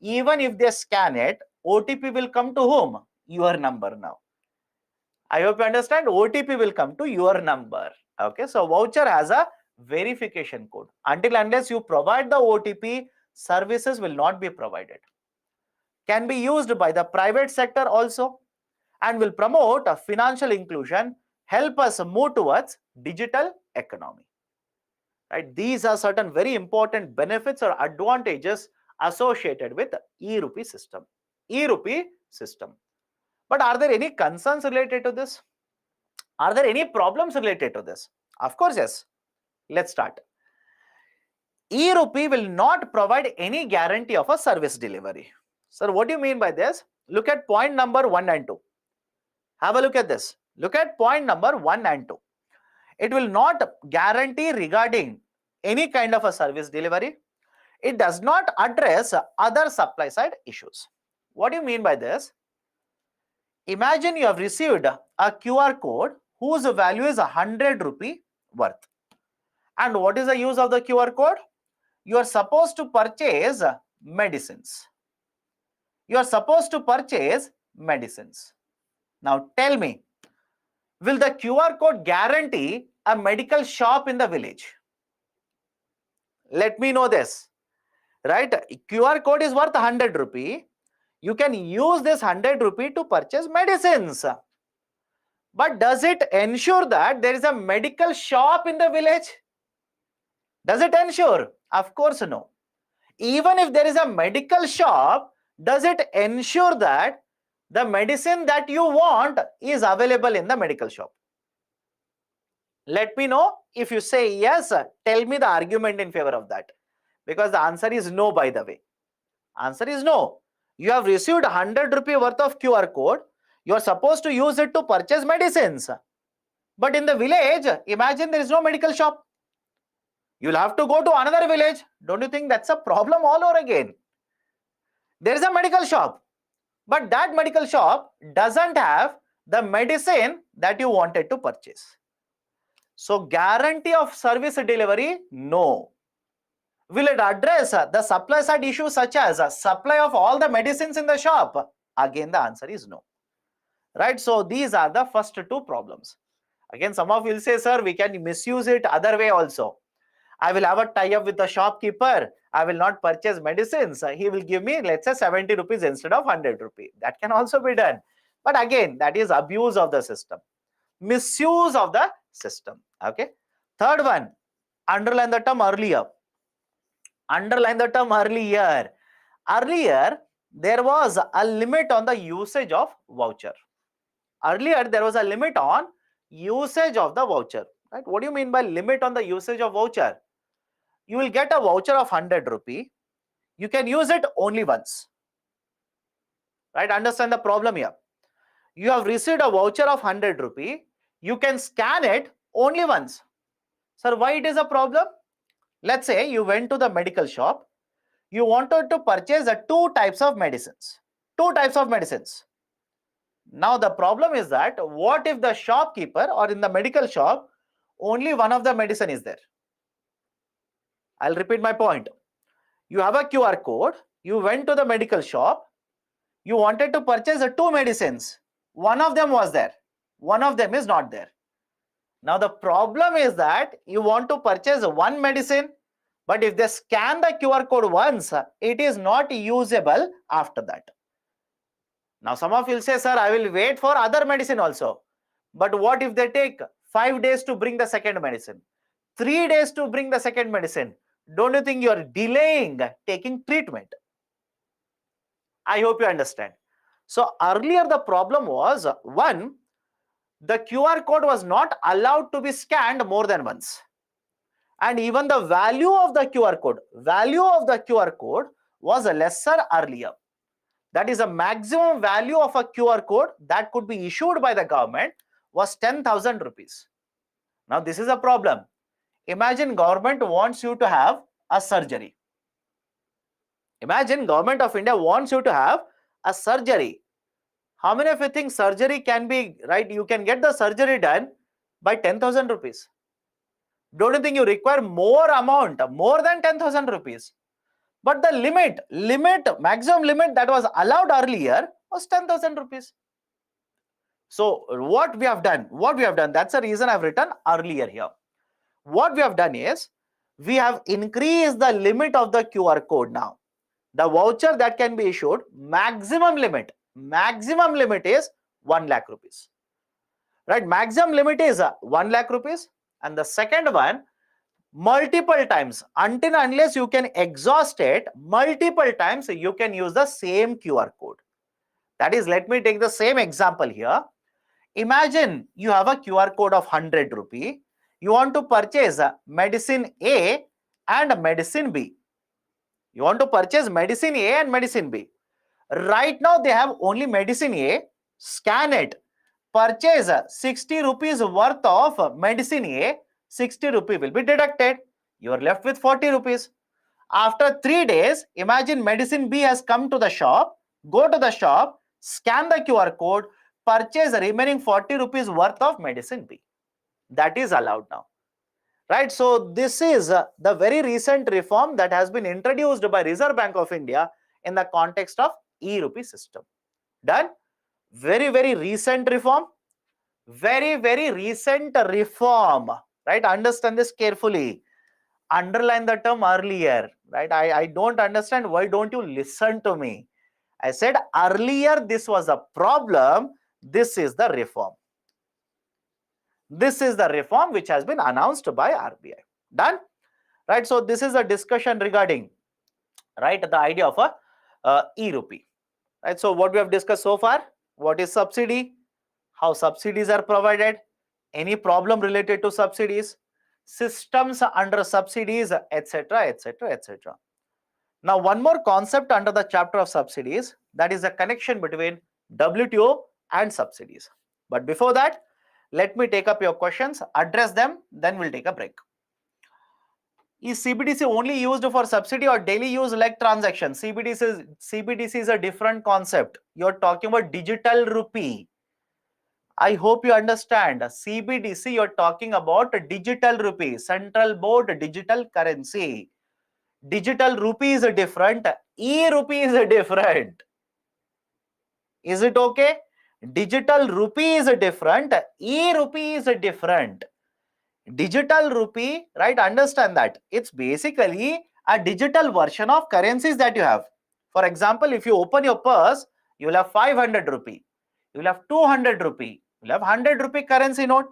Even if they scan it, OTP will come to whom? Your number now. I hope you understand. OTP will come to your number. Okay, so voucher has a verification code. Until unless you provide the OTP, services will not be provided. Can be used by the private sector also, and will promote a financial inclusion, help us move towards digital economy. Right? These are certain very important benefits or advantages associated with e-rupee system. E-rupee system. But are there any concerns related to this? Are there any problems related to this? Of course, yes. Let's start. E-rupee will not provide any guarantee of a service delivery. Sir, what do you mean by this? Look at point number 1 and 2. Have a look at this. Look at point number 1 and 2. It will not guarantee regarding any kind of a service delivery. It does not address other supply side issues. What do you mean by this? Imagine you have received a QR code whose value is 100 rupee worth. And what is the use of the QR code? You are supposed to purchase medicines. You are supposed to purchase medicines. Now tell me, will the QR code guarantee a medical shop in the village? Let me know this. Right? QR code is worth 100 rupee. You can use this 100 rupee to purchase medicines. But does it ensure that there is a medical shop in the village? Does it ensure? Of course no. Even if there is a medical shop, does it ensure that the medicine that you want is available in the medical shop? Let me know. If you say yes, tell me the argument in favor of that. Because the answer is no, by the way. Answer is no. You have received 100 rupee worth of QR code. You are supposed to use it to purchase medicines. But in the village, imagine there is no medical shop. You'll have to go to another village. Don't you think that's a problem all over again? There is a medical shop, but that medical shop doesn't have the medicine that you wanted to purchase. So guarantee of service delivery, no. Will it address the supply side issues such as supply of all the medicines in the shop? Again, the answer is no. Right? So these are the first two problems. Again, some of you will say, sir, we can misuse it other way also. I will have a tie-up with the shopkeeper. I will not purchase medicines. He will give me, let's say, 70 rupees instead of 100 rupees. That can also be done. But again, that is abuse of the system. Misuse of the system. Okay. Third one, underline the term earlier. Underline the term earlier. Earlier, there was a limit on the usage of voucher. Earlier, there was a limit on usage of the voucher. Right? What do you mean by limit on the usage of voucher? You will get a voucher of 100 rupee. You can use it only once. Right? Understand the problem here. You have received a voucher of 100 rupee. You can scan it Only once. Sir, why it is a problem? Let's say you went to the medical shop. You wanted to purchase two types of medicines. Two types of medicines. Now the problem is that what if the shopkeeper or in the medical shop only one of the medicine is there? I'll repeat my point. You have a QR code. You went to the medical shop. You wanted to purchase two medicines. One of them was there. One of them is not there. Now the problem is that you want to purchase one medicine, but if they scan the QR code once, it is not usable after that. Now some of you will say, sir, I will wait for other medicine also. But what if they take 5 days to bring the second medicine? 3 days to bring the second medicine? Don't you think you are delaying taking treatment? I hope you understand. So earlier the problem was, one, the QR code was not allowed to be scanned more than once. And even the value of the QR code was lesser earlier. That is, a maximum value of a QR code that could be issued by the government was 10,000 rupees. Now this is a problem. Imagine government wants you to have a surgery. Imagine government of India wants you to have a surgery. How many of you think surgery can be, right? You can get the surgery done by 10,000 rupees. Don't you think you require more amount, more than 10,000 rupees? But the maximum limit that was allowed earlier was 10,000 rupees. So what we have done, that's the reason I've written earlier here. What we have done is, we have increased the limit of the QR code now. The voucher that can be issued, maximum limit is 1 lakh rupees. Right? Maximum limit is 1 lakh rupees. And the second one, multiple times, until unless you can exhaust it, multiple times you can use the same QR code. That is, let me take the same example here. Imagine you have a QR code of 100 rupee. You want to purchase medicine A and medicine B. You want to purchase medicine A and medicine B. Right now they have only medicine A. Scan it. Purchase 60 rupees worth of medicine A. 60 rupees will be deducted. You are left with 40 rupees. After 3 days, imagine medicine B has come to the shop. Go to the shop, scan the QR code, purchase the remaining 40 rupees worth of medicine B. That is allowed now. Right? So this is the very recent reform that has been introduced by Reserve Bank of India in the context of e-rupee system. Done? Very, very recent reform. Very, very recent reform. Right? Understand this carefully. Underline the term earlier. Right? I don't understand. Why don't you listen to me? I said earlier this was a problem. This is the reform. This is the reform which has been announced by RBI. Done? Right? So this is a discussion regarding, right, the idea of a e-rupee. Right? So what we have discussed so far, what is subsidy, how subsidies are provided, any problem related to subsidies, systems under subsidies, etc., etc., etc. Now, one more concept under the chapter of subsidies, that is the connection between WTO and subsidies. But before that, let me take up your questions, address them, then we'll take a break. Is CBDC only used for subsidy or daily use like transaction? CBDC is a different concept. You're talking about digital rupee. I hope you understand. CBDC, you're talking about digital rupee, central board digital currency. Digital rupee is different. E-rupee is different. Is it okay? Digital rupee is different. E-rupee is different. Digital rupee, right? Understand that. It's basically a digital version of currencies that you have. For example, if you open your purse, you will have 500 rupee. You will have 200 rupee. You will have 100 rupee currency note.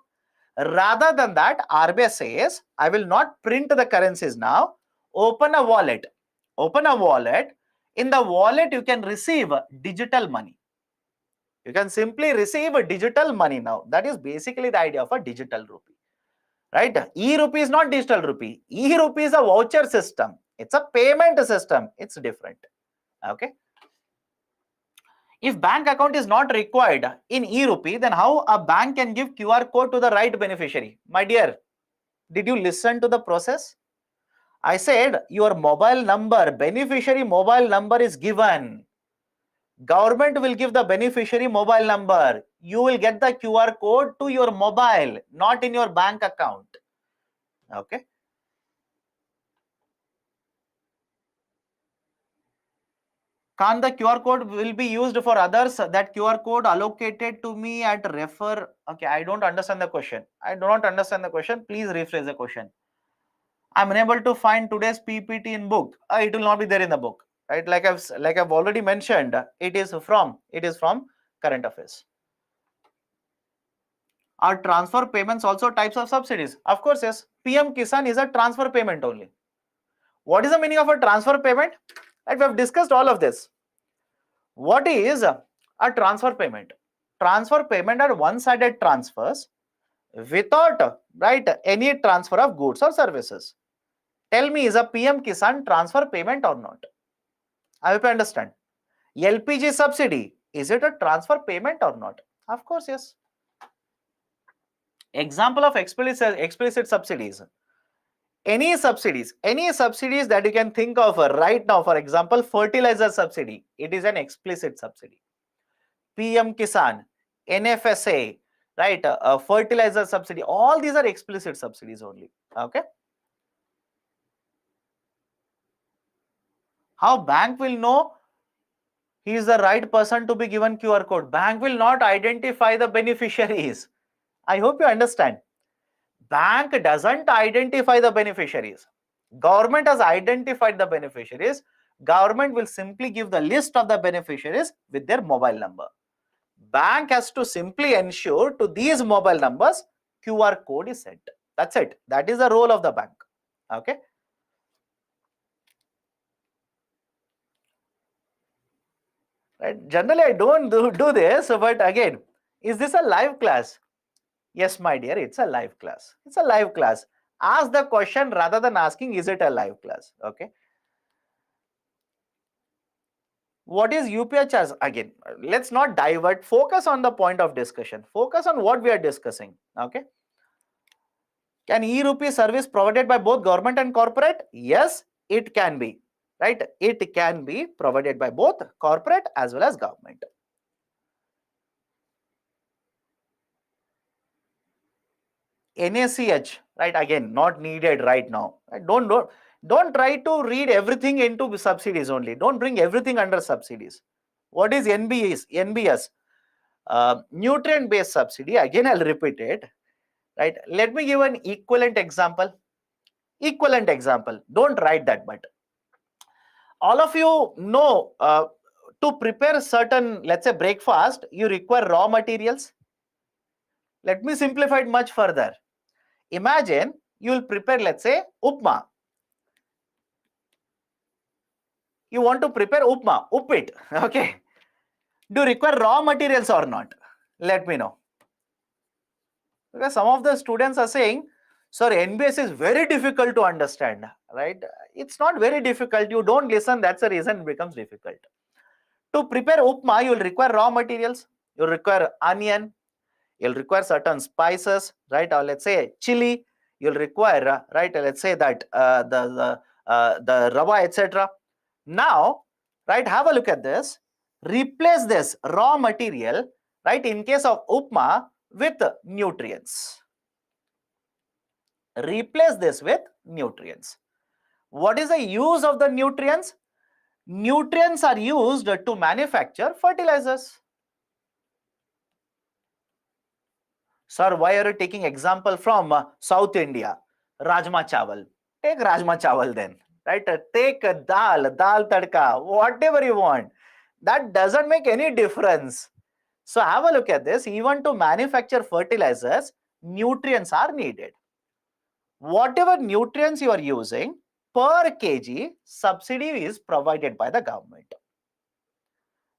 Rather than that, RBI says, I will not print the currencies now. Open a wallet. Open a wallet. In the wallet, you can receive digital money. You can simply receive digital money now. That is basically the idea of a digital rupee. Right? E-rupee is not digital rupee. E-rupee is a voucher system. It's a payment system. It's different. Okay. If bank account is not required in e-rupee, then how a bank can give QR code to the right beneficiary? My dear, did you listen to the process? I said your mobile number, beneficiary mobile number is given. Government will give the beneficiary mobile number. You will get the QR code to your mobile, not in your bank account. Okay. Can the QR code will be used for others? That QR code allocated to me at refer. Okay, I don't understand the question. I do not understand the question. Please rephrase the question. I'm unable to find today's PPT in book. It will not be there in the book, right? Like I've already mentioned, it is from current affairs. Are transfer payments also types of subsidies? Of course, yes. PM Kisan is a transfer payment only. What is the meaning of a transfer payment? Right, we have discussed all of this. What is a transfer payment? Transfer payment are one-sided transfers without any transfer of goods or services. Tell me, is a PM Kisan transfer payment or not? I hope you understand. LPG subsidy, is it a transfer payment or not? Of course, yes. Example of explicit subsidies. Any subsidies that you can think of right now, for example, fertilizer subsidy, it is an explicit subsidy. PM Kisan, NFSA, right? Fertilizer subsidy, all these are explicit subsidies only. Okay. How bank will know he is the right person to be given QR code? Bank will not identify the beneficiaries. I hope you understand. Bank doesn't identify the beneficiaries. Government has identified the beneficiaries. Government will simply give the list of the beneficiaries with their mobile number. Bank has to simply ensure to these mobile numbers QR code is sent. That's it. That is the role of the bank. Okay. Right. Generally, I don't do this, but again, is this a live class? Yes, my dear, it's a live class. It's a live class. Ask the question rather than asking, is it a live class? Okay. What is UPI charge? Again, let's not divert. Focus on the point of discussion. Focus on what we are discussing. Okay. Can e-rupee service provided by both government and corporate? Yes, it can be. Right? It can be provided by both corporate as well as government. NACH, right? Again, not needed right now. Right? Don't try to read everything into subsidies only. Don't bring everything under subsidies. What is NBS? Nutrient based subsidy. Again, I'll repeat it. Right? Let me give an equivalent example. Don't write that, but all of you know, to prepare certain, let's say, breakfast, you require raw materials. Let me simplify it much further. Imagine you will prepare, let's say, upma. You want to prepare upma, uppit. Okay. Do you require raw materials or not? Let me know. Because some of the students are saying, sir, NBS is very difficult to understand, right? It's not very difficult. You don't listen. That's the reason it becomes difficult. To prepare upma, you will require raw materials. You'll require onion. You'll require certain spices, right? Or let's say chili. You'll require, right? Let's say that the rava, etc. Now, right? Have a look at this. Replace this raw material, right? In case of upma, with nutrients. Replace this with nutrients. What is the use of the nutrients? Nutrients are used to manufacture fertilizers. Sir, why are you taking example from South India? Rajma chawal. Take Rajma chawal then. Right? Take dal tadka, whatever you want. That doesn't make any difference. So have a look at this. Even to manufacture fertilizers, nutrients are needed. Whatever nutrients you are using, per kg, subsidy is provided by the government.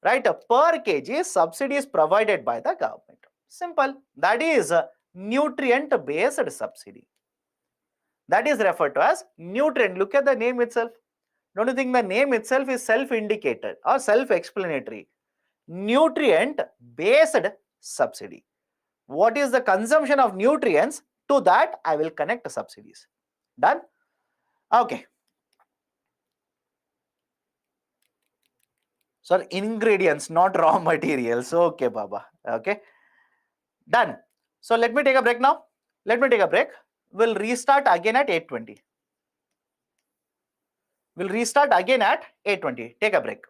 Right? Per kg, subsidy is provided by the government. Simple. That is a nutrient-based subsidy. That is referred to as nutrient. Look at the name itself. Don't you think the name itself is self-indicated or self-explanatory? nutrient based subsidy. What is the consumption of nutrients? To that I will connect subsidies. Done? Okay. So ingredients, not raw materials. Okay, Baba. Okay. Done. So let me take a break now. Let me take a break. We'll restart again at 8:20. We'll restart again at 8:20. Take a break.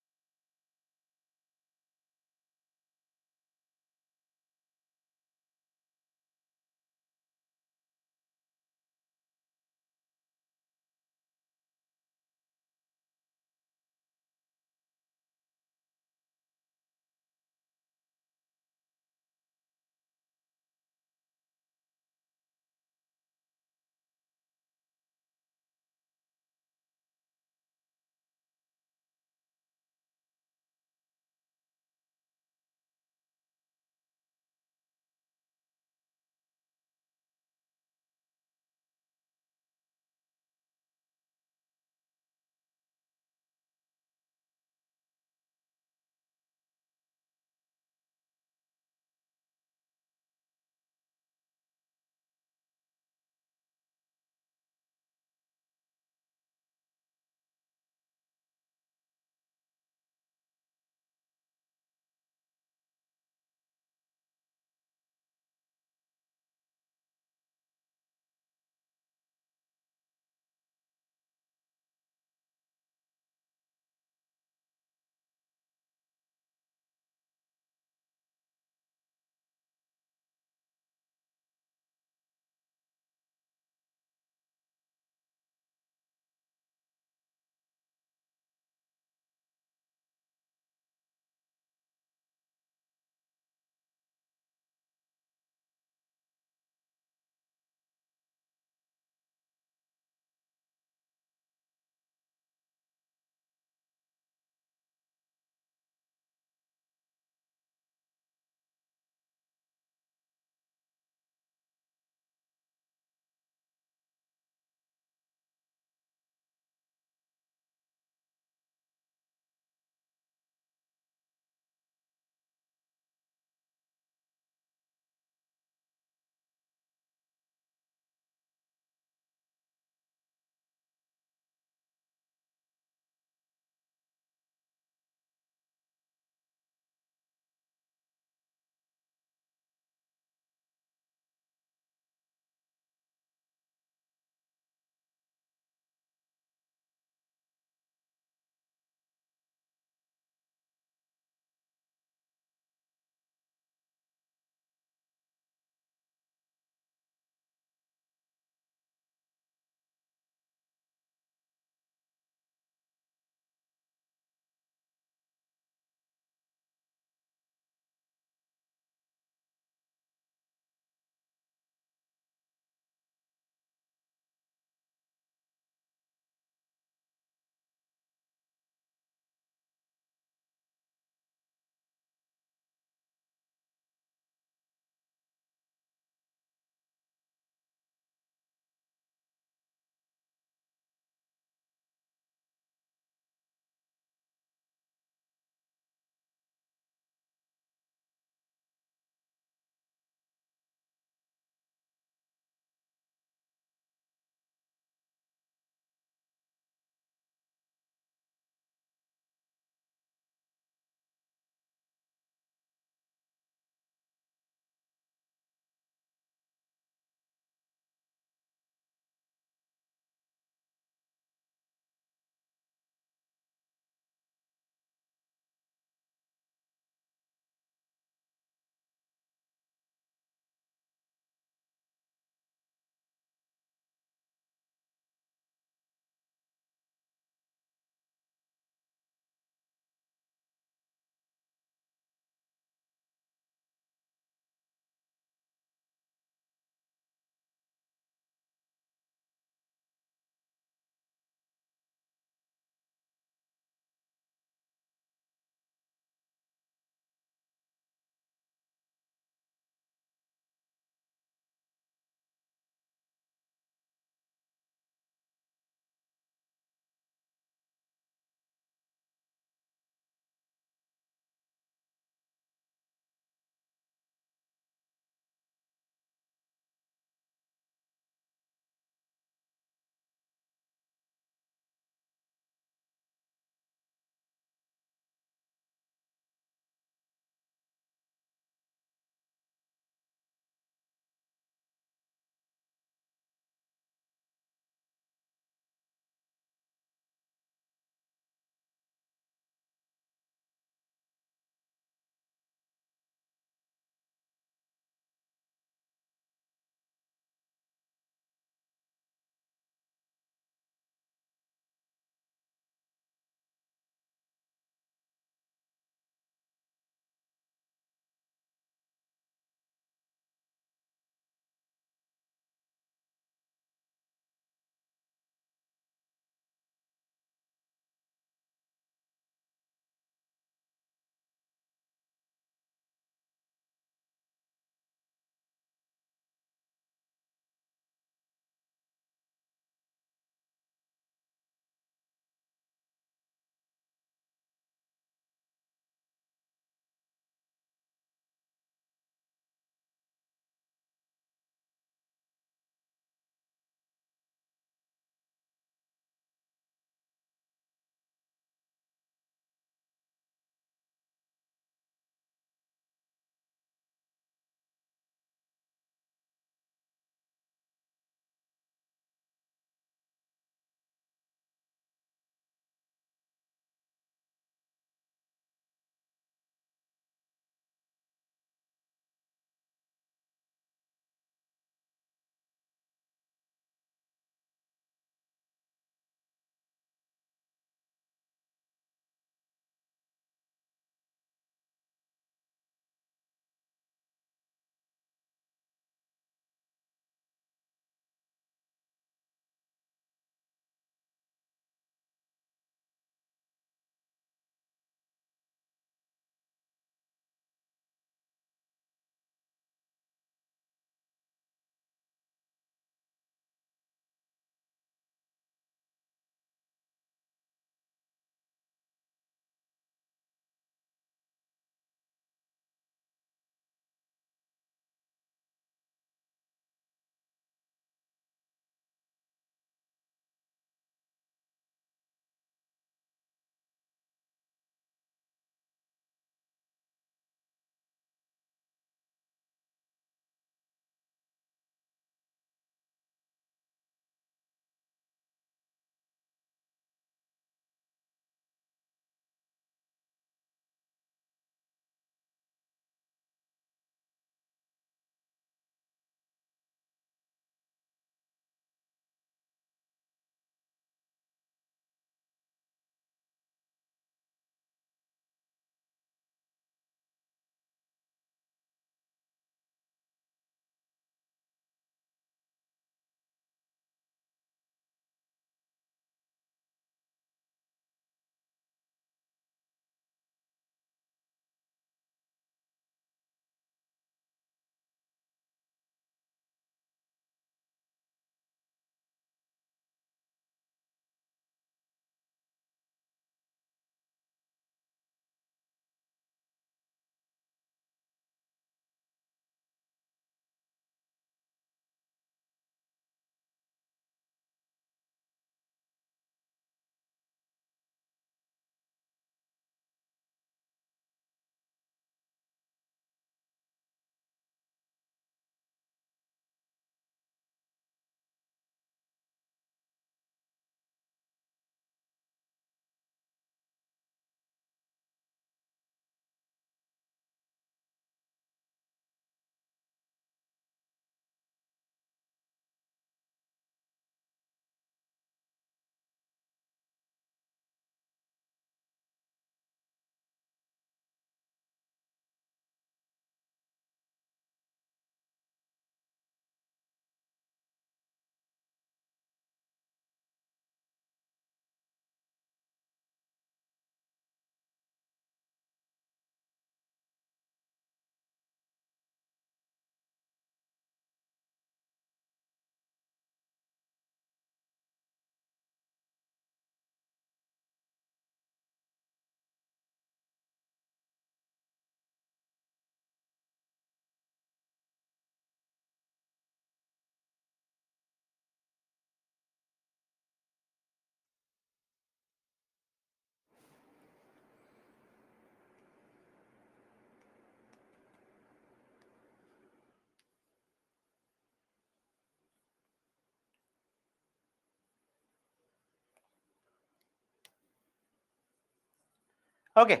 Okay,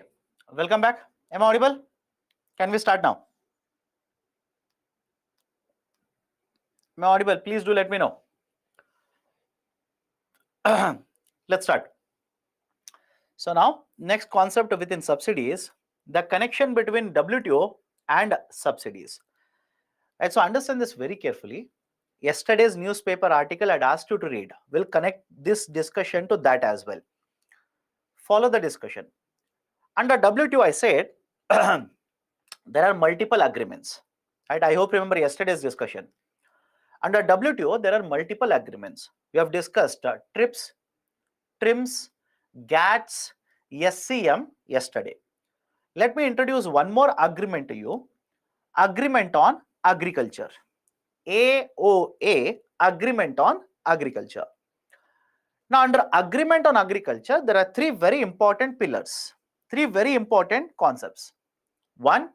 welcome back. Am I audible? Can we start now? Am I audible? Please do let me know. Let's start. So now, next concept within subsidies, the connection between WTO and subsidies. Right, so understand this very carefully. Yesterday's newspaper article had asked you to read. We'll connect this discussion to that as well. Follow the discussion. Under WTO, I said there are multiple agreements. Right? I hope you remember yesterday's discussion. Under WTO, there are multiple agreements. We have discussed TRIPS, TRIMS, GATS, SCM yesterday. Let me introduce one more agreement to you. Agreement on Agriculture. AOA, Agreement on Agriculture. Now, under Agreement on Agriculture, there are three very important pillars, three very important concepts. One,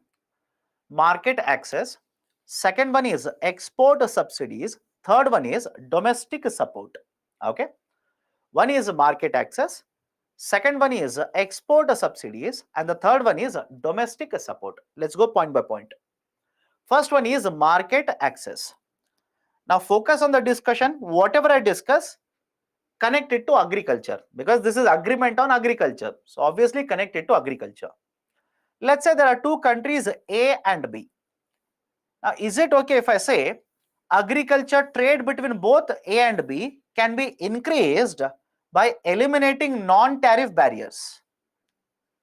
market access. Second one is export subsidies. Third one is domestic support. Okay. One is market access. Second one is export subsidies. And the third one is domestic support. Let's go point by point. First one is market access. Now focus on the discussion. Whatever I discuss, connect it to agriculture because this is agreement on agriculture. So obviously connect it to agriculture. Let's say there are two countries A and B. Now is it okay if I say agriculture trade between both A and B can be increased by eliminating non-tariff barriers?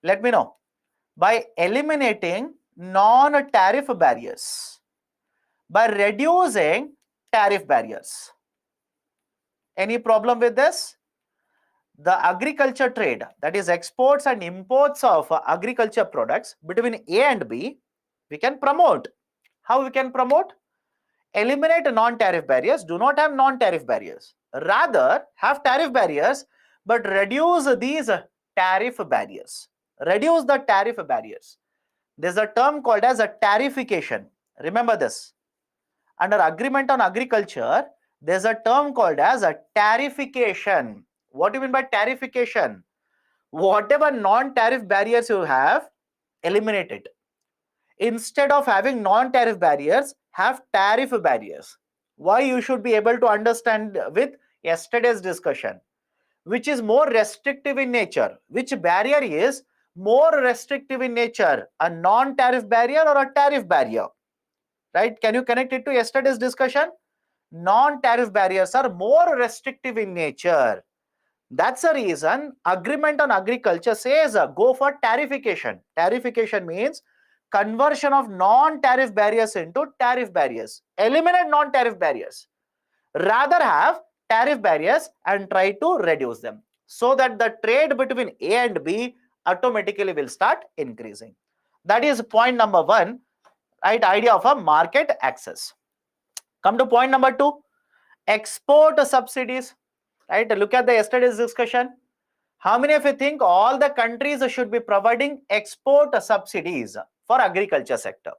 Let me know. By eliminating non-tariff barriers, by reducing tariff barriers. Any problem with this? The agriculture trade, that is exports and imports of agriculture products between A and B, we can promote. How we can promote? Eliminate non-tariff barriers, do not have non-tariff barriers. Rather, have tariff barriers, but reduce these tariff barriers. Reduce the tariff barriers. There's a term called as a tarification. Remember this. Under Agreement on Agriculture, there's a term called as a tarification. What do you mean by tarification? Whatever non-tariff barriers you have, eliminate it. Instead of having non-tariff barriers, have tariff barriers. Why? You should be able to understand with yesterday's discussion. Which is more restrictive in nature? Which barrier is more restrictive in nature? A non-tariff barrier or a tariff barrier? Right? Can you connect it to yesterday's discussion? Non-tariff barriers are more restrictive in nature. That's the reason Agreement on Agriculture says go for tarification. Tarification means conversion of non-tariff barriers into tariff barriers. Eliminate non-tariff barriers. Rather have tariff barriers and try to reduce them so that the trade between A and B automatically will start increasing. That is point number one, right? Idea of a market access. Come to point number two, export subsidies. Right? Look at the yesterday's discussion. How many of you think all the countries should be providing export subsidies for agriculture sector?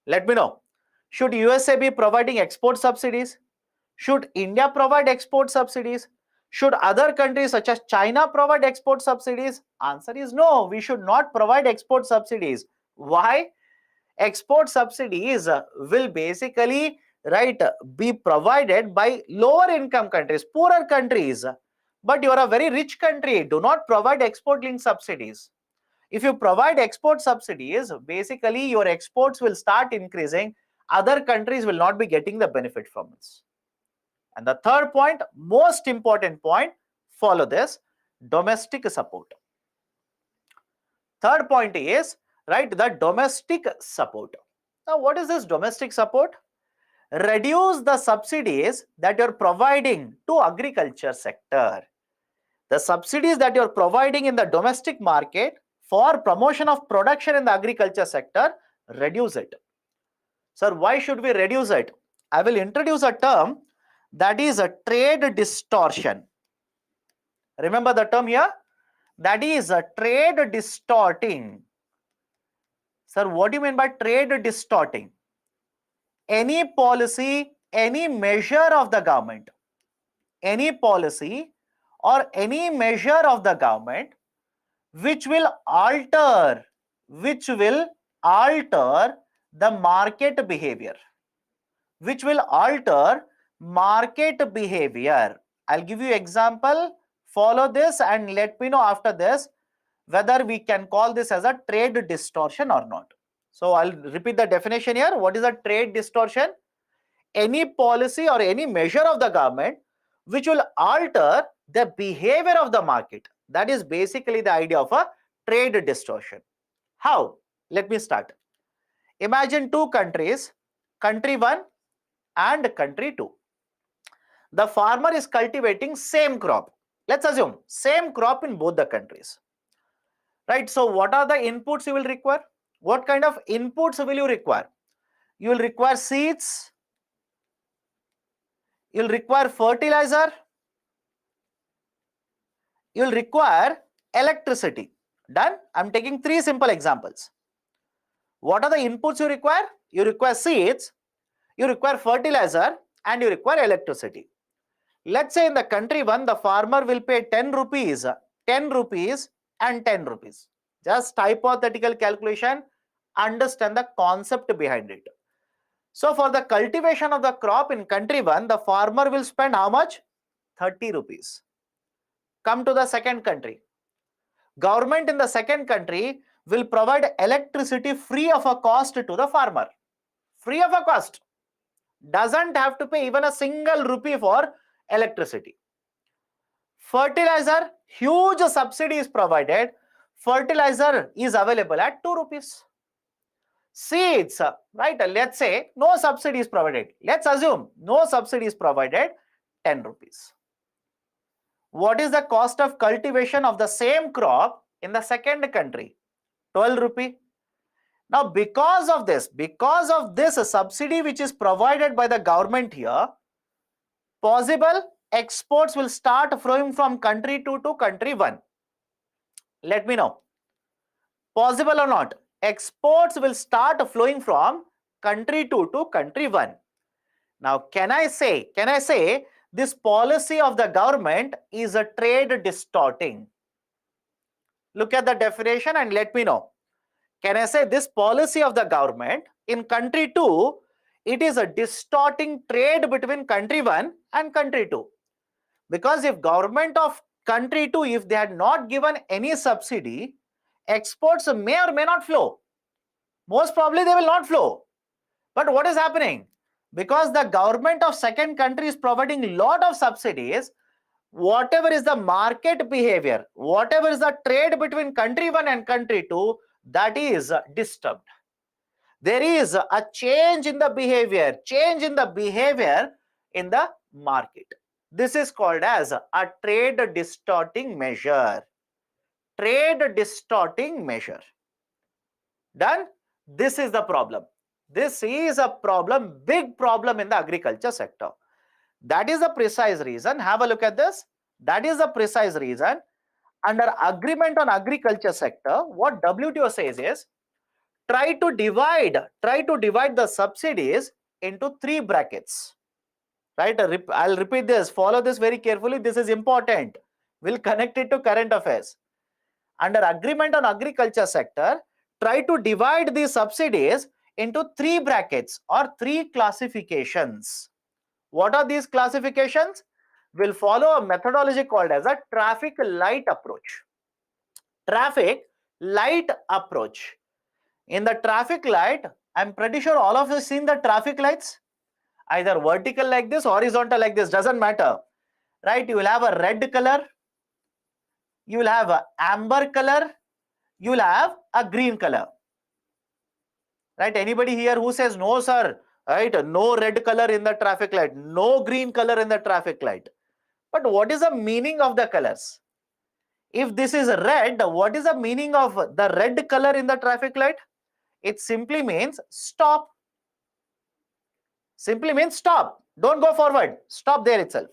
Let me know. Should USA be providing export subsidies? Should India provide export subsidies? Should other countries such as China provide export subsidies? Answer is no, we should not provide export subsidies. Why? Export subsidies will basically be provided by lower income countries, poorer countries. But you are a very rich country, do not provide export linked subsidies. If you provide export subsidies, basically your exports will start increasing, other countries will not be getting the benefit from it. And the third point, most important point, follow this, domestic support. Third point is the domestic support. Now what is this domestic support? Reduce the subsidies that you're providing to agriculture sector. The subsidies that you're providing in the domestic market for promotion of production in the agriculture sector, reduce it. Sir, why should we reduce it? I will introduce a term that is a trade distortion. Remember the term here? That is a trade distorting. Sir, what do you mean by trade distorting? Any policy, any measure of the government, any policy or any measure of the government which will alter the market behavior, which will alter market behavior. I'll give you example. Follow this and let me know after this whether we can call this as a trade distortion or not. So I'll repeat the definition here. What is a trade distortion? Any policy or any measure of the government which will alter the behavior of the market. That is basically the idea of a trade distortion. How? Let me start. Imagine two countries, country 1 and country 2. The farmer is cultivating same crop. Let's assume same crop in both the countries. Right? So what are the inputs you will require? What kind of inputs will you require? You will require seeds, you will require fertilizer, you will require electricity. Done? I'm taking three simple examples. What are the inputs you require? You require seeds, you require fertilizer, and you require electricity. Let's say in the country 1, the farmer will pay 10 rupees, 10 rupees and 10 rupees. Just hypothetical calculation, understand the concept behind it. So for the cultivation of the crop in country 1, the farmer will spend how much? 30 rupees. Come to the second country. Government in the second country will provide electricity free of a cost to the farmer. Free of a cost. Doesn't have to pay even a single rupee for electricity. Fertilizer, huge subsidy is provided. Fertilizer is available at 2 rupees. Seeds, right? Let's say no subsidy is provided. Let's assume no subsidy is provided, 10 rupees. What is the cost of cultivation of the same crop in the second country? 12 rupee. Now, because of this subsidy which is provided by the government here, possible exports will start flowing from country 2 to country 1. Let me know. Possible or not? Exports will start flowing from country 2 to country 1. Now, can I say this policy of the government is a trade distorting? Look at the definition and let me know. Can I say this policy of the government in country 2, it is a distorting trade between country 1 and country 2? Because if government of country 2, if they had not given any subsidy, exports may or may not flow. Most probably they will not flow. But what is happening? Because the government of second country is providing lot of subsidies, whatever is the market behavior, whatever is the trade between country 1 and country 2, that is disturbed. There is a change in the behavior, in the market. This is called as a trade distorting measure. Trade distorting measure. Done? This is the problem. This is a problem, big problem in the agriculture sector. That is the precise reason. Have a look at this. That is the precise reason. Under agreement on agriculture sector, what WTO says is, try to divide the subsidies into 3 brackets. Right? I'll repeat this. Follow this very carefully. This is important. We'll connect it to current affairs. Under agreement on agriculture sector, try to divide these subsidies into 3 brackets or 3 classifications. What are these classifications? We'll follow a methodology called as a traffic light approach. Traffic light approach. In the traffic light, I'm pretty sure all of us seen the traffic lights. Either vertical like this, horizontal like this, doesn't matter. Right? You will have a red color, you will have a amber color, you will have a green color. Right? Anybody here who says no, sir? Right? No red color in the traffic light, no green color in the traffic light. But what is the meaning of the colors? If this is red, what is the meaning of the red color in the traffic light? It simply means stop. Simply means stop. Don't go forward. Stop there itself.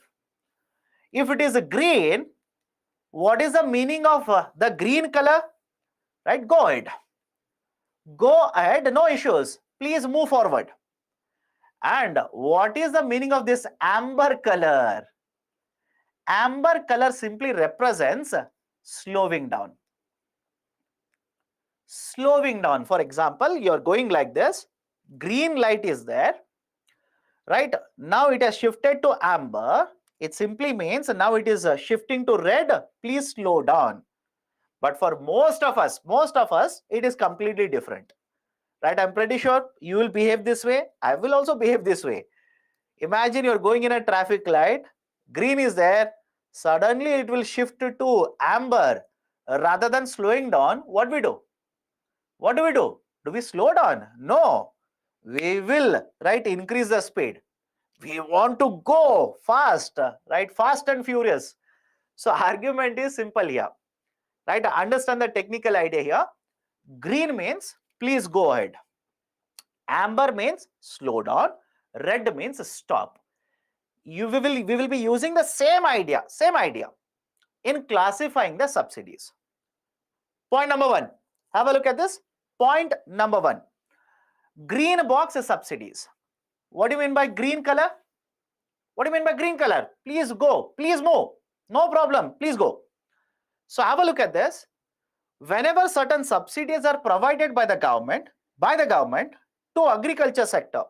If it is green, what is the meaning of the green color? Right? Go ahead. Go ahead. No issues. Please move forward. And what is the meaning of this amber color? Amber color simply represents slowing down. slowing down. For example, you're going like this, green light is there, right? Now it has shifted to amber. It simply means now it is shifting to red. Please slow down. But for most of us, it is completely different, right? I'm pretty sure you will behave this way. I will also behave this way. Imagine you're going in a traffic light, green is there, suddenly it will shift to amber. Rather than slowing down, what we do? What do we do? Do we slow down? No. We will, right, increase the speed. We want to go fast, right? Fast and furious. So argument is simple here, right? Understand the technical idea here. Green means please go ahead. Amber means slow down. Red means stop. We will be using the same idea in classifying the subsidies. Point number one. Have a look at this. Point number one. Green box subsidies. What do you mean by green color? What do you mean by green color? Please go. Please move. No problem. Please go. So have a look at this. Whenever certain subsidies are provided by the government to agriculture sector,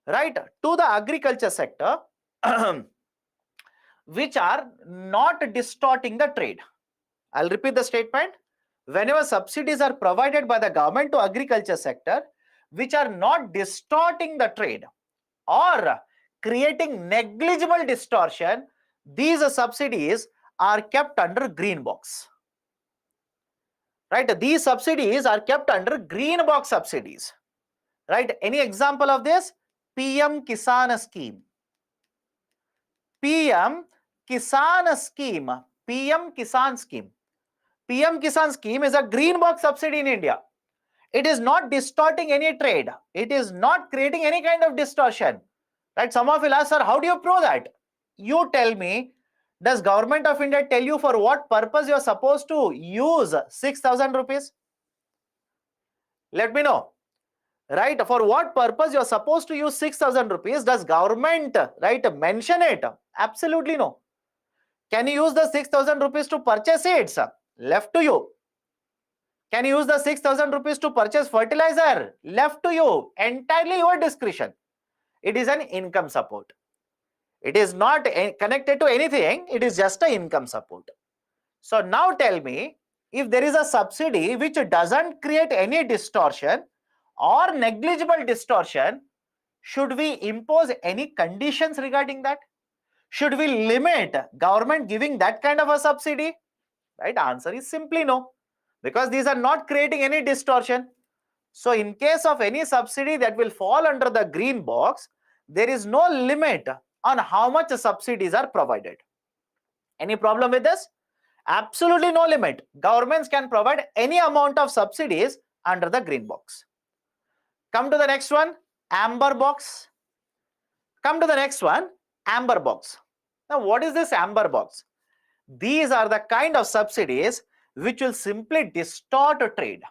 right? To the agriculture sector, which are not distorting the trade. I'll repeat the statement. Whenever subsidies are provided by the government to agriculture sector, which are not distorting the trade or creating negligible distortion, these subsidies are kept under green box. Right? These subsidies are kept under green box subsidies. Right? Any example of this? PM Kisan scheme. PM Kisan scheme. PM Kisan scheme. PM Kisan scheme is a green box subsidy in India. It is not distorting any trade. It is not creating any kind of distortion. Right? Some of you will ask, sir, how do you prove that? You tell me, does Government of India tell you for what purpose you are supposed to use 6,000 rupees? Let me know. Right? For what purpose you are supposed to use 6,000 rupees? Does government, right, mention it? Absolutely no. Can you use the 6,000 rupees to purchase seeds? Left to you. Can you use the 6,000 rupees to purchase fertilizer? Left to you. Entirely your discretion. It is an income support. It is not connected to anything. It is just an income support. So now tell me, if there is a subsidy which doesn't create any distortion or negligible distortion, should we impose any conditions regarding that? Should we limit government giving that kind of a subsidy? Right? Answer is simply no, because these are not creating any distortion. So in case of any subsidy that will fall under the green box, there is no limit on how much subsidies are provided. Any problem with this? Absolutely no limit. Governments can provide any amount of subsidies under the green box. Come to the next one, amber box. Come to the next one, amber box. Now, what is this amber box? These are the kind of subsidies which will simply distort trade.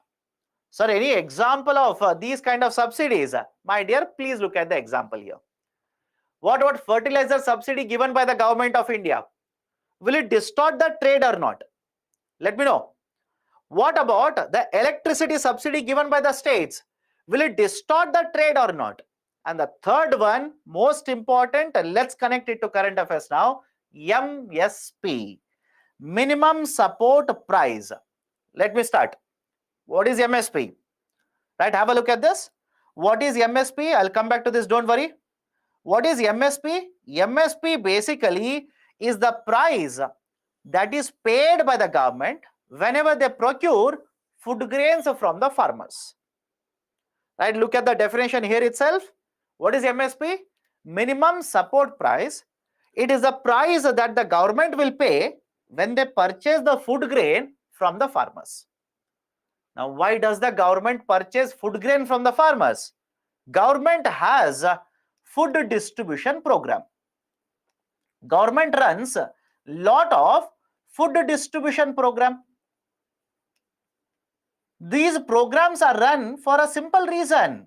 Sir, any example of these kind of subsidies? My dear, please look at the example here. What about fertilizer subsidy given by the Government of India? Will it distort the trade or not? Let me know. What about the electricity subsidy given by the states? Will it distort the trade or not? And the third one, most important, let's connect it to current affairs now. MSP, minimum support price. Let me start. What is MSP? Right, have a look at this. What is MSP? I'll come back to this, don't worry. What is MSP? MSP basically is the price that is paid by the government whenever they procure food grains from the farmers. Right, look at the definition here itself. What is MSP? Minimum support price. It is the price that the government will pay when they purchase the food grain from the farmers. Now, why does the government purchase food grain from the farmers? Government has a food distribution program. Government runs a lot of food distribution program. These programs are run for a simple reason,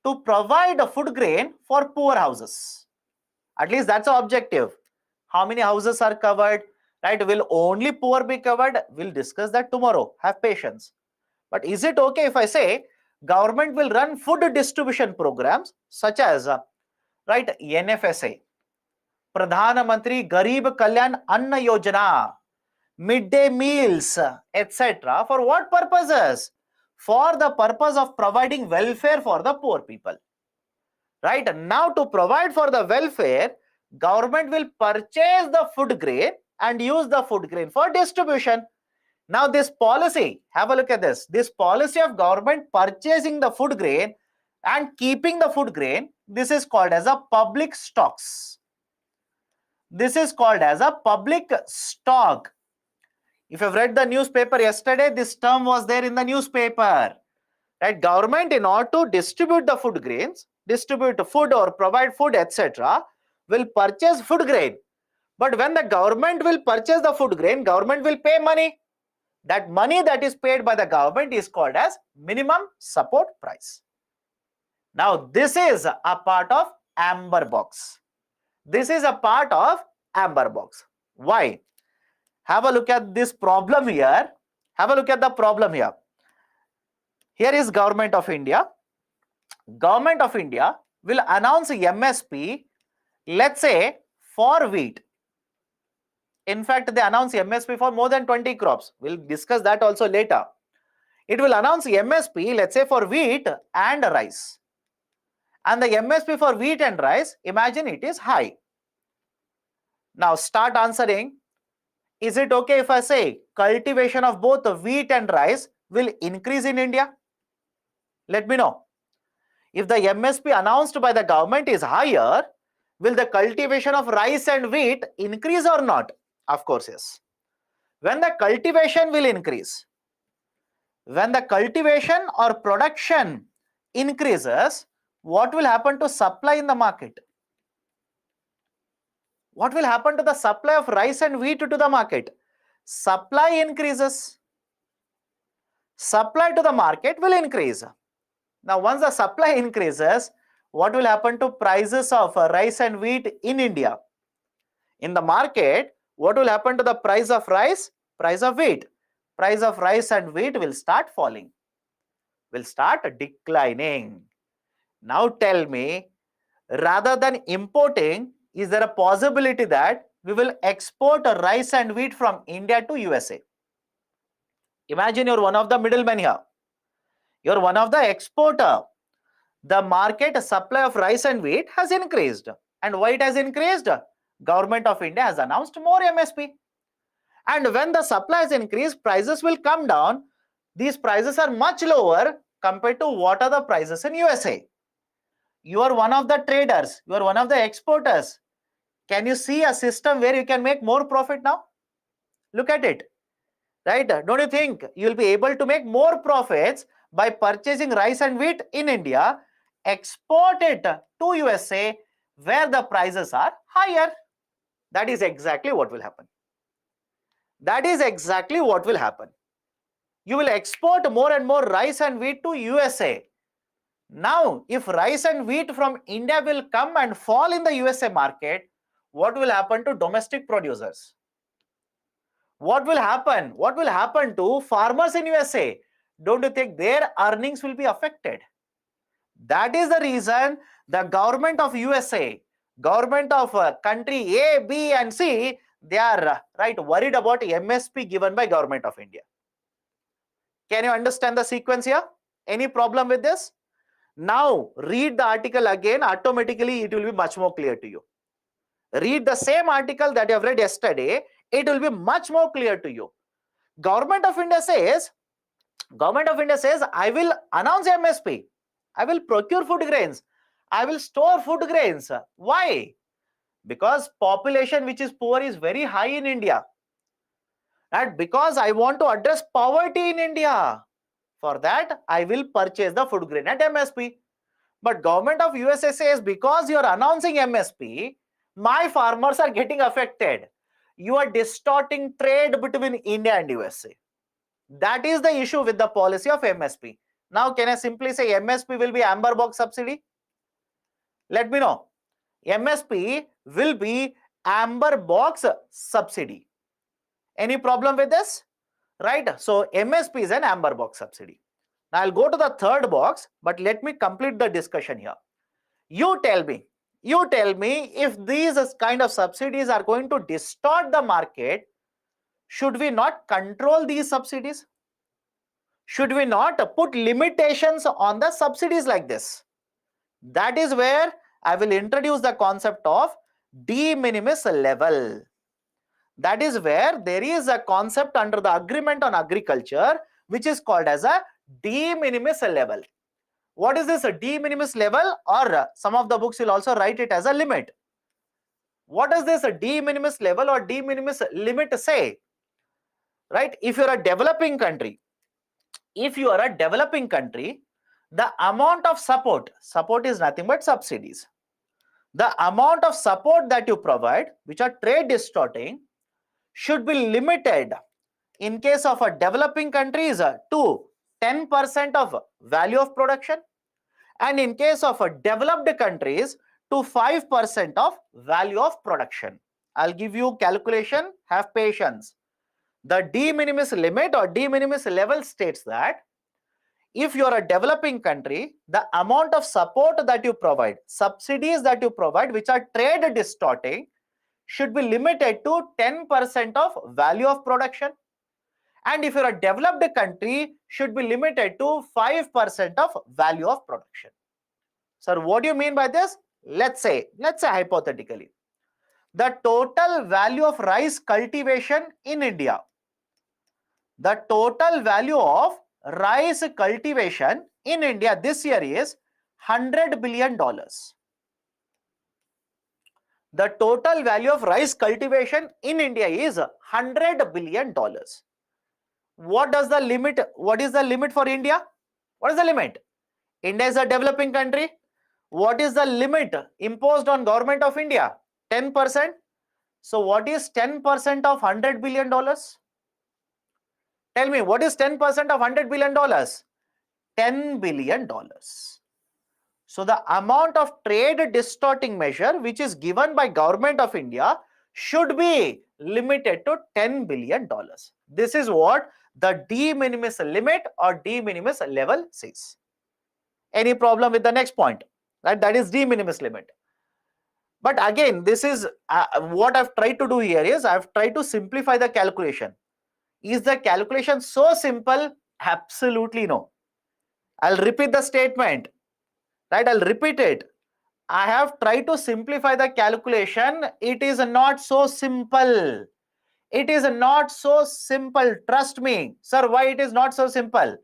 to provide a food grain for poor houses. At least that's the objective. How many houses are covered? Right? Will only poor be covered? We'll discuss that tomorrow. Have patience. But is it okay if I say government will run food distribution programs such as right NFSA, Pradhan Mantri Garib Kalyan Anna Yojana, midday meals, etc. For what purposes? For the purpose of providing welfare for the poor people. Right now, to provide for the welfare, government will purchase the food grain and use the food grain for distribution. Now this policy, have a look at this. This policy of government purchasing the food grain and keeping the food grain, this is called as a public stocks. This is called as a public stock. If you've read the newspaper yesterday, this term was there in the newspaper. Right? Government, in order to distribute the food grains, distribute food or provide food, etc., will purchase food grain. But when the government will purchase the food grain, government will pay money. That money that is paid by the government is called as minimum support price. Now, this is a part of amber box. This is a part of amber box. Why? Have a look at this problem here. Have a look at the problem here. Here is Government of India. Government of India will announce MSP, let's say, for wheat. In fact, they announce MSP for more than 20 crops. We'll discuss that also later. It will announce MSP, let's say, for wheat and rice. And the MSP for wheat and rice, imagine it is high. Now start answering. Is it okay if I say cultivation of both wheat and rice will increase in India? Let me know. If the MSP announced by the government is higher, will the cultivation of rice and wheat increase or not? Of course, yes. When the cultivation will increase, when the cultivation or production increases, what will happen to supply in the market? What will happen to the supply of rice and wheat to the market? Supply increases. Supply to the market will increase. Now, once the supply increases, what will happen to prices of rice and wheat in India? In the market, what will happen to the price of rice? Price of wheat. Price of rice and wheat will start falling, will start declining. Now tell me, rather than importing, is there a possibility that we will export rice and wheat from India to USA? Imagine you're one of the middlemen here. You're one of the exporter. The market supply of rice and wheat has increased. And why it has increased? Government of India has announced more MSP. And when the supply has increased, prices will come down. These prices are much lower compared to what are the prices in USA. You are one of the traders. You are one of the exporters. Can you see a system where you can make more profit now? Look at it. Right? Don't you think you will be able to make more profits by purchasing rice and wheat in India, export it to USA where the prices are higher? That is exactly what will happen. That is exactly what will happen. You will export more and more rice and wheat to USA. Now, if rice and wheat from India will come and fall in the USA market, what will happen to domestic producers? What will happen? What will happen to farmers in USA? Don't you think their earnings will be affected? That is the reason the government of USA, government of country A, B and C, they are worried about MSP given by government of India. Can you understand the sequence here? Any problem with this? Now read the article again, automatically it will be much more clear to you. Read the same article that you have read yesterday, it will be much more clear to you. Government of India says, I will announce MSP. I will procure food grains. I will store food grains. Why? Because population which is poor is very high in India. And because I want to address poverty in India. For that, I will purchase the food grain at MSP. But government of USA says, because you are announcing MSP, my farmers are getting affected. You are distorting trade between India and USA. That is the issue with the policy of MSP. Now, can I simply say MSP will be amber box subsidy? Let me know. MSP will be amber box subsidy. Any problem with this? right? So MSP is an amber box subsidy. Now I'll go to the third box, but let me complete the discussion here. You tell me if these kind of subsidies are going to distort the market, should we not control these subsidies? Should we not put limitations on the subsidies like this? That is where I will introduce the concept of de minimis level. That is where there is a concept under the agreement on agriculture which is called as a de minimis level. What is this, a de minimis level, or some of the books will also write it as a limit? What does this de minimis level or de minimis limit say? Right? If you are a developing country, the amount of support is nothing but subsidies. The amount of support that you provide, which are trade distorting, should be limited in case of a developing countries to 10% of value of production, and in case of a developed countries to 5% of value of production. I'll give you calculation, have patience. The de minimis limit or de minimis level states that if you are a developing country, the amount of support that you provide, subsidies that you provide, which are trade distorting, should be limited to 10% of value of production. And if you're a developed country, should be limited to 5% of value of production. Sir, what do you mean by this? Let's say hypothetically, the total value of rice cultivation in India, the total value of rice cultivation in India this year is $100 billion. The total value of rice cultivation in India is $100 billion. What is the limit for India? What is the limit? India is a developing country. What is the limit imposed on government of India? 10%. So what is 10% of $100 billion? Tell me, what is 10% of $100 billion? $10 billion. So the amount of trade distorting measure which is given by government of India should be limited to $10 billion. This is what the de minimis limit or de minimis level says. Any problem with the next point? Right? That is de minimis limit. But again, this is what I've tried to do here is I've tried to simplify the calculation. Is the calculation so simple? Absolutely no. I'll repeat the statement. Right? I'll repeat it. I have tried to simplify the calculation. It is not so simple. It is not so simple. Trust me. Sir, why it is not so simple?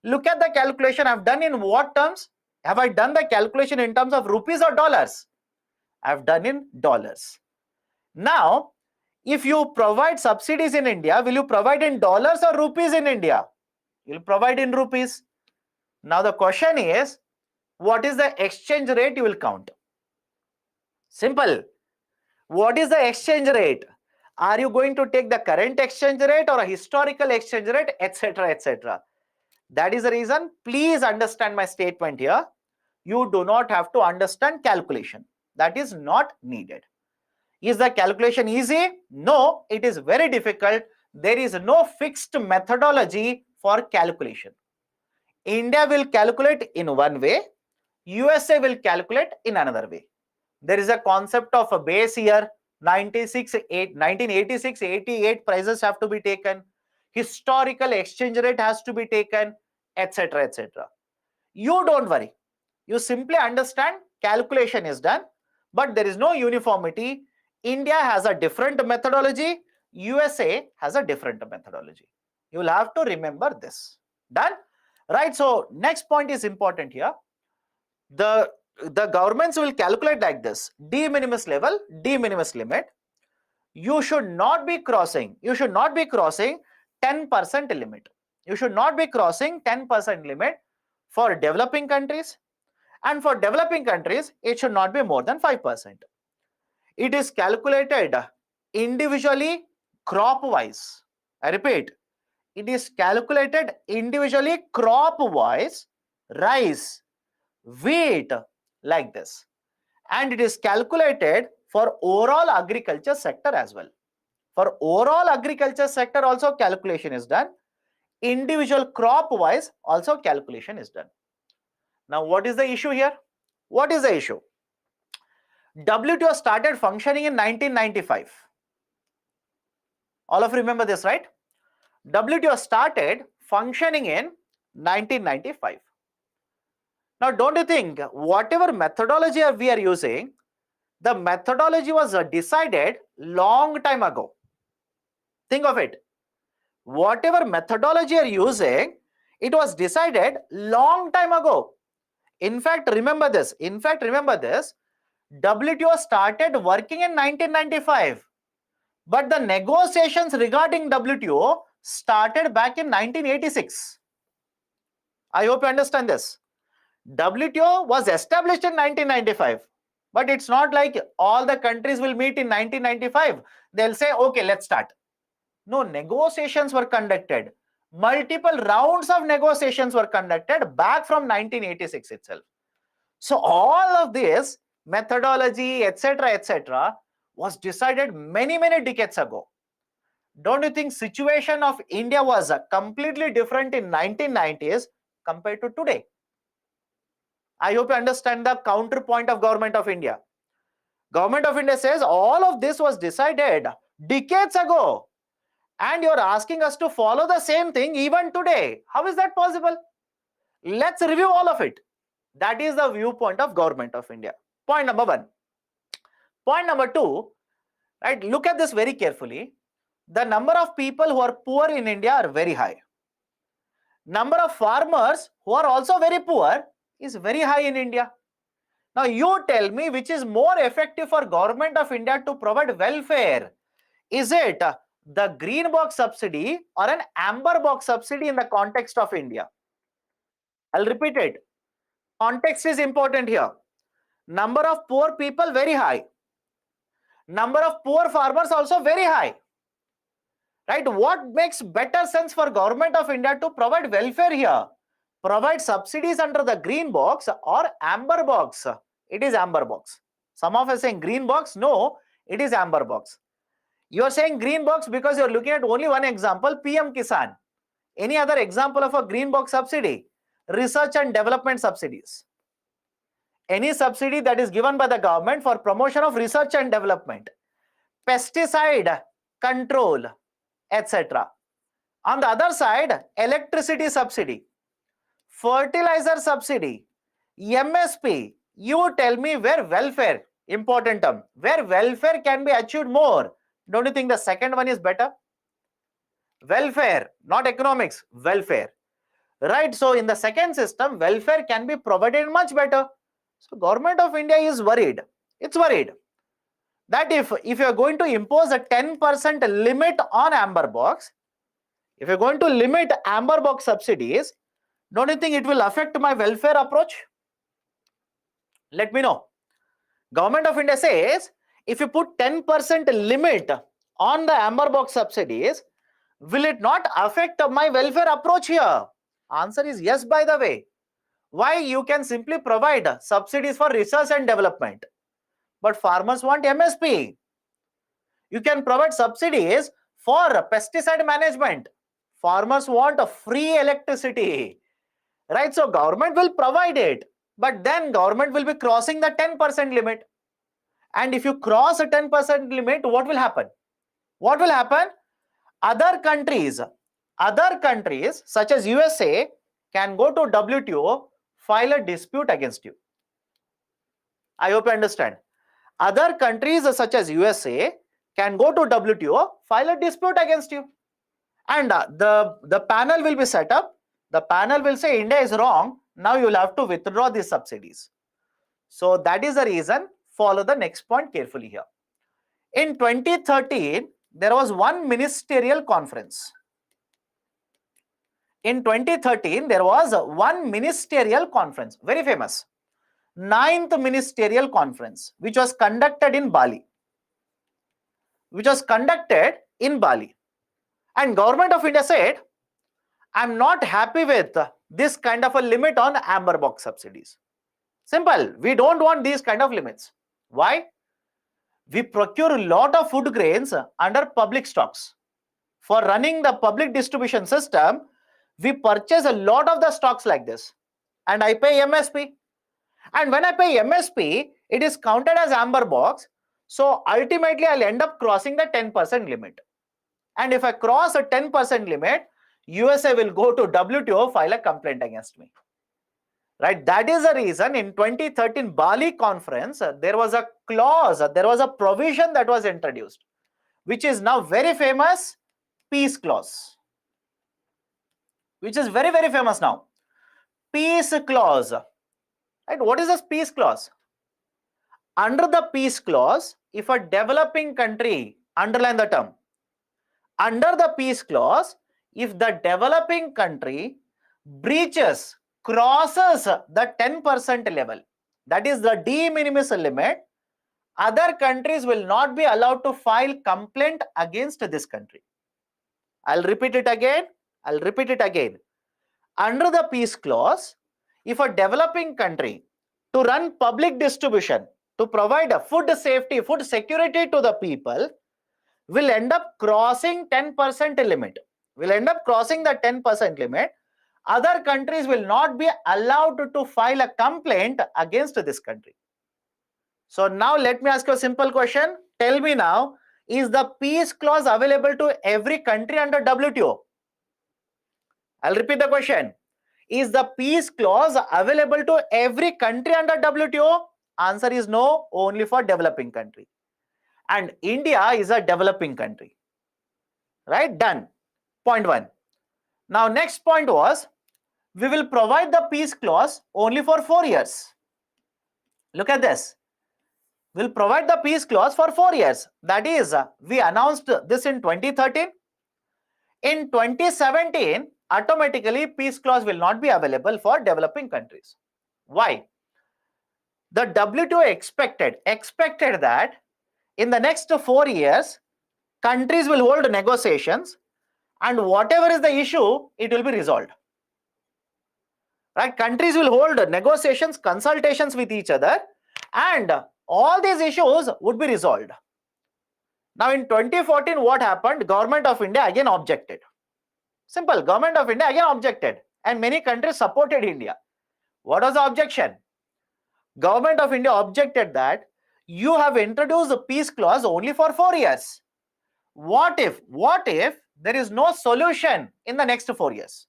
Look at the calculation I've done in what terms? Have I done the calculation in terms of rupees or dollars? I've done in dollars. Now, if you provide subsidies in India, will you provide in dollars or rupees in India? You'll provide in rupees. Now the question is, what is the exchange rate you will count? Simple. What is the exchange rate? Are you going to take the current exchange rate or a historical exchange rate, etc., etc.? That is the reason. Please understand my statement here. You do not have to understand calculation. That is not needed. Is the calculation easy? No, it is very difficult. There is no fixed methodology for calculation. India will calculate in one way. USA will calculate in another way. There is a concept of a base year, 1986, 88 prices have to be taken. Historical exchange rate has to be taken, etc., etc. You don't worry. You simply understand calculation is done, but there is no uniformity. India has a different methodology. USA has a different methodology. You will have to remember this. Done? Right. So next point is important here. The governments will calculate like this: de minimis level, de minimis limit. You should not be crossing 10% limit. You should not be crossing 10% limit for developing countries, and for developing countries it should not be more than 5%. It is calculated individually crop wise. I repeat, it is calculated individually crop wise, rice, wheat, like this, and it is calculated for overall agriculture sector as well. For overall agriculture sector also calculation is done. Individual crop wise also calculation is done. Now what is the issue here? What is the issue? WTO started functioning in 1995. All of you remember this, right? WTO started functioning in 1995. Now, don't you think whatever methodology we are using, the methodology was decided long time ago? Think of it. Whatever methodology you are using, it was decided long time ago. In fact, remember this. WTO started working in 1995, but the negotiations regarding WTO started back in 1986. I hope you understand this. WTO was established in 1995, but it's not like all the countries will meet in 1995. They'll say, okay, let's start. No, negotiations were conducted. Multiple rounds of negotiations were conducted back from 1986 itself. So all of this methodology, etc., was decided many decades ago. Don't you think situation of India was completely different in 1990s compared to today? I hope you understand the counterpoint of Government of India. Government of India says all of this was decided decades ago, and you're asking us to follow the same thing even today. How is that possible? Let's review all of it. That is the viewpoint of Government of India. Point number one. Point number two, right? Look at this very carefully. The number of people who are poor in India are very high. Number of farmers who are also very poor is very high in India. Now you tell me which is more effective for Government of India to provide welfare. Is it the green box subsidy or an amber box subsidy in the context of India? I'll repeat it. Context is important here. Number of poor people very high. Number of poor farmers also very high. Right? What makes better sense for Government of India to provide welfare here? Provide subsidies under the green box or amber box? It is amber box. Some of us saying green box. No, it is amber box. You are saying green box because you are looking at only one example, PM Kisan. Any other example of a green box subsidy? Research and development subsidies. Any subsidy that is given by the government for promotion of research and development, pesticide control, etc. On the other side, electricity subsidy, fertilizer subsidy, MSP. You tell me where welfare, important term, where welfare can be achieved more. Don't you think the second one is better? Welfare, not economics, welfare. Right? So in the second system, welfare can be provided much better. So Government of India is worried. It's worried that if you are going to impose a 10% limit on amber box, if you're going to limit amber box subsidies, don't you think it will affect my welfare approach? Let me know. Government of India says if you put 10% limit on the amber box subsidies, will it not affect my welfare approach here? Answer is yes, by the way. Why? You can simply provide subsidies for research and development, but farmers want MSP. You can provide subsidies for pesticide management. Farmers want a free electricity, right? So government will provide it, but then government will be crossing the 10% limit. And if you cross a 10% limit, what will happen? What will happen? Other countries such as USA can go to WTO, file a dispute against you. I hope you understand. Other countries such as USA can go to WTO, file a dispute against you. And the panel will be set up. The panel will say India is wrong. Now you will have to withdraw these subsidies. So that is the reason. Follow the next point carefully here. In 2013, there was one ministerial conference. In 2013, there was one ministerial conference, very famous. 9th ministerial conference, which was conducted in Bali. And Government of India said, I'm not happy with this kind of a limit on amber box subsidies. Simple. We don't want these kind of limits. Why? We procure a lot of food grains under public stocks. For running the public distribution system, we purchase a lot of the stocks like this, and I pay MSP. And when I pay MSP, it is counted as amber box. So ultimately, I'll end up crossing the 10% limit. And if I cross a 10% limit, USA will go to WTO, file a complaint against me. Right? That is the reason in 2013 Bali conference, there was a clause, there was a provision that was introduced, which is now very famous, peace clause, which is very, very famous now. Peace clause. Right? What is this peace clause? Under the peace clause, if a developing country, underline the term, under the peace clause, if the developing country breaches, crosses the 10% level, that is the de minimis limit, other countries will not be allowed to file complaint against this country. I'll repeat it again. Under the peace clause, if a developing country to run public distribution, to provide a food safety, food security to the people, will end up crossing 10% limit, will end up crossing the 10% limit, other countries will not be allowed to file a complaint against this country. So now let me ask you a simple question. Tell me now, is the peace clause available to every country under WTO? I'll repeat the question. Is the peace clause available to every country under WTO? Answer is no, only for developing country. And India is a developing country. Right? Done. Point one. Now, next point was, we will provide the peace clause only for 4 years. Look at this. We'll provide the peace clause for 4 years. That is, we announced this in 2013. In 2017, automatically peace clause will not be available for developing countries. Why? The WTO expected that in the next 4 years, countries will hold negotiations, and whatever is the issue, it will be resolved. Right? Countries will hold negotiations, consultations with each other, and all these issues would be resolved. Now in 2014, what happened? Government of India again objected. Simple, Government of India again objected, and many countries supported India. What was the objection? Government of India objected that you have introduced a peace clause only for 4 years. What if there is no solution in the next 4 years?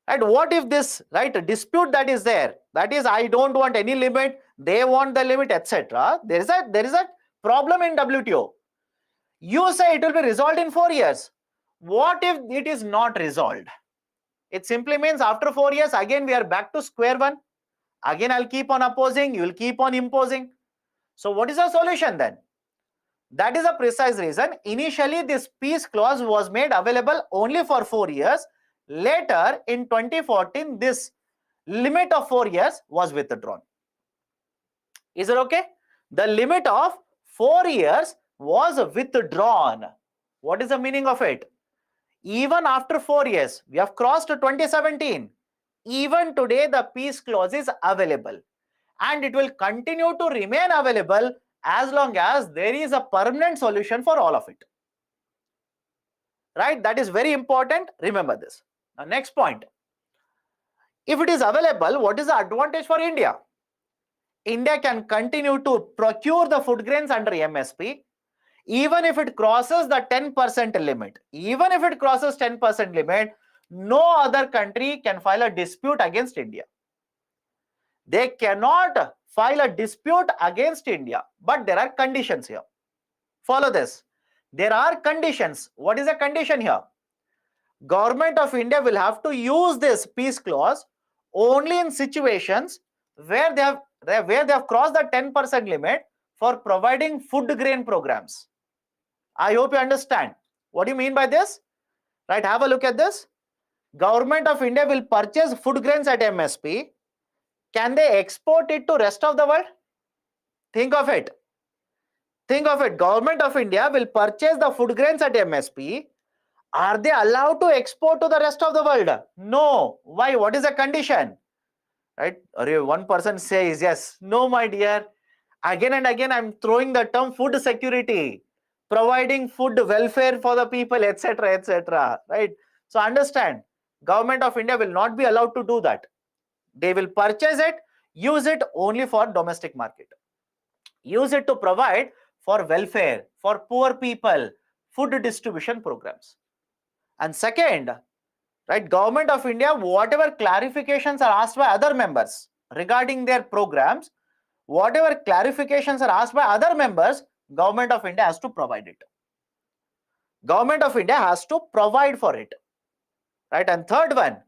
Right? What if this dispute that is there, that is, I don't want any limit, they want the limit, etc. There is a problem in WTO. You say it will be resolved in 4 years. What if it is not resolved? It simply means after 4 years, again we are back to square one. Again, I'll keep on opposing, you will keep on imposing. So what is the solution then? That is a precise reason. Initially, this peace clause was made available only for 4 years. Later, in 2014, this limit of 4 years was withdrawn. Is it okay? The limit of 4 years was withdrawn. What is the meaning of it? Even after 4 years, we have crossed 2017. Even today, the peace clause is available, and it will continue to remain available as long as there is a permanent solution for all of it. Right? That is very important. Remember this. Now, next point. If it is available, what is the advantage for India? India can continue to procure the food grains under MSP, even if it crosses the 10% limit. Even if it crosses 10% limit, no other country can file a dispute against India. They cannot file a dispute against India, but there are conditions here. Follow this. There are conditions. What is the condition here? Government of India will have to use this peace clause only in situations where they have crossed the 10% limit for providing food grain programs. I hope you understand. What do you mean by this? Right, have a look at this. Government of India will purchase food grains at MSP. Can they export it to rest of the world? Think of it. Think of it. Government of India will purchase the food grains at MSP. Are they allowed to export to the rest of the world? No. Why? What is the condition? Right? One person says yes. No, my dear. Again and again, I'm throwing the term food security, providing food welfare for the people, etc., etc. Right? So understand, government of India will not be allowed to do that. They will purchase it, use it only for domestic market. Use it to provide for welfare, for poor people, food distribution programs. And second, right, government of India, whatever clarifications are asked by other members regarding their programs, whatever clarifications are asked by other members, government of India has to provide it. Government of India has to provide for it. Right? And third one,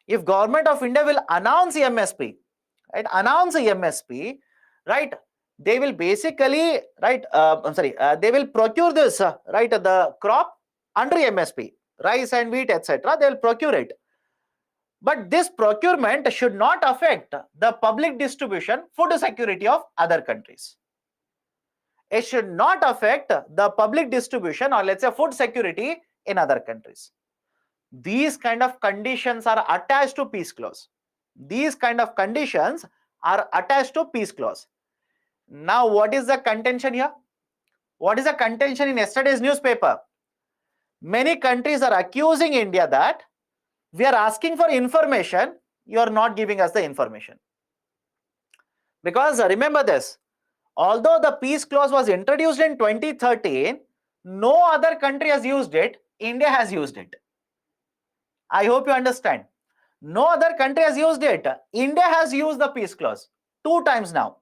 if government of India will announce MSP, right, announce MSP, right, they will basically, right, they will procure this, right, the crop under MSP, rice and wheat, etc. They will procure it. But this procurement should not affect the public distribution, food security of other countries. It should not affect the public distribution, or let's say food security in other countries. These kind of conditions are attached to peace clause. These kind of conditions are attached to peace clause. Now, what is the contention here? What is the contention in yesterday's newspaper? Many countries are accusing India that we are asking for information, you are not giving us the information. Because remember this, although the peace clause was introduced in 2013, no other country has used it, India has used it. I hope you understand. No other country has used it. India has used the peace clause 2 times now.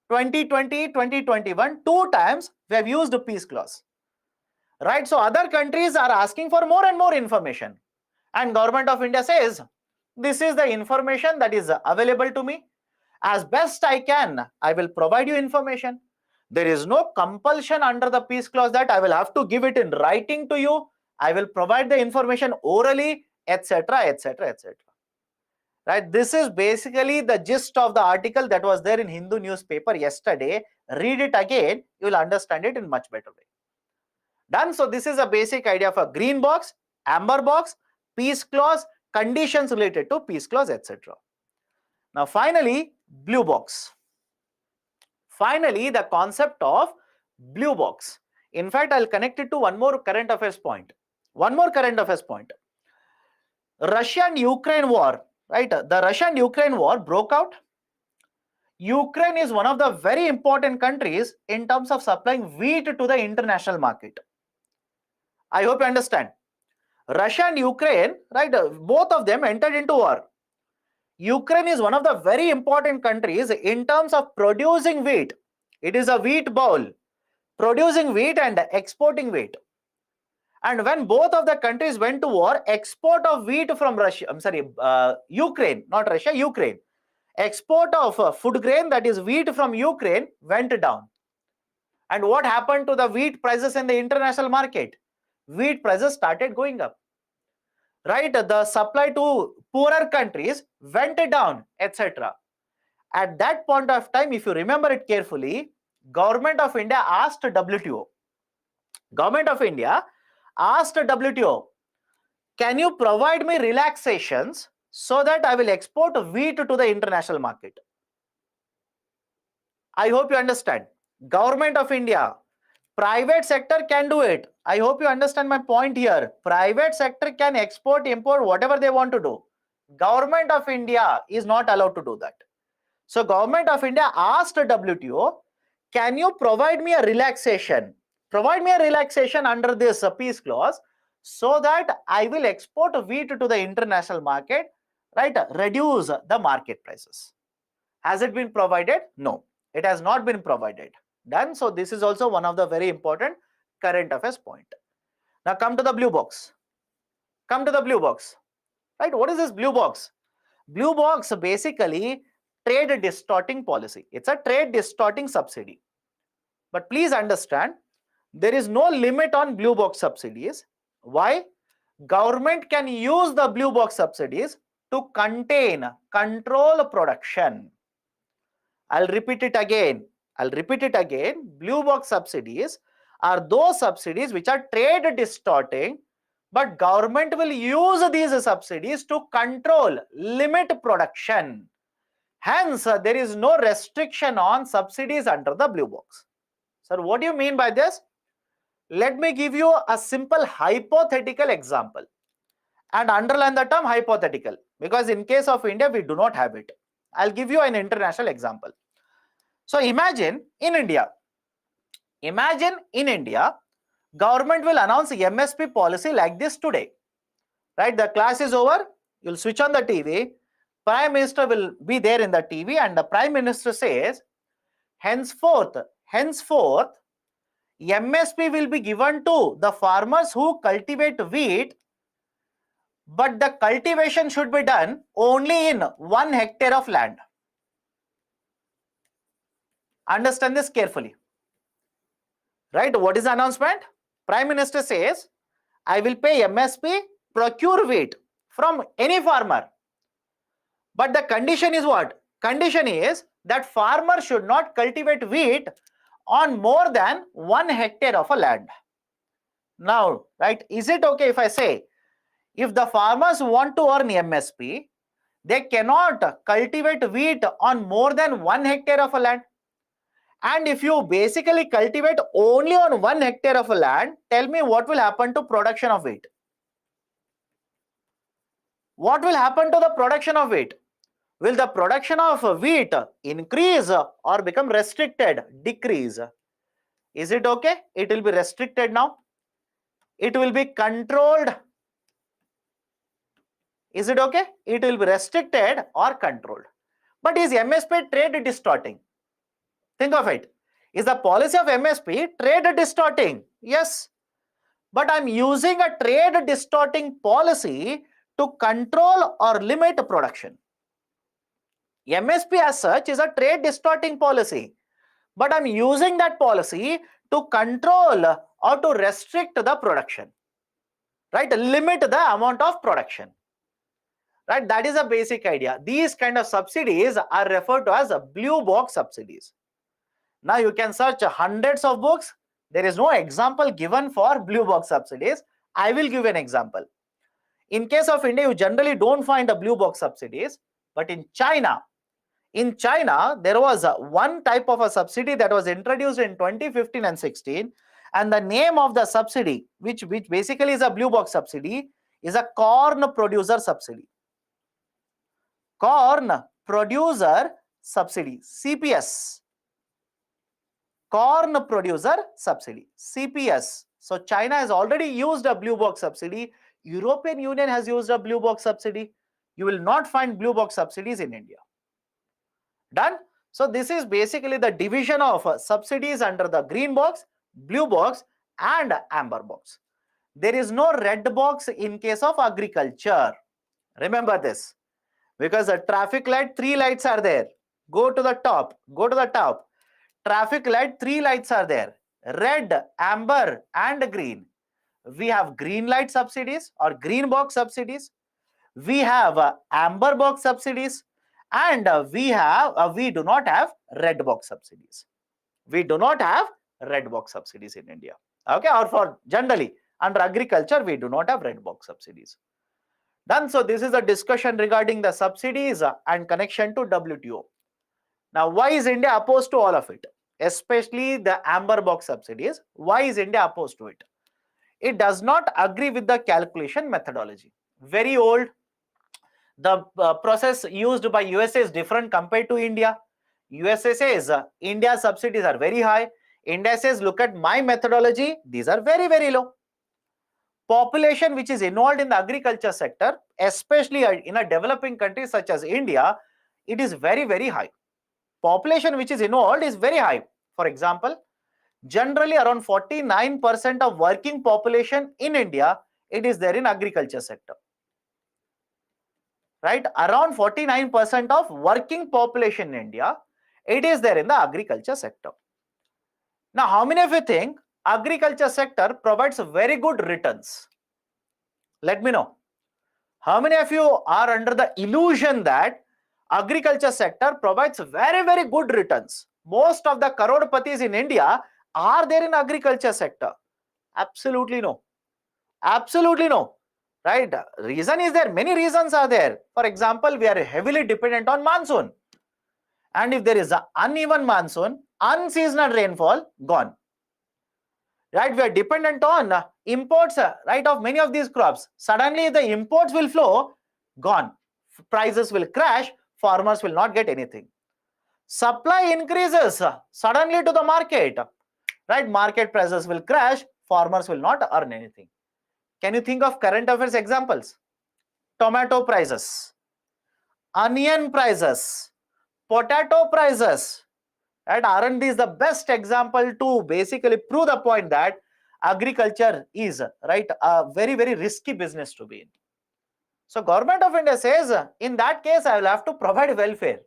2020, 2021, 2 times we have used the peace clause. Right? So other countries are asking for more and more information. And government of India says, this is the information that is available to me. As best I can, I will provide you information. There is no compulsion under the peace clause that I will have to give it in writing to you. I will provide the information orally, etc., etc., etc. Right? This is basically the gist of the article that was there in Hindu newspaper yesterday. Read it again, you will understand it in much better way. Done. So this is a basic idea of a green box, amber box, peace clause, conditions related to peace clause, etc. Now finally, blue box. Finally, the concept of blue box. In fact, I'll connect it to one more current affairs point. One more current affairs point. Russia and Ukraine war, right? The Russia and Ukraine war broke out. Ukraine is one of the very important countries in terms of supplying wheat to the international market. I hope you understand. Russia and Ukraine, right? Both of them entered into war. Ukraine is one of the very important countries in terms of producing wheat. It is a wheat bowl, producing wheat and exporting wheat. And when both of the countries went to war, export of wheat from Ukraine, not Russia, Ukraine. Export of food grain, that is wheat from Ukraine, went down. And what happened to the wheat prices in the international market? Wheat prices started going up. Right? The supply to poorer countries went down, etc. At that point of time, if you remember it carefully, Government of India asked WTO. Government of India asked WTO, can you provide me relaxations so that I will export wheat to the international market? I hope you understand. Government of India, private sector can do it. I hope you understand my point here. Private sector can export, import, whatever they want to do. Government of India is not allowed to do that. So Government of India asked WTO, can you provide me a relaxation? Provide me a relaxation under this peace clause so that I will export wheat to the international market, right? Reduce the market prices. Has it been provided? No, it has not been provided. Done. So this is also one of the very important current affairs point. Now come to the blue box. Come to the blue box. Right? What is this blue box? Blue box basically trade distorting policy. It's a trade distorting subsidy. But please understand, there is no limit on blue box subsidies. Why? Government can use the blue box subsidies to control production. I'll repeat it again. Blue box subsidies are those subsidies which are trade distorting, but government will use these subsidies to control, limit production. Hence, there is no restriction on subsidies under the blue box. Sir, what do you mean by this? Let me give you a simple hypothetical example and underline the term hypothetical, because in case of India, we do not have it. I'll give you an international example. So imagine in India, government will announce MSP policy like this today. Right? The class is over, you'll switch on the TV, Prime Minister will be there in the TV, and the Prime Minister says, henceforth, MSP will be given to the farmers who cultivate wheat, but the cultivation should be done only in 1 hectare of land. Understand this carefully. Right? What is the announcement? Prime Minister says, I will pay MSP, procure wheat from any farmer. But the condition is what? Condition is that farmer should not cultivate wheat on more than 1 hectare of a land. Now, right, is it okay if I say, if the farmers want to earn MSP, they cannot cultivate wheat on more than 1 hectare of a land? And if you basically cultivate only on 1 hectare of a land, tell me what will happen to production of wheat? What will happen to the production of wheat? Will the production of wheat increase or become restricted, decrease? Is it okay? It will be restricted now. It will be controlled. Is it okay? It will be restricted or controlled. But is MSP trade distorting? Think of it. Is the policy of MSP trade distorting? Yes. But I'm using a trade distorting policy to control or limit production. MSP as such is a trade distorting policy, but I'm using that policy to control or to restrict the production, right? Limit the amount of production, right? That is a basic idea. These kind of subsidies are referred to as blue box subsidies. Now you can search hundreds of books. There is no example given for blue box subsidies. I will give an example. In case of India, you generally don't find the blue box subsidies, but in China, there was one type of a subsidy that was introduced in 2015 and 16, and the name of the subsidy, which basically is a blue box subsidy, is a corn producer subsidy. Corn producer subsidy, CPS. Corn producer subsidy, CPS. So China has already used a blue box subsidy. European Union has used a blue box subsidy. You will not find blue box subsidies in India. Done? So this is basically the division of subsidies under the green box, blue box and amber box. There is no red box in case of agriculture. Remember this, because the traffic light, 3 lights are there. Go to the top. Traffic light, 3 lights are there. Red, amber and green. We have green light subsidies or green box subsidies. We have amber box subsidies. And we do not have red box subsidies. We do not have red box subsidies in India. Okay, or for generally under agriculture, we do not have red box subsidies. Done. So this is a discussion regarding the subsidies and connection to WTO. Now, why is India opposed to all of it? Especially the amber box subsidies. Why is India opposed to it? It does not agree with the calculation methodology. Very old. The process used by USA is different compared to India. USA says India's subsidies are very high. India says, look at my methodology, these are very, very low. Population which is involved in the agriculture sector, especially in a developing country such as India, it is very, very high. Population which is involved is very high. For example, generally around 49% of working population in India, it is there in agriculture sector. Right, around 49% of working population in India, it is there in the agriculture sector. Now, how many of you think agriculture sector provides very good returns? Let me know. How many of you are under the illusion that agriculture sector provides very, very good returns? Most of the crorepati's in India are there in agriculture sector. Absolutely no. Absolutely no. Right? Reason is there. Many reasons are there. For example, we are heavily dependent on monsoon. And if there is an uneven monsoon, unseasonal rainfall, gone. Right, we are dependent on imports, right, of many of these crops. Suddenly the imports will flow, gone. Prices will crash, farmers will not get anything. Supply increases suddenly to the market, right, market prices will crash, farmers will not earn anything. Can you think of current affairs examples? Tomato prices, onion prices, potato prices, right? Aren't these the best example to basically prove the point that agriculture is, right, a very, very risky business to be in? So government of India says, in that case, I will have to provide welfare.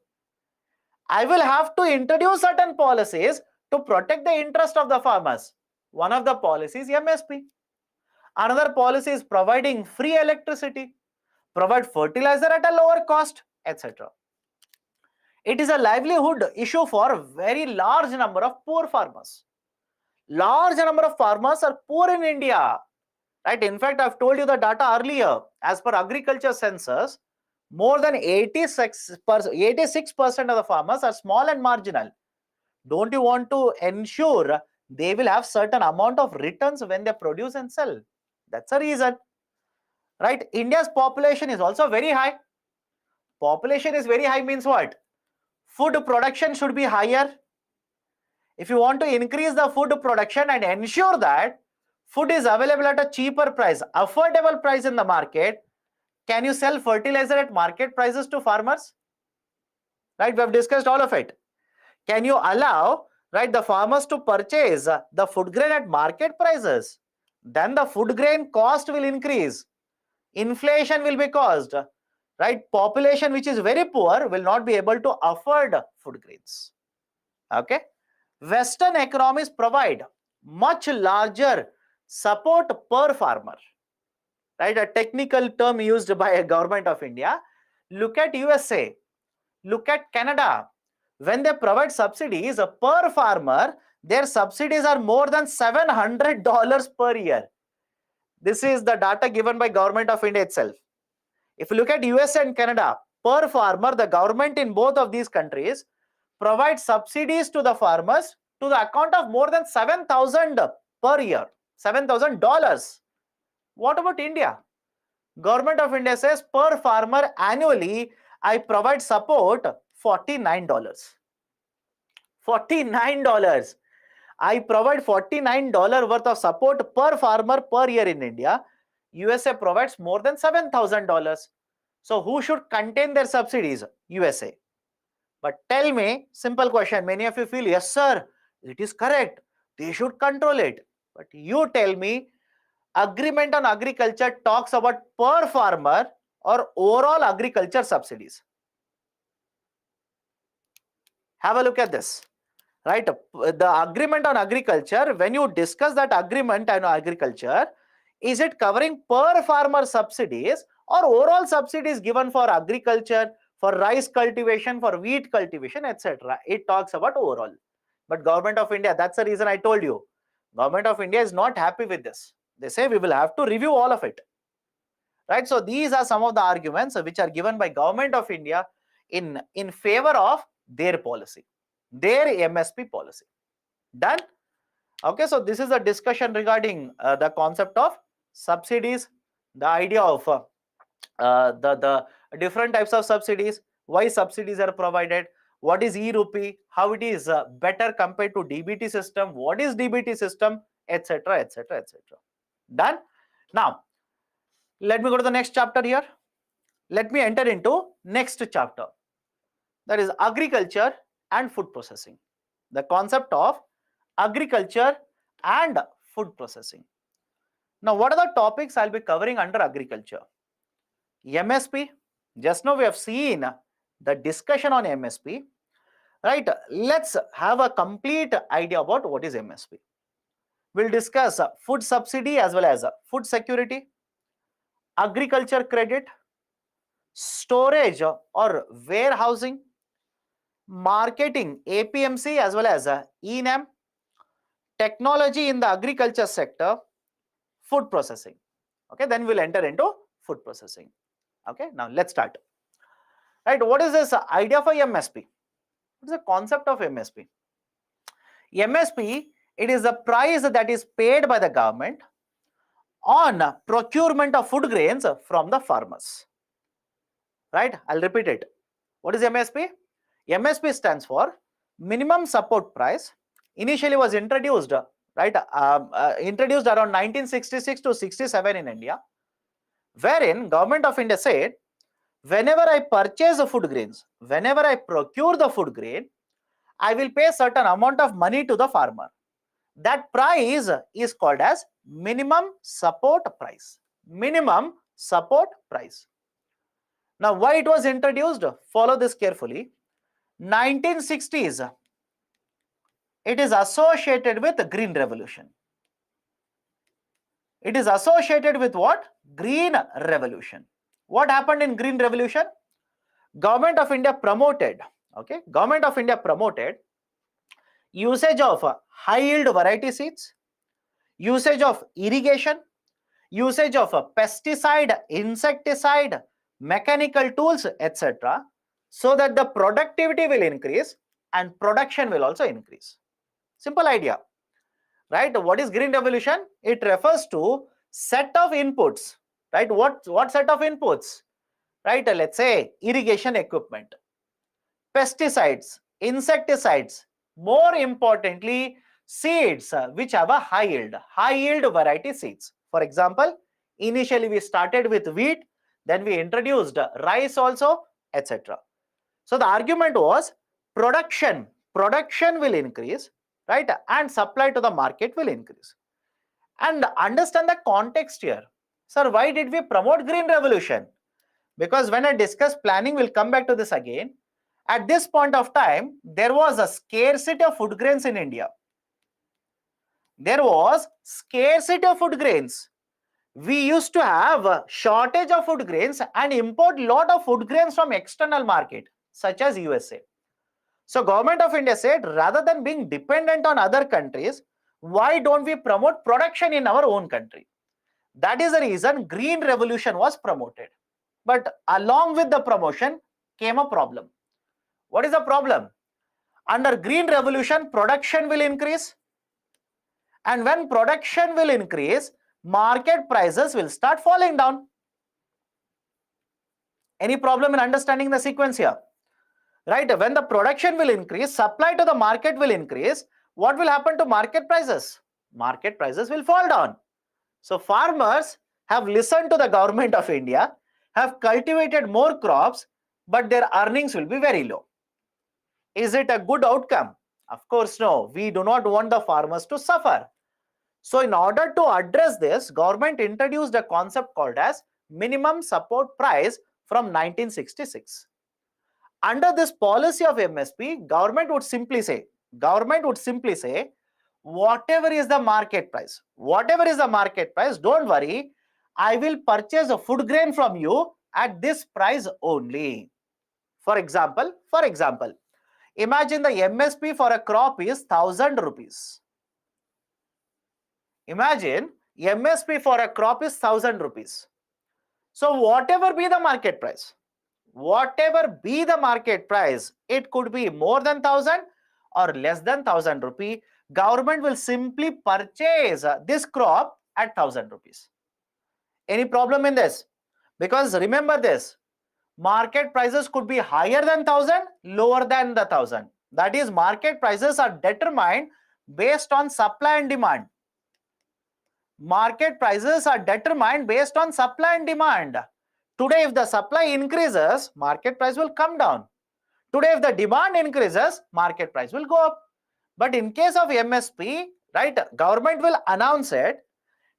I will have to introduce certain policies to protect the interest of the farmers. One of the policies is MSP. Another policy is providing free electricity, provide fertilizer at a lower cost, etc. It is a livelihood issue for a very large number of poor farmers. Large number of farmers are poor in India, right? In fact, I've told you the data earlier. As per agriculture census, more than 86% of the farmers are small and marginal. Don't you want to ensure they will have certain amount of returns when they produce and sell? That's a reason, right? India's population is also very high. Population is very high means what? Food production should be higher. If you want to increase the food production and ensure that food is available at a cheaper price, affordable price in the market, can you sell fertilizer at market prices to farmers? Right, we have discussed all of it. Can you allow, right, the farmers to purchase the food grain at market prices? Then the food grain cost will increase. Inflation will be caused. Right, population which is very poor will not be able to afford food grains. Okay. Western economies provide much larger support per farmer. Right, a technical term used by a government of India. Look at USA, look at Canada. When they provide subsidies per farmer, their subsidies are more than $700 per year. This is the data given by government of India itself. If you look at US and Canada, per farmer, the government in both of these countries provide subsidies to the farmers to the account of more than 7,000 per year, $7,000. What about India? Government of India says per farmer annually, I provide support $49. $49. I provide $49 worth of support per farmer per year in India. USA provides more than $7,000. So who should contain their subsidies? USA. But tell me, simple question, many of you feel, yes sir, it is correct, they should control it. But you tell me, agreement on agriculture talks about per farmer or overall agriculture subsidies? Have a look at this. Right, the agreement on agriculture, when you discuss that agreement on agriculture, is it covering per farmer subsidies or overall subsidies given for agriculture, for rice cultivation, for wheat cultivation, etc.? It talks about overall. But government of India, that's the reason I told you, government of India is not happy with this. They say we will have to review all of it. Right, so these are some of the arguments which are given by government of India in favor of their policy, their MSP policy. Done? Okay, so this is a discussion regarding the concept of subsidies, the idea of the different types of subsidies, why subsidies are provided, what is e-rupee, how it is better compared to DBT system, what is DBT system, etc., etc., etc. Done? Now, let me go to the next chapter here. Let me enter into next chapter, that is agriculture and food processing. The concept of agriculture and food processing. Now, what are the topics I'll be covering under agriculture? MSP. Just now we have seen the discussion on MSP. Right? Let's have a complete idea about what is MSP. We'll discuss food subsidy as well as food security, agriculture credit, storage or warehousing, marketing APMC as well as ENAM, technology in the agriculture sector, food processing. Okay, then we'll enter into food processing. Okay, now let's start. Right, what is this idea for MSP? What is the concept of MSP? MSP, it is the price that is paid by the government on procurement of food grains from the farmers. Right? I'll repeat it. What is MSP? MSP stands for minimum support price. Initially was introduced, right? Introduced around 1966 to 67 in India, wherein Government of India said, whenever I purchase the food grains, whenever I procure the food grain, I will pay certain amount of money to the farmer. That price is called as minimum support price. Minimum support price. Now, why it was introduced? Follow this carefully. 1960s, it is associated with the Green Revolution. It is associated with what? Green Revolution. What happened in Green Revolution? Government of India promoted, okay? Government of India promoted usage of high yield variety seeds, usage of irrigation, usage of pesticide, insecticide, mechanical tools, etc., so that the productivity will increase and production will also increase. Simple idea, right? What is Green Revolution? It refers to set of inputs, right? What set of inputs, right? Let's say irrigation equipment, pesticides, insecticides, more importantly, seeds which have a high yield variety seeds. For example, initially we started with wheat, then we introduced rice also, etc. So the argument was production will increase, right? And supply to the market will increase. And understand the context here. Sir, why did we promote Green Revolution? Because when I discuss planning, we'll come back to this again. At this point of time, there was a scarcity of food grains in India. There was scarcity of food grains. We used to have a shortage of food grains and import lot of food grains from external market, such as USA. So Government of India said, rather than being dependent on other countries, why don't we promote production in our own country? That is the reason Green Revolution was promoted. But along with the promotion came a problem. What is the problem? Under Green Revolution, production will increase. And when production will increase, market prices will start falling down. Any problem in understanding the sequence here? Right? When the production will increase, supply to the market will increase. What will happen to market prices? Market prices will fall down. So farmers have listened to the Government of India, have cultivated more crops, but their earnings will be very low. Is it a good outcome? Of course, no. We do not want the farmers to suffer. So in order to address this, government introduced a concept called as minimum support price from 1966. Under this policy of MSP, government would simply say, whatever is the market price, don't worry, I will purchase a food grain from you at this price only. For example, imagine the MSP for a crop is 1000 rupees. Imagine MSP for a crop is 1000 rupees. So whatever be the market price, it could be more than 1000 or less than 1000 rupee. Government will simply purchase this crop at 1000 rupees. Any problem in this? Because remember this, market prices could be higher than 1000, lower than the 1000. That is, market prices are determined based on supply and demand. Market prices are determined based on supply and demand. Today, if the supply increases, market price will come down. Today, if the demand increases, market price will go up. But in case of MSP, right, government will announce it.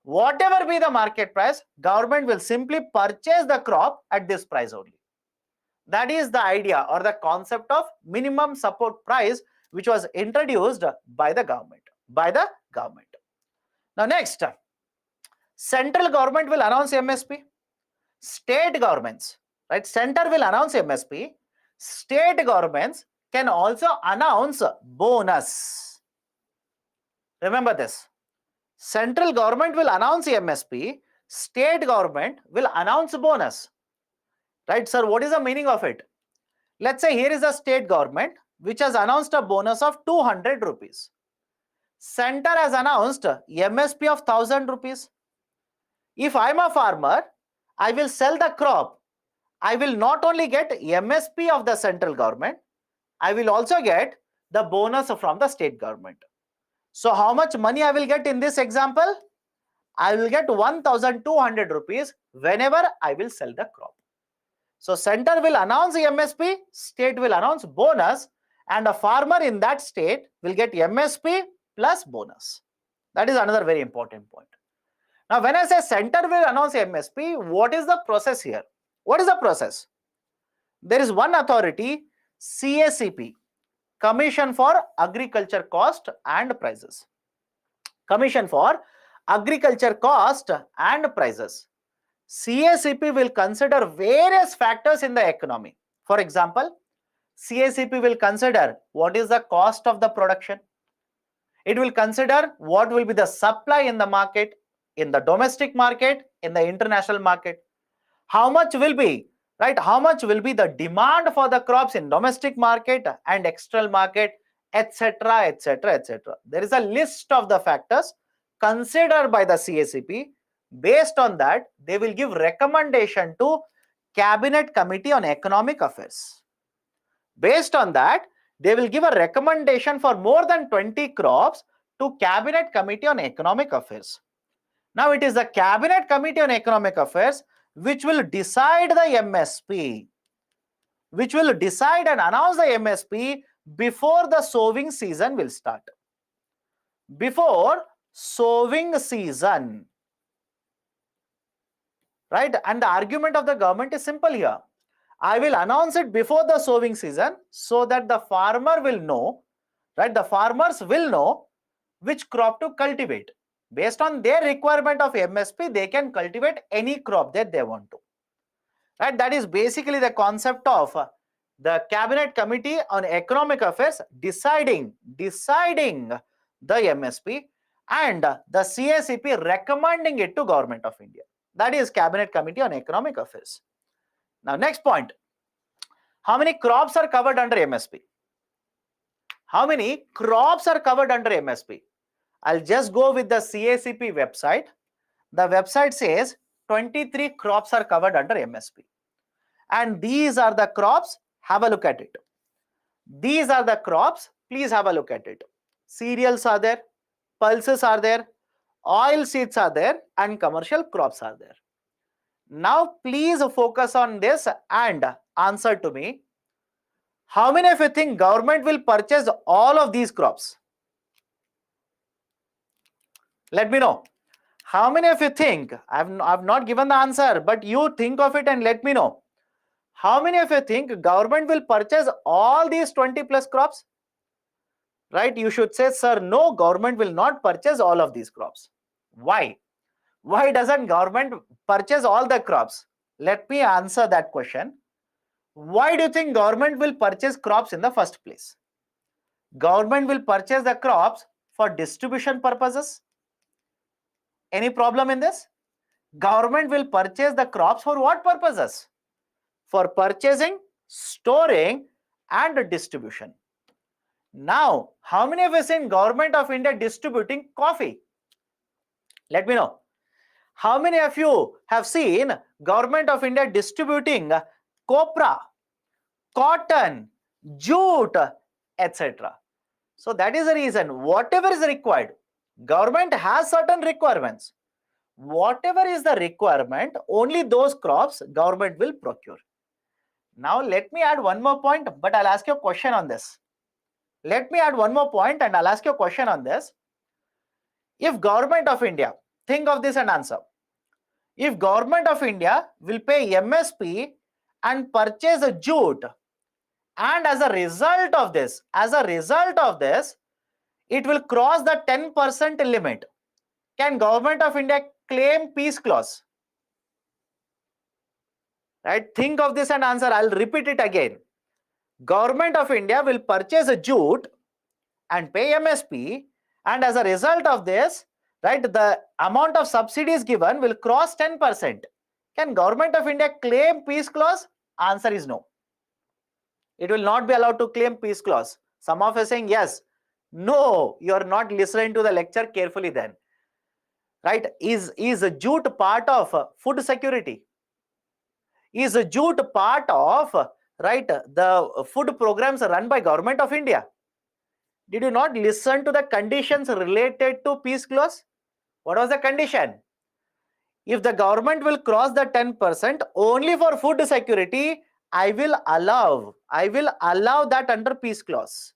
Whatever be the market price, government will simply purchase the crop at this price only. That is the idea or the concept of minimum support price, which was introduced by the government. Now next, central government will announce MSP. State governments, right? Center will announce MSP. State governments can also announce bonus. Remember this. Central government will announce MSP. State government will announce bonus. Right, sir? What is the meaning of it? Let's say here is a state government which has announced a bonus of 200 rupees. Center has announced MSP of 1000 rupees. If I'm a farmer, I will sell the crop. I will not only get MSP of the central government, I will also get the bonus from the state government. So how much money I will get in this example? I will get 1200 rupees whenever I will sell the crop. So center will announce MSP, state will announce bonus, and a farmer in that state will get MSP plus bonus. That is another very important point. Now, when I say center will announce MSP, what is the process here? What is the process? There is one authority, CACP, Commission for Agriculture Cost and Prices. Commission for Agriculture Cost and Prices. CACP will consider various factors in the economy. For example, CACP will consider what is the cost of the production. It will consider what will be the supply in the market, in the domestic market, in the international market. How much will be, right? How much will be the demand for the crops in domestic market and external market, etc., etc., etc. There is a list of the factors considered by the CACP. Based on that, they will give recommendation to Cabinet Committee on Economic Affairs. Based on that, they will give a recommendation for more than 20 crops to Cabinet Committee on Economic Affairs. Now, it is the Cabinet Committee on Economic Affairs which will decide the MSP, which will decide and announce the MSP before the sowing season will start. Before sowing season. Right? And the argument of the government is simple here. I will announce it before the sowing season so that the farmer will know, right? The farmers will know which crop to cultivate. Based on their requirement of MSP, they can cultivate any crop that they want to. Right? That is basically the concept of the Cabinet Committee on Economic Affairs deciding the MSP and the CACP recommending it to Government of India. That is Cabinet Committee on Economic Affairs. Now, next point. How many crops are covered under MSP? How many crops are covered under MSP? I'll just go with the CACP website. The website says 23 crops are covered under MSP. And these are the crops. Have a look at it. These are the crops. Please have a look at it. Cereals are there. Pulses are there. Oil seeds are there. And commercial crops are there. Now, please focus on this and answer to me. How many of you think government will purchase all of these crops? Let me know. How many of you think, I've not given the answer, but you think of it and let me know. How many of you think government will purchase all these 20 plus crops? Right? You should say, sir, no, government will not purchase all of these crops. Why? Why doesn't government purchase all the crops? Let me answer that question. Why do you think government will purchase crops in the first place? Government will purchase the crops for distribution purposes. Any problem in this? Government will purchase the crops for what purposes? For purchasing, storing, and distribution. Now, how many of us in Government of India distributing coffee? Let me know. How many of you have seen Government of India distributing copra, cotton, jute, etc.? So that is the reason. Whatever is required, government has certain requirements. Whatever is the requirement, only those crops government will procure. Now let me add one more point, but I'll ask you a question on this. Let me add one more point and I'll ask you a question on this. If Government of India, think of this and answer. If Government of India will pay MSP and purchase a jute, and as a result of this, it will cross the 10% limit, can Government of India claim peace clause? Right? Think of this and answer. I'll repeat it again. Government of India will purchase a jute and pay MSP, and as a result of this, right, the amount of subsidies given will cross 10%. Can Government of India claim peace clause? Answer is no. It will not be allowed to claim peace clause. Some of us saying yes. No, you are not listening to the lecture carefully then. Right? Is jute part of food security? Is jute part of right the food programs run by Government of India? Did you not listen to the conditions related to peace clause? What was the condition? If the government will cross the 10% only for food security, I will allow that under peace clause.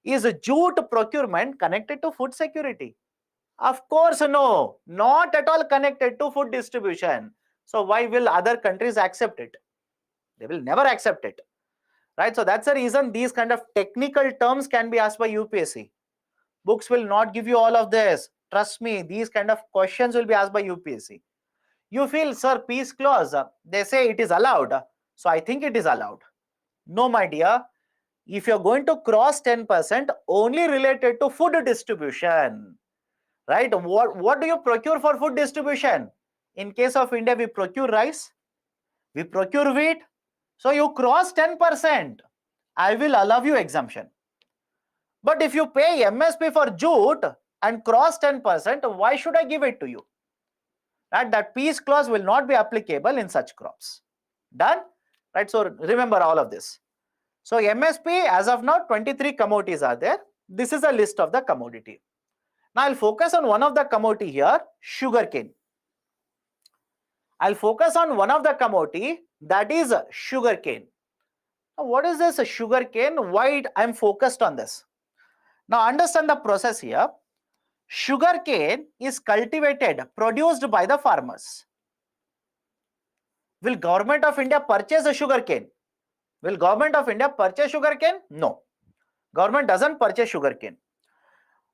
Is jute procurement connected to food security? Of course, no, not at all connected to food distribution. So why will other countries accept it? They will never accept it. Right? So that's the reason these kind of technical terms can be asked by UPSC. Books will not give you all of this. Trust me, these kind of questions will be asked by UPSC. You feel, sir, peace clause, they say it is allowed. So I think it is allowed. No, my dear. If you're going to cross 10%, only related to food distribution. Right? What do you procure for food distribution? In case of India, we procure rice, we procure wheat. So you cross 10%, I will allow you exemption. But if you pay MSP for jute and cross 10%, why should I give it to you? Right? That peace clause will not be applicable in such crops. Done? Right? So remember all of this. So MSP, as of now, 23 commodities are there. This is a list of the commodity. Now I'll focus on one of the commodity here, sugarcane. I'll focus on one of the commodity, that is sugarcane. Now what is this sugarcane? Why I'm focused on this? Now understand the process here. Sugarcane is cultivated, produced by the farmers. Will Government of India purchase a sugarcane? Will Government of India purchase sugarcane? No. Government doesn't purchase sugarcane.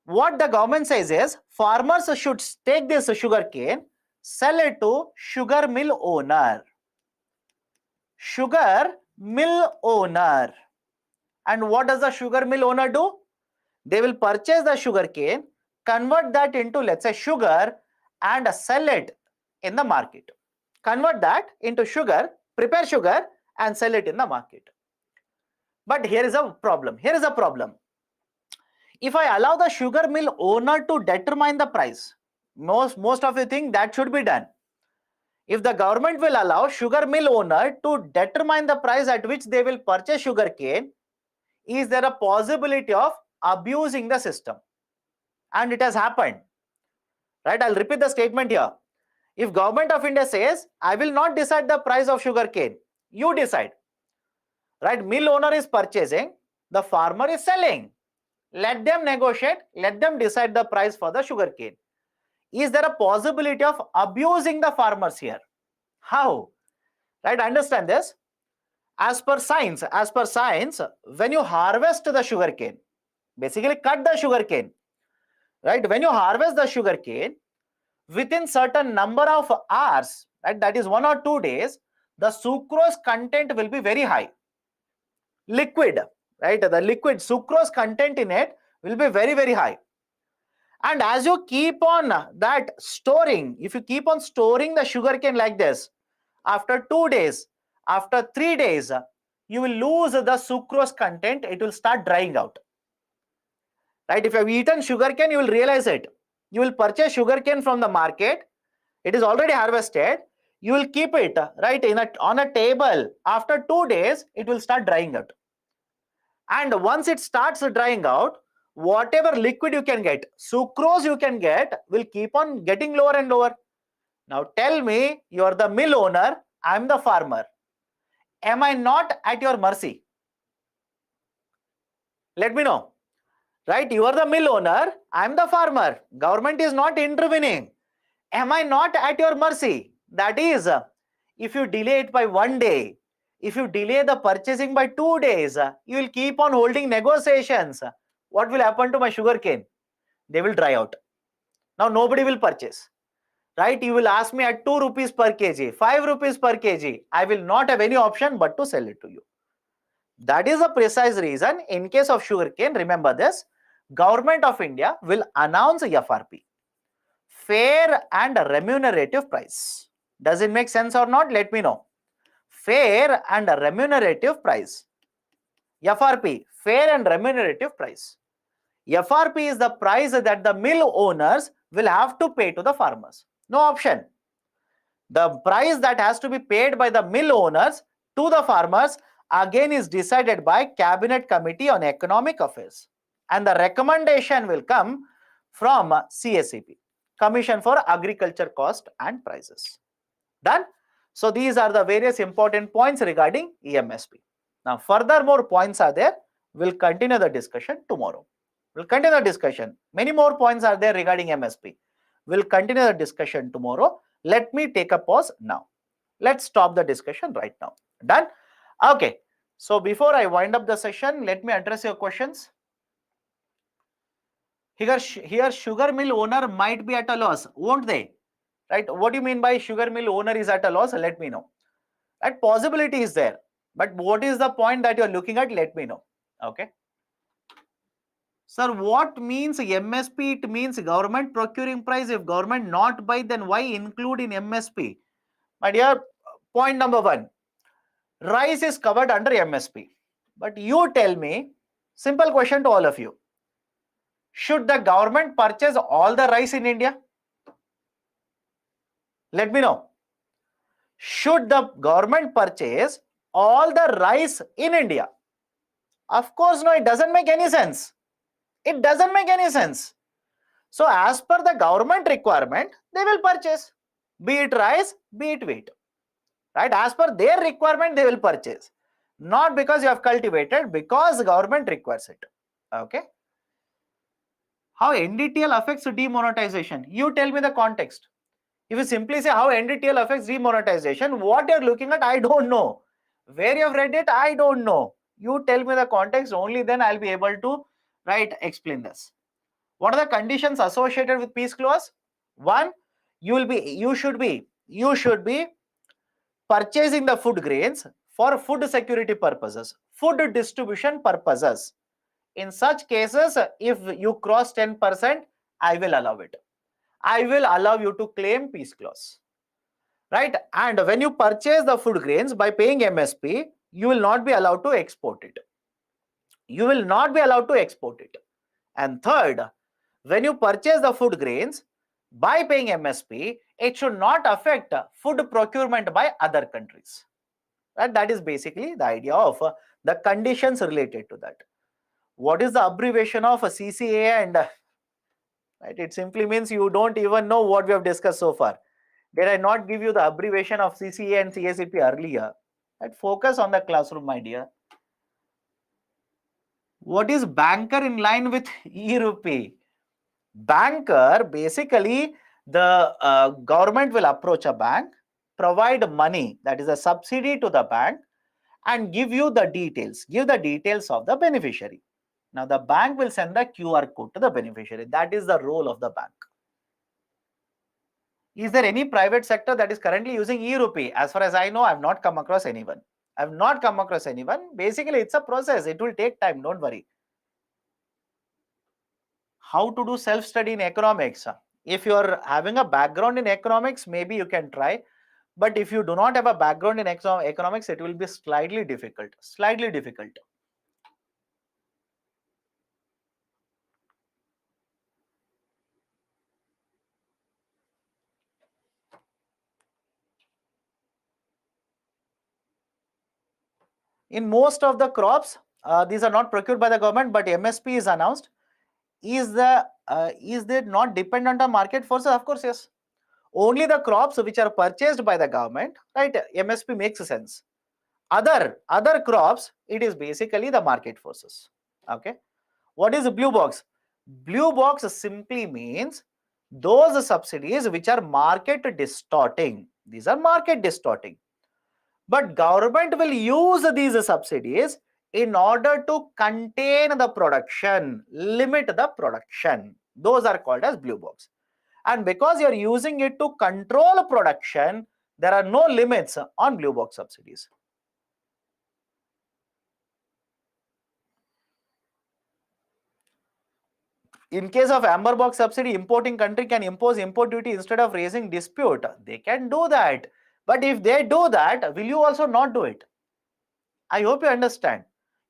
What the government says is farmers should take this sugarcane, sell it to sugar mill owner. Sugar mill owner. And what does the sugar mill owner do? They will purchase the sugarcane, convert that into, let's say, sugar, and sell it in the market. Convert that into sugar, prepare sugar, and sell it in the market. But here is a problem. Here is a problem. If I allow the sugar mill owner to determine the price, most of you think that should be done. If the government will allow sugar mill owner to determine the price at which they will purchase sugar cane, is there a possibility of abusing the system? And it has happened. Right? I'll repeat the statement here. If Government of India says, I will not decide the price of sugar cane, you decide. Right? Mill owner is purchasing, the farmer is selling. Let them negotiate, let them decide the price for the sugar cane. Is there a possibility of abusing the farmers here? How? Right? Understand this. As per science, when you harvest the sugar cane, basically cut the sugar cane, right? When you harvest the sugar cane, within certain number of hours, right, that is 1 or 2 days, the sucrose content will be very high. Liquid, right? The liquid sucrose content in it will be very, very high. And as you keep on that storing, if you keep on storing the sugarcane like this, after 2 days, after 3 days, you will lose the sucrose content. It will start drying out. Right? If you have eaten sugarcane, you will realize it. You will purchase sugarcane from the market. It is already harvested. You will keep it right on a table. After 2 days, it will start drying out. And once it starts drying out, whatever liquid you can get, sucrose you can get, will keep on getting lower and lower. Now tell me, you are the mill owner, I am the farmer. Am I not at your mercy? Let me know. Right? You are the mill owner, I am the farmer. Government is not intervening. Am I not at your mercy? That is, if you delay it by 1 day, if you delay the purchasing by 2 days, you will keep on holding negotiations. What will happen to my sugarcane? They will dry out. Now nobody will purchase. Right? You will ask me at 2 rupees per kg, 5 rupees per kg. I will not have any option but to sell it to you. That is a precise reason. In case of sugarcane, remember this, Government of India will announce FRP, fair and remunerative price. Does it make sense or not? Let me know. Fair and remunerative price. FRP, fair and remunerative price. FRP is the price that the mill owners will have to pay to the farmers. No option. The price that has to be paid by the mill owners to the farmers again is decided by Cabinet Committee on Economic Affairs, and the recommendation will come from CSCP, Commission for Agriculture Cost and Prices. Done? So these are the various important points regarding EMSP. Now further more points are there. We'll continue the discussion tomorrow. We'll continue the discussion. Many more points are there regarding MSP. We'll continue the discussion tomorrow. Let me take a pause now. Let's stop the discussion right now. Done? Okay. So before I wind up the session, let me address your questions. Here sugar mill owner might be at a loss, won't they? Right? What do you mean by sugar mill owner is at a loss? Let me know. That possibility is there. But what is the point that you're looking at? Let me know. Okay. Sir, what means MSP? It means government procuring price. If government not buy, then why include in MSP? My dear, point number one, rice is covered under MSP. But you tell me, simple question to all of you. Should the government purchase all the rice in India? Let me know. Should the government purchase all the rice in India? Of course, no, it doesn't make any sense. It doesn't make any sense. So as per the government requirement, they will purchase, be it rice, be it wheat. Right? As per their requirement, they will purchase. Not because you have cultivated, because the government requires it. Okay. How NDTL affects demonetization? You tell me the context. If you simply say how NDTL affects demonetization, what you're looking at, I don't know. Where you have read it, I don't know. You tell me the context, only then I'll be able to, right, explain this. What are the conditions associated with peace clause? One, you should be purchasing the food grains for food security purposes, food distribution purposes. In such cases, if you cross 10%, I will allow it. I will allow you to claim peace clause. Right? And when you purchase the food grains by paying MSP, you will not be allowed to export it. You will not be allowed to export it. And third, when you purchase the food grains by paying MSP, it should not affect food procurement by other countries. Right? That is basically the idea of the conditions related to that. What is the abbreviation of CCA? And right, it simply means you don't even know what we have discussed so far. Did I not give you the abbreviation of CCA and CSCP earlier? Right? Focus on the classroom, my dear. What is banker in line with e-rupee? Banker, basically the government will approach a bank, provide money, that is a subsidy to the bank, and give you the details, give the details of the beneficiary. Now the bank will send the QR code to the beneficiary. That is the role of the bank. Is there any private sector that is currently using e-rupee? As far as I know, I have not come across anyone. I have not come across anyone. Basically, it's a process. It will take time. Don't worry. How to do self-study in economics? If you are having a background in economics, maybe you can try. But if you do not have a background in economics, it will be slightly difficult. Slightly difficult. In most of the crops, these are not procured by the government, but MSP is announced. Is they not dependent on market forces? Of course, yes. Only the crops which are purchased by the government, right? MSP makes sense. Other crops, it is basically the market forces. Okay. What is a blue box? Blue box simply means those subsidies which are market distorting. These are market distorting. But government will use these subsidies in order to contain the production, limit the production. Those are called as blue box. And because you're using it to control production, there are no limits on blue box subsidies. In case of amber box subsidy, importing country can impose import duty instead of raising dispute. They can do that. But if they do that, will you also not do it? I hope you understand.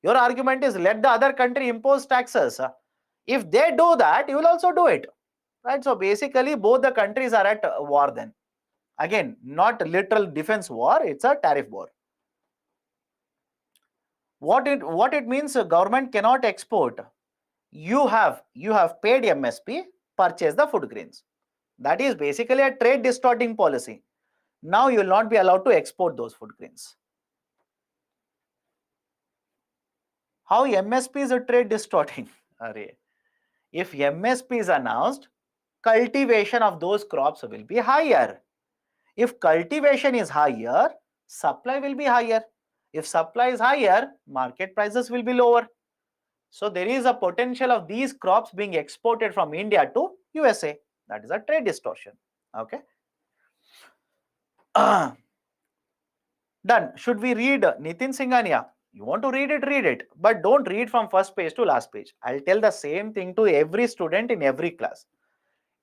Your argument is let the other country impose taxes. If they do that, you will also do it. Right? So basically, both the countries are at war then. Again, not literal defense war, it's a tariff war. What it means, government cannot export. You have paid MSP, purchase the food grains. That is basically a trade distorting policy. Now you will not be allowed to export those food grains. How MSP is a trade distorting? If MSP is announced, cultivation of those crops will be higher. If cultivation is higher, supply will be higher. If supply is higher, market prices will be lower. So there is a potential of these crops being exported from India to USA. That is a trade distortion. Okay. Done. Should we read Nitin Singhania? You want to read it, but don't read from first page to last page. I'll tell the same thing to every student in every class.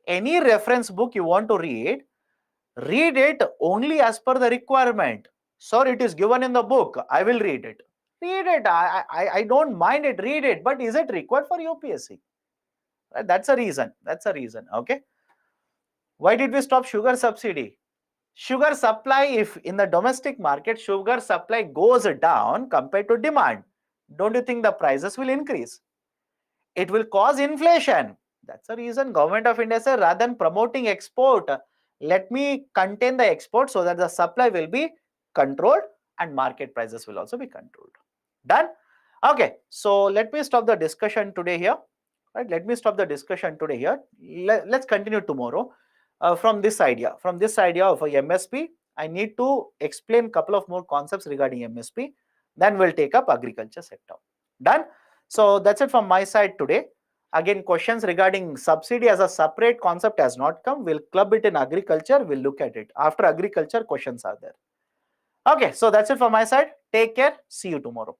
Any reference book you want to read it only as per the requirement. Sir, it is given in the book. I will read it. Read it. I don't mind it. Read it. But is it required for UPSC? That's a reason. That's a reason. Okay. Why did we stop sugar subsidy? Sugar supply, if in the domestic market, sugar supply goes down compared to demand, don't you think the prices will increase? It will cause inflation. That's the reason Government of India said rather than promoting export, let me contain the export so that the supply will be controlled and market prices will also be controlled. Done? Okay, so let me stop the discussion today here. Right, let me stop the discussion today here. Let's continue tomorrow. From this idea of a MSP, I need to explain couple of more concepts regarding MSP. Then we'll take up agriculture sector. Done? So that's it from my side today. Again, questions regarding subsidy as a separate concept has not come. We'll club it in agriculture. We'll look at it. After agriculture, questions are there. Okay, so that's it from my side. Take care. See you tomorrow.